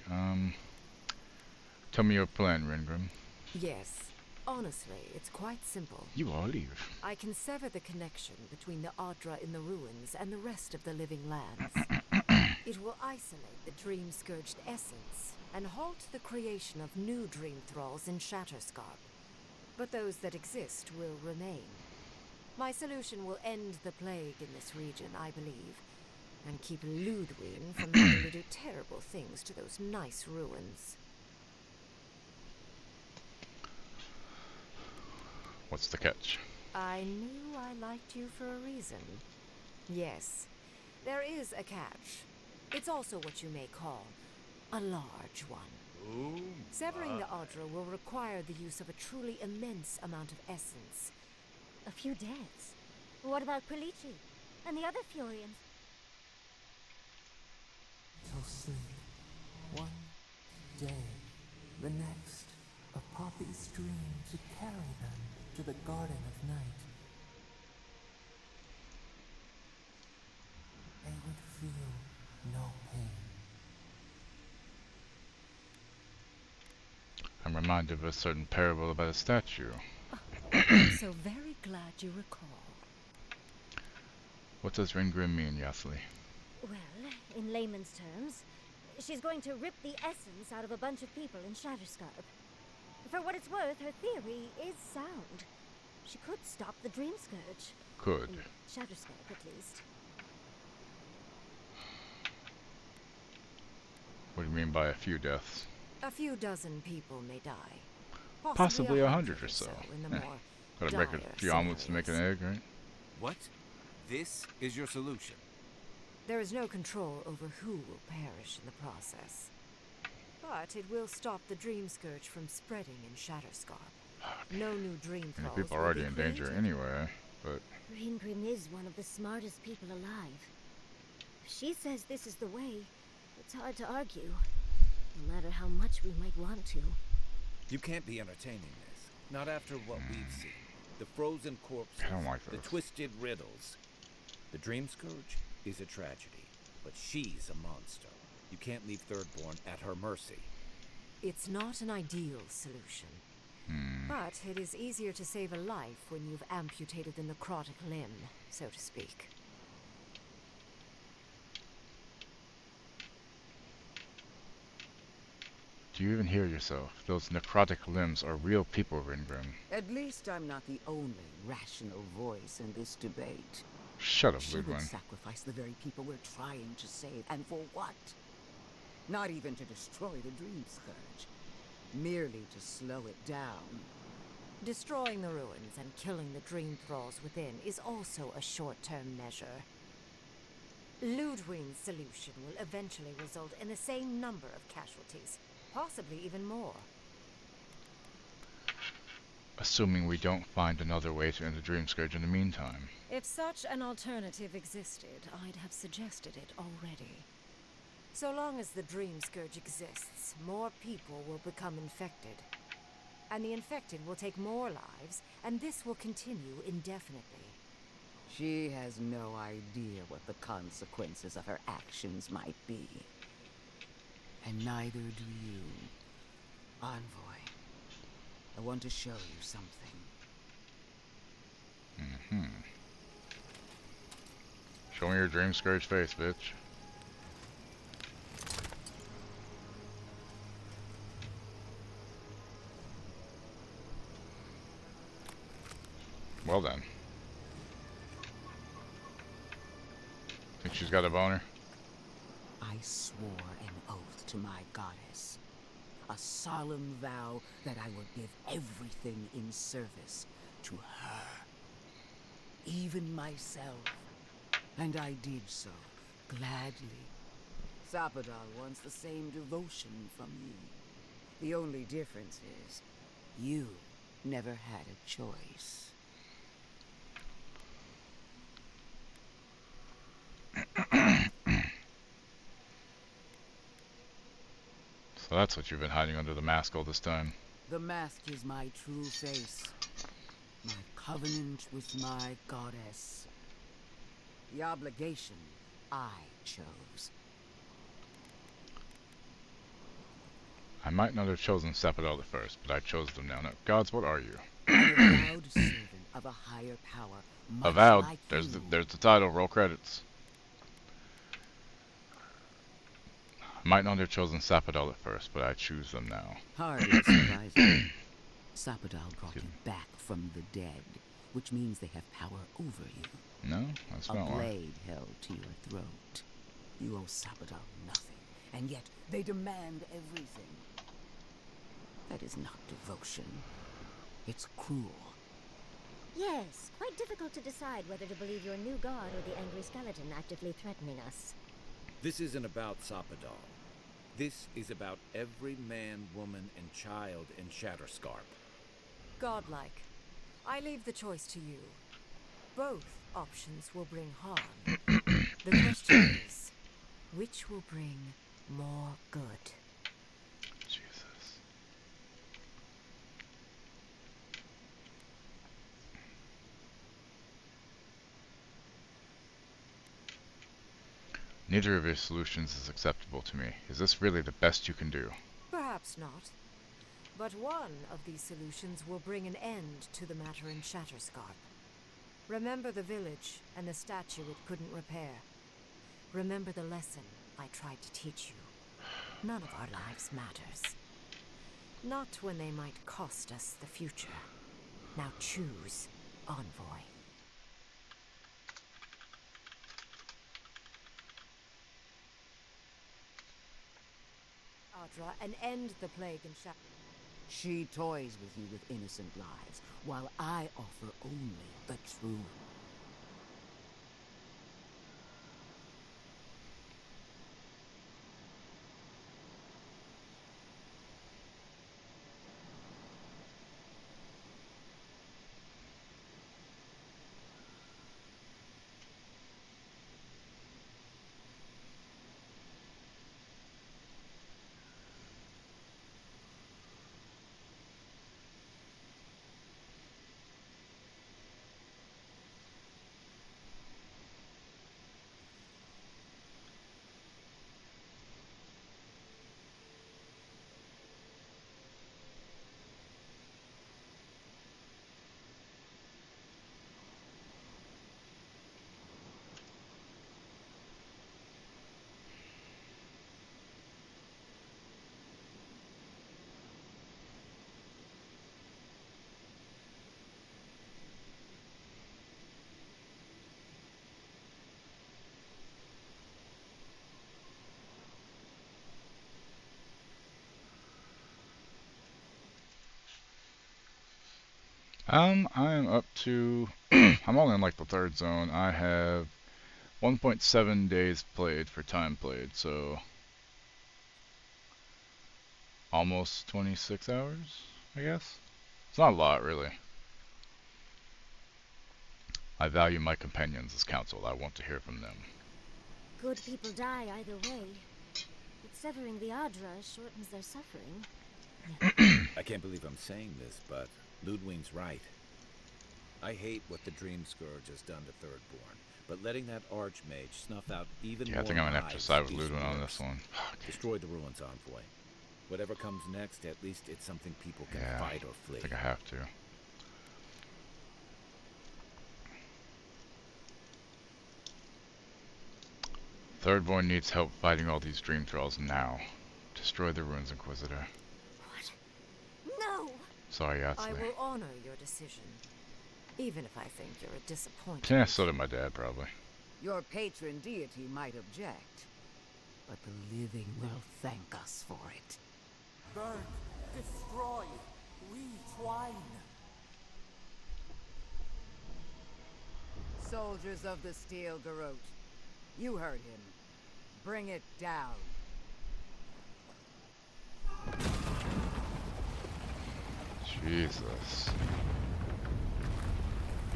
Tell me your plan, Ringrim. Yes. Honestly, it's quite simple. You all leave. I can sever the connection between the Adra in the ruins and the rest of the living lands. It will isolate the dream-scourged essence and halt the creation of new dream thralls in Shatterscarp. But those that exist will remain. My solution will end the plague in this region, I believe, and keep Ludwig from having to do terrible things to those nice ruins. What's the catch? I knew I liked you for a reason. Yes, there is a catch. It's also what you may call a large one. Severing the Adra will require the use of a truly immense amount of essence. A few deaths. What about Prelici? And the other Furians? Till sleep. One day, the next, a poppy stream to carry them to the Garden of Night. They would feel no pain. I'm reminded of a certain parable about a statue. I'm so very glad you recall. What does Ringrim mean, Yasli? Well, in layman's terms, she's going to rip the essence out of a bunch of people in Shatterscarp. For what it's worth, her theory is sound. She could stop the Dream Scourge. Could. In Shatterscarp, at least. What do you mean by a few deaths? A few dozen people may die. Possibly 100 or so. In the more Gotta make a few omelets to make an egg, right? What? This is your solution? There is no control over who will perish in the process. But it will stop the Dream Scourge from spreading in Shatterscarp. No new Dream I mean, Thralls people are will already be in danger created. anyway, but... Ringrim is one of the smartest people alive. If she says this is the way, it's hard to argue. No matter how much we might want to. You can't be entertaining this. Not after what we've seen. The frozen corpses, I don't like the this. twisted riddles. The Dream Scourge is a tragedy, but she's a monster. You can't leave Thirdborn at her mercy. It's not an ideal solution. But it is easier to save a life when you've amputated the necrotic limb, so to speak. Do you even hear yourself? Those necrotic limbs are real people, Ringrim. At least I'm not the only rational voice in this debate. Shut up, She would Ludwig. sacrifice the very people we're trying to save, and for what? Not even to destroy the Dream Scourge. Merely to slow it down. Destroying the ruins and killing the dream thralls within is also a short-term measure. Ludwig's solution will eventually result in the same number of casualties, possibly even more. Assuming we don't find another way to end the Dream Scourge in the meantime. If such an alternative existed, I'd have suggested it already. So long as the Dream Scourge exists, more people will become infected. And the infected will take more lives, and this will continue indefinitely. She has no idea what the consequences of her actions might be. And neither do you. Envoy, I want to show you something. Show me your Dream Scourge face, bitch. Well then. Think she's got a boner? I swore an oath to my goddess. A solemn vow that I would give everything in service to her. Even myself. And I did so, gladly. Sapadal wants the same devotion from you. The only difference is, you never had a choice. So that's what you've been hiding under the mask all this time. The mask is my true face. My covenant with my goddess. The obligation I chose. I might not have chosen Sapadal at first, but I chose them now. Now, gods, what are you? An avowed servant of a higher power. Much Avowed. like There's you. there's the title. Roll credits. I might not have chosen Sapadal at first, but I choose them now. Hardly surprising. Sapadal brought you back from the dead, which means they have power over you. No, that's A not why. blade held to your throat. You owe Sapadal nothing, and yet they demand everything. That is not devotion. It's cruel. Yes, quite difficult to decide whether to believe your new god or the angry skeleton actively threatening us. This isn't about Sapadal. This is about every man, woman, and child in Shatterscarp. Godlike. I leave the choice to you. Both options will bring harm. The question is, which will bring more good? Jesus. Neither of your solutions is acceptable to me. Is this really the best you can do? Perhaps not. But one of these solutions will bring an end to the matter in Shatterscarp. Remember the village and the statue it couldn't repair. Remember the lesson I tried to teach you. None of our lives matters. Not when they might cost us the future. Now choose, Envoy. Adra, and end the plague in Shatterscarp. She toys with you with innocent lives, while I offer only the truth. I'm up to. I'm only in like the third zone. I have 1.7 days played for time played, so almost 26 hours, I guess. It's not a lot, really. I value my companions as counsel. I want to hear from them. Good people die either way. But severing the Adra shortens their suffering. I can't believe I'm saying this, but Ludwig's right. I hate what the Dream Scourge has done to Thirdborn, but letting that Archmage snuff out even more Yeah, I think I'm gonna have to lives side with is Ludwig on worse. this one. Destroy the Ruins Envoy. Whatever comes next, at least it's something people can Yeah, fight or flee. I think I have to. Thirdborn needs help fighting all these dream trolls now. Destroy the Ruins Inquisitor. No! Sorry, I Yatsli. will honor your decision, even if I think you're a disappointment. Yeah, so did my dad, probably. Your patron deity might object, but the living will thank us for it. Burn, destroy, retwine. Soldiers of the Steel Garrote, you heard him. Bring it down. Jesus.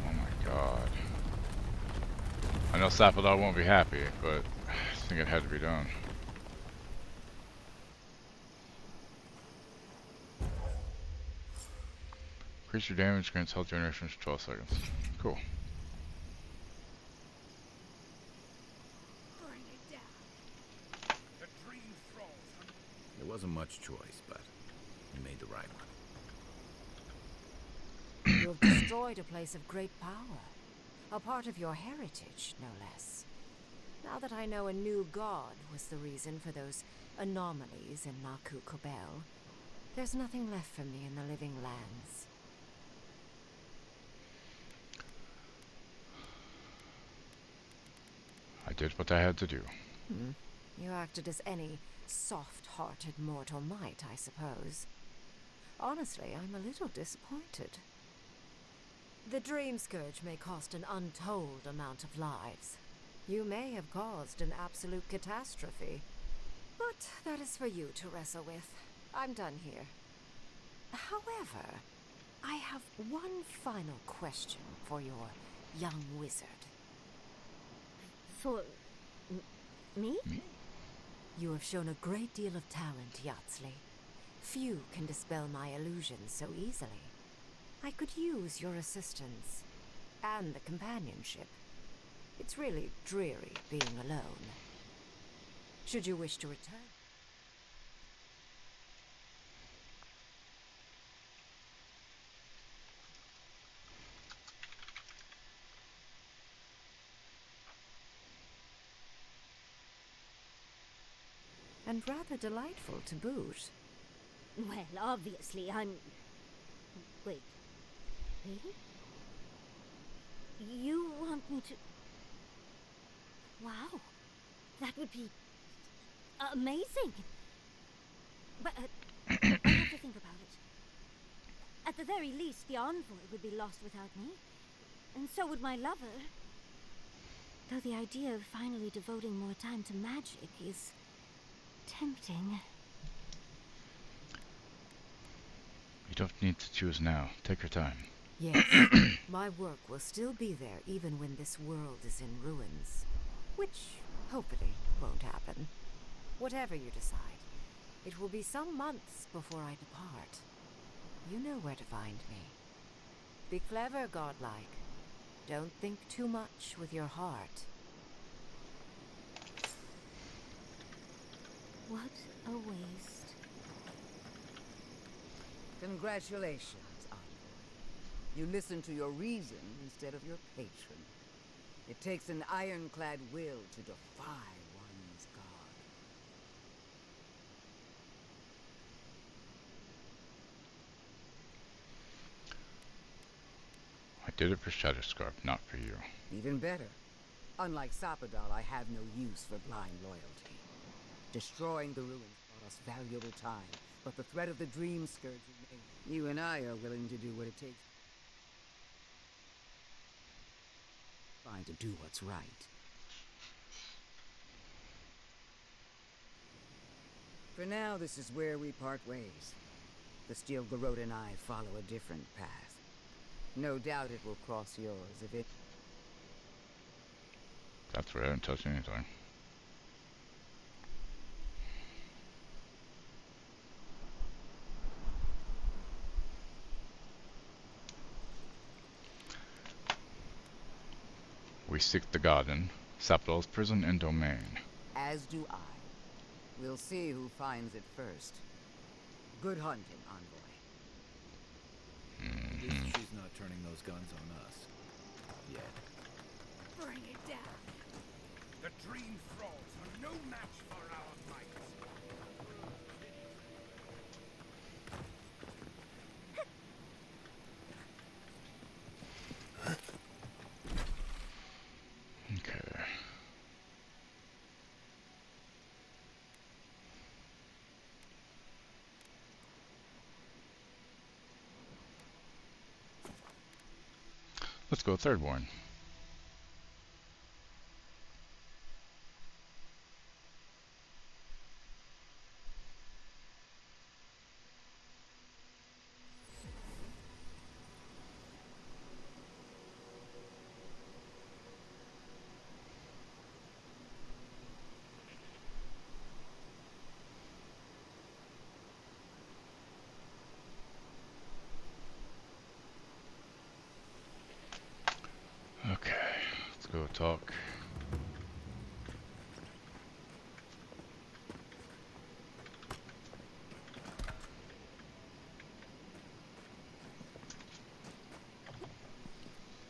Oh my god. I know Sapodar won't be happy, but I think it had to be done. Creature damage grants health generation for 12 seconds. Cool. There wasn't much choice, but you made the right one. You've destroyed a place of great power. A part of your heritage, no less. Now that I know a new god was the reason for those anomalies in Naku Kobel, there's nothing left for me in the living lands. I did what I had to do. You acted as any soft-hearted mortal might, I suppose. Honestly, I'm a little disappointed. The Dream Scourge may cost an untold amount of lives. You may have caused an absolute catastrophe. But that is for you to wrestle with. I'm done here. However, I have one final question for your young wizard. For... me? You have shown a great deal of talent, Yatsli. Few can dispel my illusions so easily. I could use your assistance, and the companionship. It's really dreary being alone. Should you wish to return? And rather delightful to boot. Well, obviously, I'm... Wait. Really? You want me to... Wow. That would be... amazing. But, I have to think about it. At the very least, the envoy would be lost without me. And so would my lover. Though the idea of finally devoting more time to magic is... tempting. You don't need to choose now. Take your time. Yes, my work will still be there even when this world is in ruins. Which, hopefully, won't happen. Whatever you decide, it will be some months before I depart. You know where to find me. Be clever, godlike. Don't think too much with your heart. What a waste. Congratulations, envoy. You listened to your reason instead of your patron. It takes an ironclad will to defy one's god. I did it for Shadowscarp, not for you. Even better. Unlike Sapodal, I have no use for blind loyalty. Destroying the ruins brought us valuable time, but the threat of the Dream Scourge remains. You and I are willing to do what it takes. trying to do what's right. For now, this is where we part ways. The Steel Garrote and I follow a different path. No doubt it will cross yours if it... That's right, I didn't touch anything. We seek the garden, Sapdol's prison and domain. As do I. We'll see who finds it first. Good hunting, envoy. At least she's not turning those guns on us. Yet. Bring it down. The Dream Thralls are no match for our might. Okay. Let's go third one. Okay, let's go talk.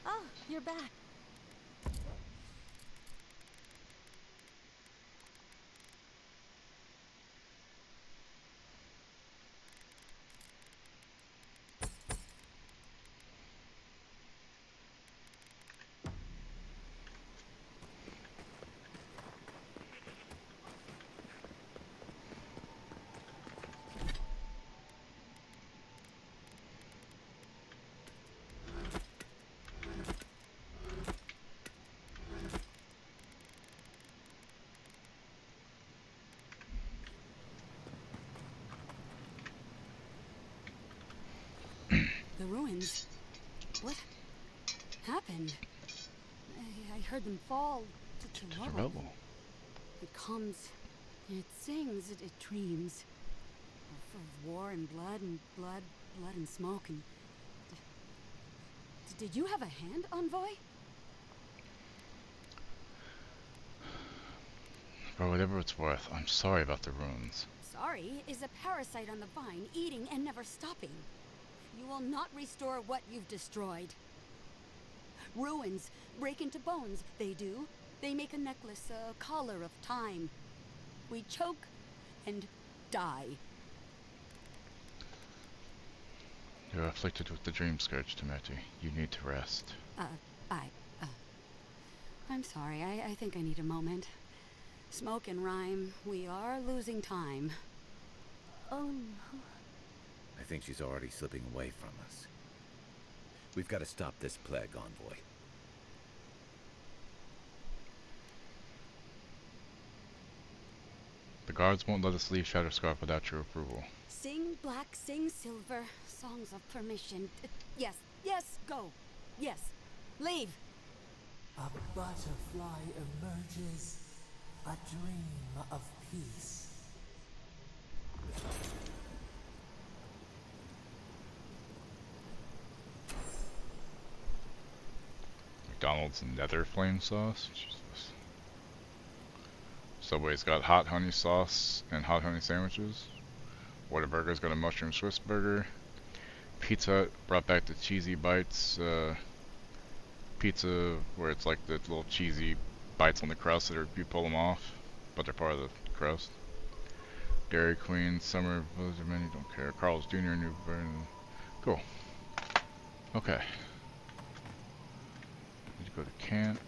Oh, you're back. The ruins. What happened? I heard them fall to rubble. It comes, it sings, it dreams of war and blood and smoke and... Did you have a hand, envoy? For whatever it's worth, I'm sorry about the ruins. Sorry is a parasite on the vine, eating and never stopping. You will not restore what you've destroyed. Ruins break into bones, they do. They make a necklace, a collar of time. We choke and die. You're afflicted with the dream scourge, Temeti. You need to rest. I'm sorry, I think I need a moment. Smoke and rhyme, we are losing time. Oh no. I think she's already slipping away from us. We've got to stop this plague, envoy. The guards won't let us leave Shatterscarp without your approval. Sing black, sing silver, songs of permission. Yes, go. Yes, leave. A butterfly emerges, a dream of peace. McDonald's Nether Flame Sauce? Jesus. Subway's got hot honey sauce and hot honey sandwiches. Whataburger's got a mushroom Swiss burger. Pizza Hut brought back the cheesy bites. Pizza where it's like the little cheesy bites on the crust that are, you pull them off, but they're part of the crust. Dairy Queen, Summer, Blizzard Menu, don't care. Carl's Jr., New Burn. Cool. Okay. Need to go to camp.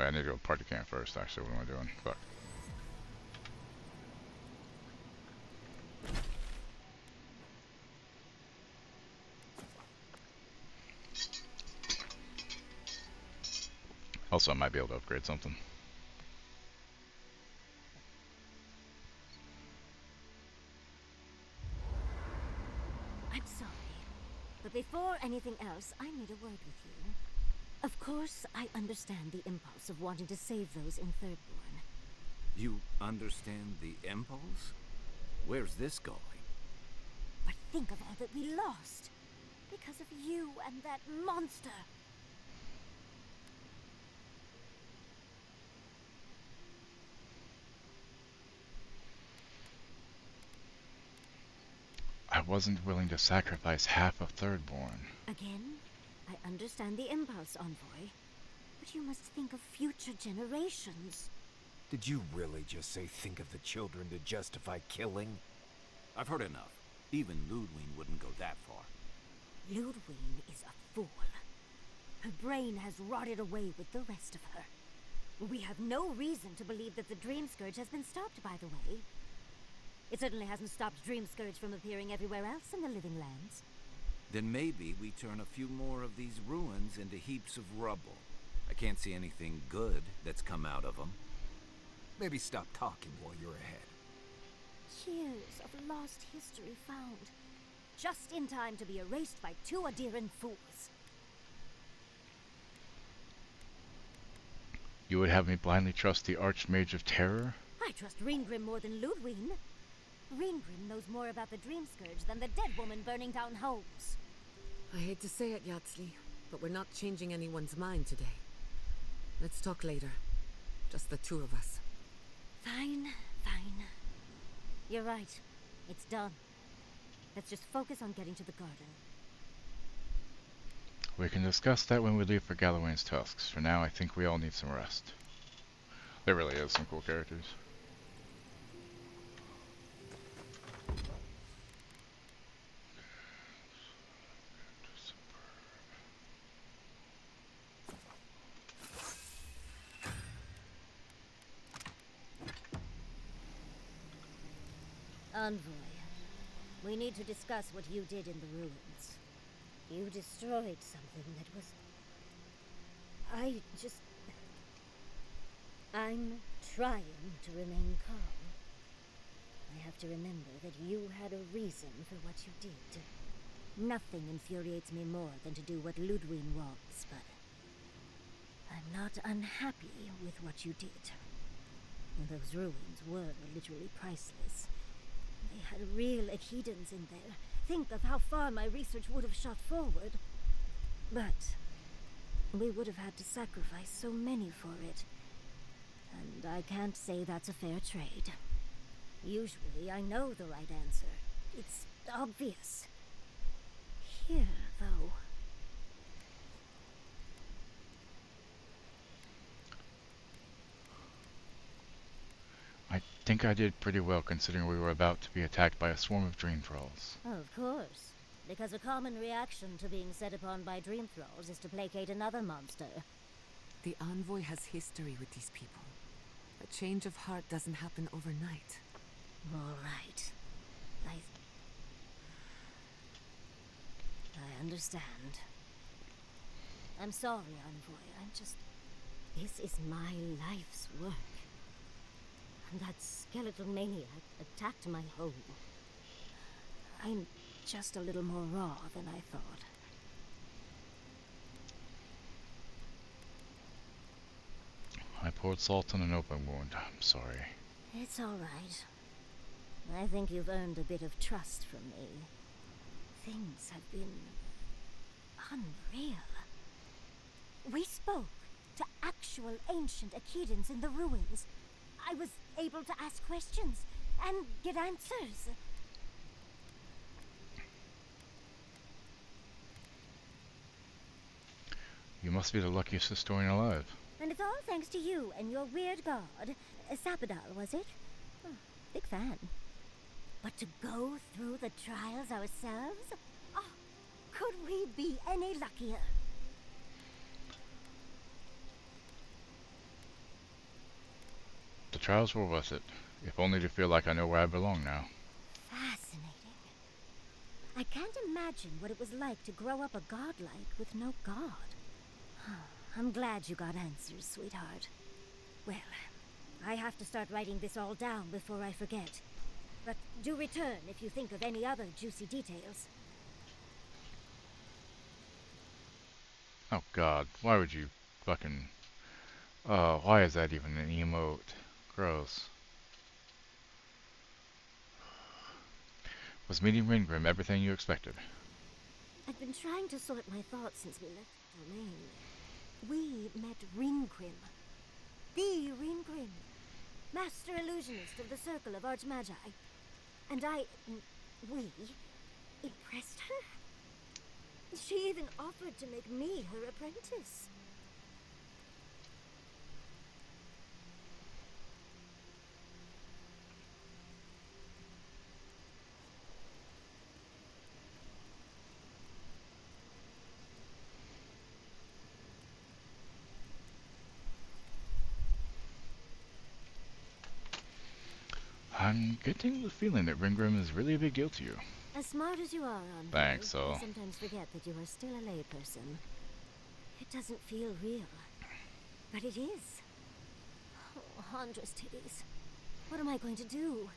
I need to go party camp first, actually. What am I doing? Fuck. Also, I might be able to upgrade something. I'm sorry, but before anything else, I need a word with you. Of course, I understand the impulse of wanting to save those in Thirdborn. You understand the impulse? Where's this going? But think of all that we lost because of you and that monster. I wasn't willing to sacrifice half of Thirdborn. Again, I understand the impulse, Envoy, but you must think of future generations. Did you really just say think of the children to justify killing? I've heard enough. Even Ludwig wouldn't go that far. Ludwig is a fool. Her brain has rotted away with the rest of her. We have no reason to believe that the Dream Scourge has been stopped, by the way. It certainly hasn't stopped Dream Scourge from appearing everywhere else in the Living Lands. Then maybe we turn a few more of these ruins into heaps of rubble. I can't see anything good that's come out of them. Maybe stop talking while you're ahead. Years of lost history found, just in time to be erased by two Adiran fools. You would have me blindly trust the Archmage of Terror? I trust Ringrim more than Ludwig. Ringrim knows more about the Dream Scourge than the dead woman burning down homes. I hate to say it, Yardsley, but we're not changing anyone's mind today. Let's talk later. Just the two of us. Fine, fine. You're right. It's done. Let's just focus on getting to the garden. We can discuss that when we leave for Galawain's Tusks. For now, I think we all need some rest. There really is some cool characters. Envoy, we need to discuss what you did in the ruins. You destroyed something that was... I'm trying to remain calm. I have to remember that you had a reason for what you did. Nothing infuriates me more than to do what Ludwig wants, but... I'm not unhappy with what you did. Those ruins were literally priceless. They had real Echidans in there. Think of how far my research would have shot forward. But we would have had to sacrifice so many for it. And I can't say that's a fair trade. Usually I know the right answer. It's obvious. Here, though... I think I did pretty well considering we were about to be attacked by a swarm of dream thralls. Of course. Because a common reaction to being set upon by dream thralls is to placate another monster. The Envoy has history with these people. A change of heart doesn't happen overnight. All right. I understand. I'm sorry, Envoy. This is my life's work. And that skeletal maniac attacked my home. I'm just a little more raw than I thought. I poured salt on an open wound. I'm sorry. It's all right. I think you've earned a bit of trust from me. Things have been... unreal. We spoke to actual ancient Echidans in the ruins. I was able to ask questions and get answers. You must be the luckiest historian alive. And it's all thanks to you and your weird god, Sapadal, was it? Oh, big fan. But to go through the trials ourselves? Oh, could we be any luckier? the trials were worth it, if only to feel like I know where I belong now. Fascinating. I can't imagine what it was like to grow up a godlike with no god. I'm glad you got answers, sweetheart. Well, I have to start writing this all down before I forget. But do return if you think of any other juicy details. Oh god, why would you fucking... Oh, why is that even an emote? Gross. Was meeting Ringrim everything you expected? I've been trying to sort my thoughts since we left the domain. We met Ringrim. The Ringrim. Master illusionist of the Circle of Archmagi. And we impressed her? She even offered to make me her apprentice. I'm getting the feeling that Ringrim is really a big deal to you. As smart as you are, Andre, Thanks, so. I sometimes forget that you are still a layperson. It doesn't feel real, but it is. Oh, Andre's titties. What am I going to do?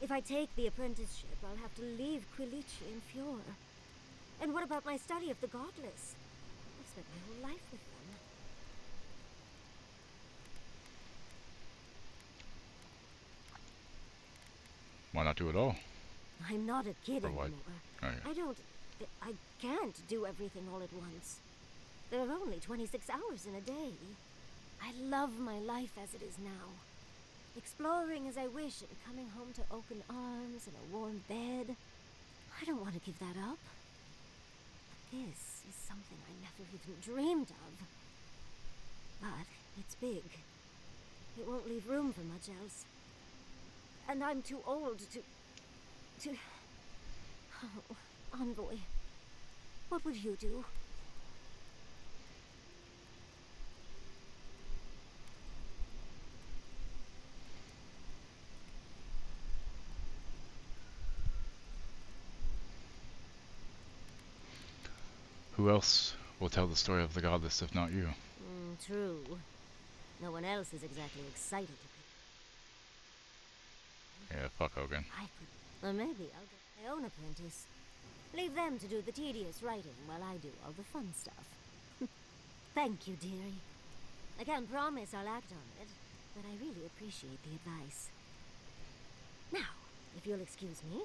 If I take the apprenticeship, I'll have to leave Quilici and Fior. And what about my study of the Godless? I've spent my whole life with them. Why not do it all? I'm not a kid Or what? anymore. Oh, I can't do everything all at once. There are only 26 hours in a day. I love my life as it is now. Exploring as I wish and coming home to open arms and a warm bed. I don't want to give that up. But this is something I never even dreamed of. But it's big. It won't leave room for much else. And I'm too old to... Oh, Envoy. What would you do? Who else will tell the story of the Godless if not you? True. No one else is exactly excited to Yeah, fuck Hogan. Or maybe I'll get my own apprentice. Leave them to do the tedious writing while I do all the fun stuff. Thank you, dearie. I can't promise I'll act on it, but I really appreciate the advice. Now, if you'll excuse me,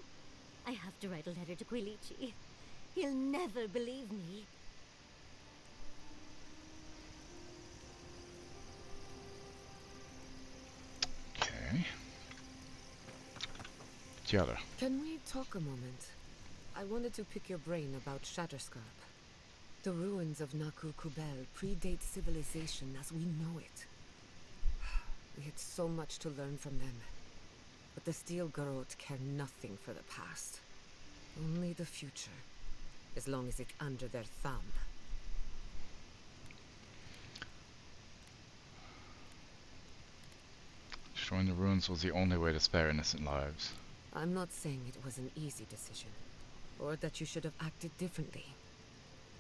I have to write a letter to Quilici. He'll never believe me. Okay. Tiara. Can we talk a moment? I wanted to pick your brain about Shatterscarp. The ruins of Naku Kubel predate civilization as we know it. We had so much to learn from them. But the Steel Garrote care nothing for the past. Only the future, as long as it's under their thumb. Destroying the ruins was the only way to spare innocent lives. I'm not saying it was an easy decision, or that you should have acted differently.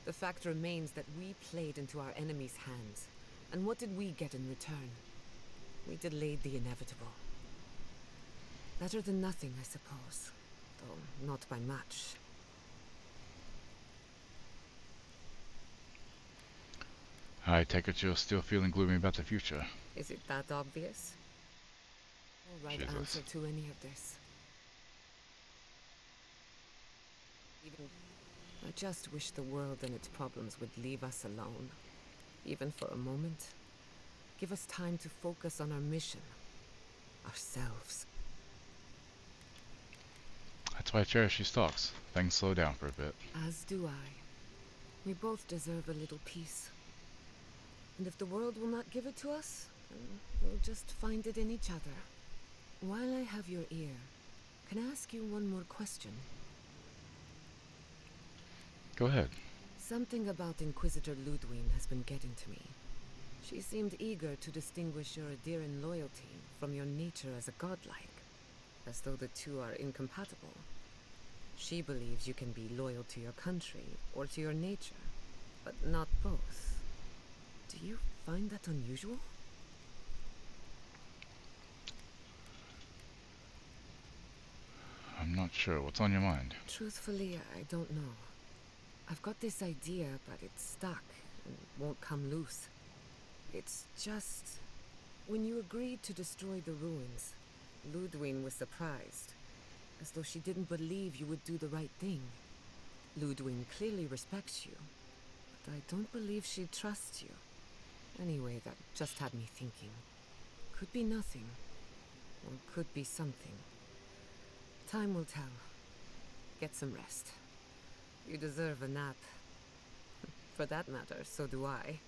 The fact remains that we played into our enemy's hands, and what did we get in return? We delayed the inevitable. Better than nothing, I suppose, though not by much. I take it you're still feeling gloomy about the future. Is it that obvious? No right Jesus. answer to any of this. I just wish the world and its problems would leave us alone. Even for a moment. Give us time to focus on our mission. Ourselves. That's why I cherish these talks. Things slow down for a bit. As do I. We both deserve a little peace. And if the world will not give it to us, then we'll just find it in each other. While I have your ear, can I ask you one more question? Go ahead. Something about Inquisitor Ludwig has been getting to me. She seemed eager to distinguish your Adiran loyalty from your nature as a godlike, as though the two are incompatible. She believes you can be loyal to your country or to your nature, but not both. Do you find that unusual? I'm not sure. What's on your mind? Truthfully, I don't know. I've got this idea, but it's stuck and won't come loose. It's just... When you agreed to destroy the ruins, Ludwig was surprised, as though she didn't believe you would do the right thing. Ludwig clearly respects you, but I don't believe she trusts you. Anyway, that just had me thinking. Could be nothing, or could be something. Time will tell. Get some rest. You deserve a nap. For that matter, so do I.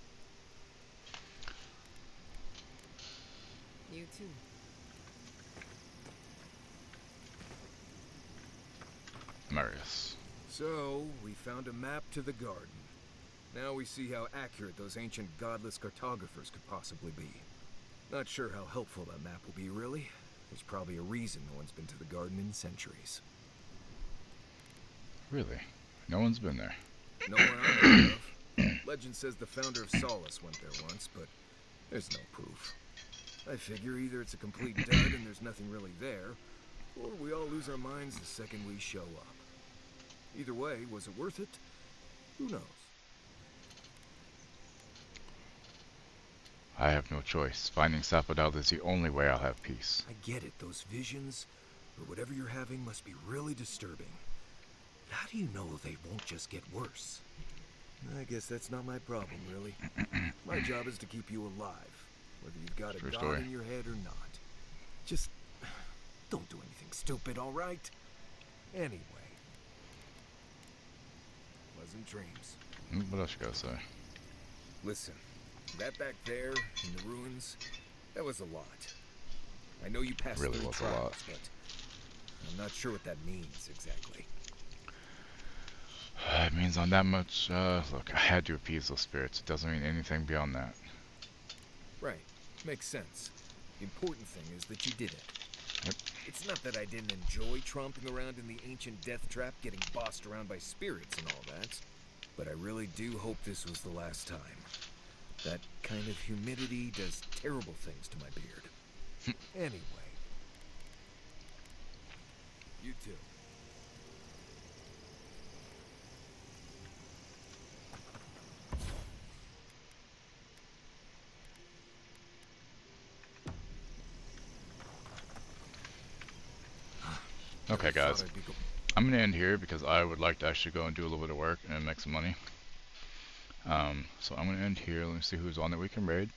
You too. Marius. So, we found a map to the garden. Now we see how accurate those ancient godless cartographers could possibly be. Not sure how helpful that map will be, really. There's probably a reason no one's been to the garden in centuries. Really? No one's been there? No one I know of. Legend says the founder of Solace went there once, but there's no proof. I figure either it's a complete dud and there's nothing really there, or we all lose our minds the second we show up. Either way, was it worth it? Who knows? I have no choice. Finding Sapodal is the only way I'll have peace. I get it. Those visions, or whatever you're having, must be really disturbing. How do you know they won't just get worse? I guess that's not my problem, really. My job is to keep you alive, whether you've got a True god story. in your head or not. Just don't do anything stupid, all right? Anyway. Pleasant dreams. What else you gotta say? Listen, that back there in the ruins, that was a lot. I know you passed Really through was a trials, lot. but I'm not sure what that means exactly. It means on that much, look, I had to appease those spirits. It doesn't mean anything beyond that. Right. Makes sense. The important thing is that you did it. Yep. It's not that I didn't enjoy tromping around in the ancient death trap, getting bossed around by spirits and all that, but I really do hope this was the last time. That kind of humidity does terrible things to my beard. Anyway. You too. Okay, guys. I'm going to end here because I would like to actually go and do a little bit of work and make some money. So I'm going to end here. Let me see who's on that we can raid.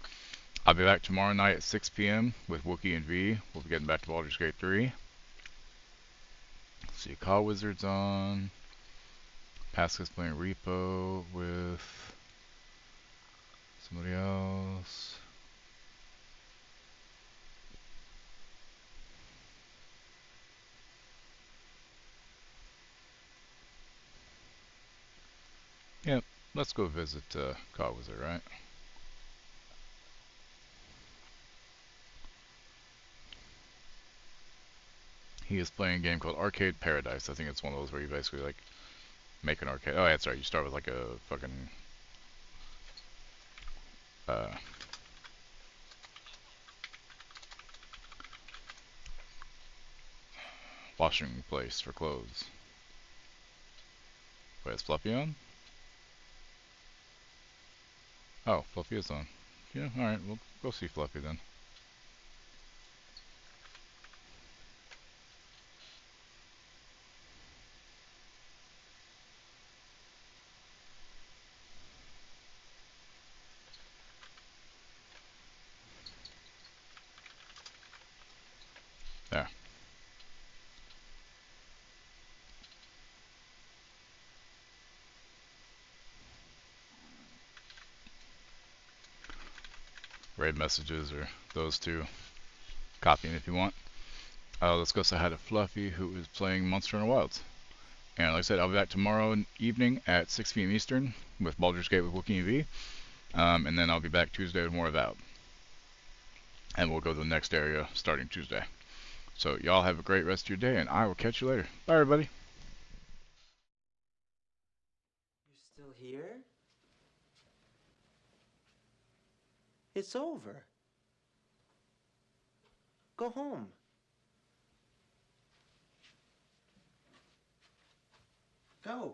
I'll be back tomorrow night at 6 p.m. with Wookie and V. We'll be getting back to Baldur's Gate 3. See, Call Wizard's on. Pasca's playing Repo with somebody else. Yep, let's go visit Call Wizard, right? He is playing a game called Arcade Paradise. I think it's one of those where you basically like make an arcade. Oh, that's right. You start with like a fucking washing place for clothes. Wait, is Fluffy on? Oh, Fluffy is on. Yeah, alright, we'll go see Fluffy then. There. Raid messages or those two. Copying if you want. Let's go say hi to Fluffy, who is playing Monster Hunter Wilds. And like I said, I'll be back tomorrow evening at 6 p.m. Eastern with Baldur's Gate with Wookie and V. And then I'll be back Tuesday with more of that. And we'll go to the next area starting Tuesday. So y'all have a great rest of your day, and I will catch you later. Bye, everybody. You're still here? It's over. Go home. Go.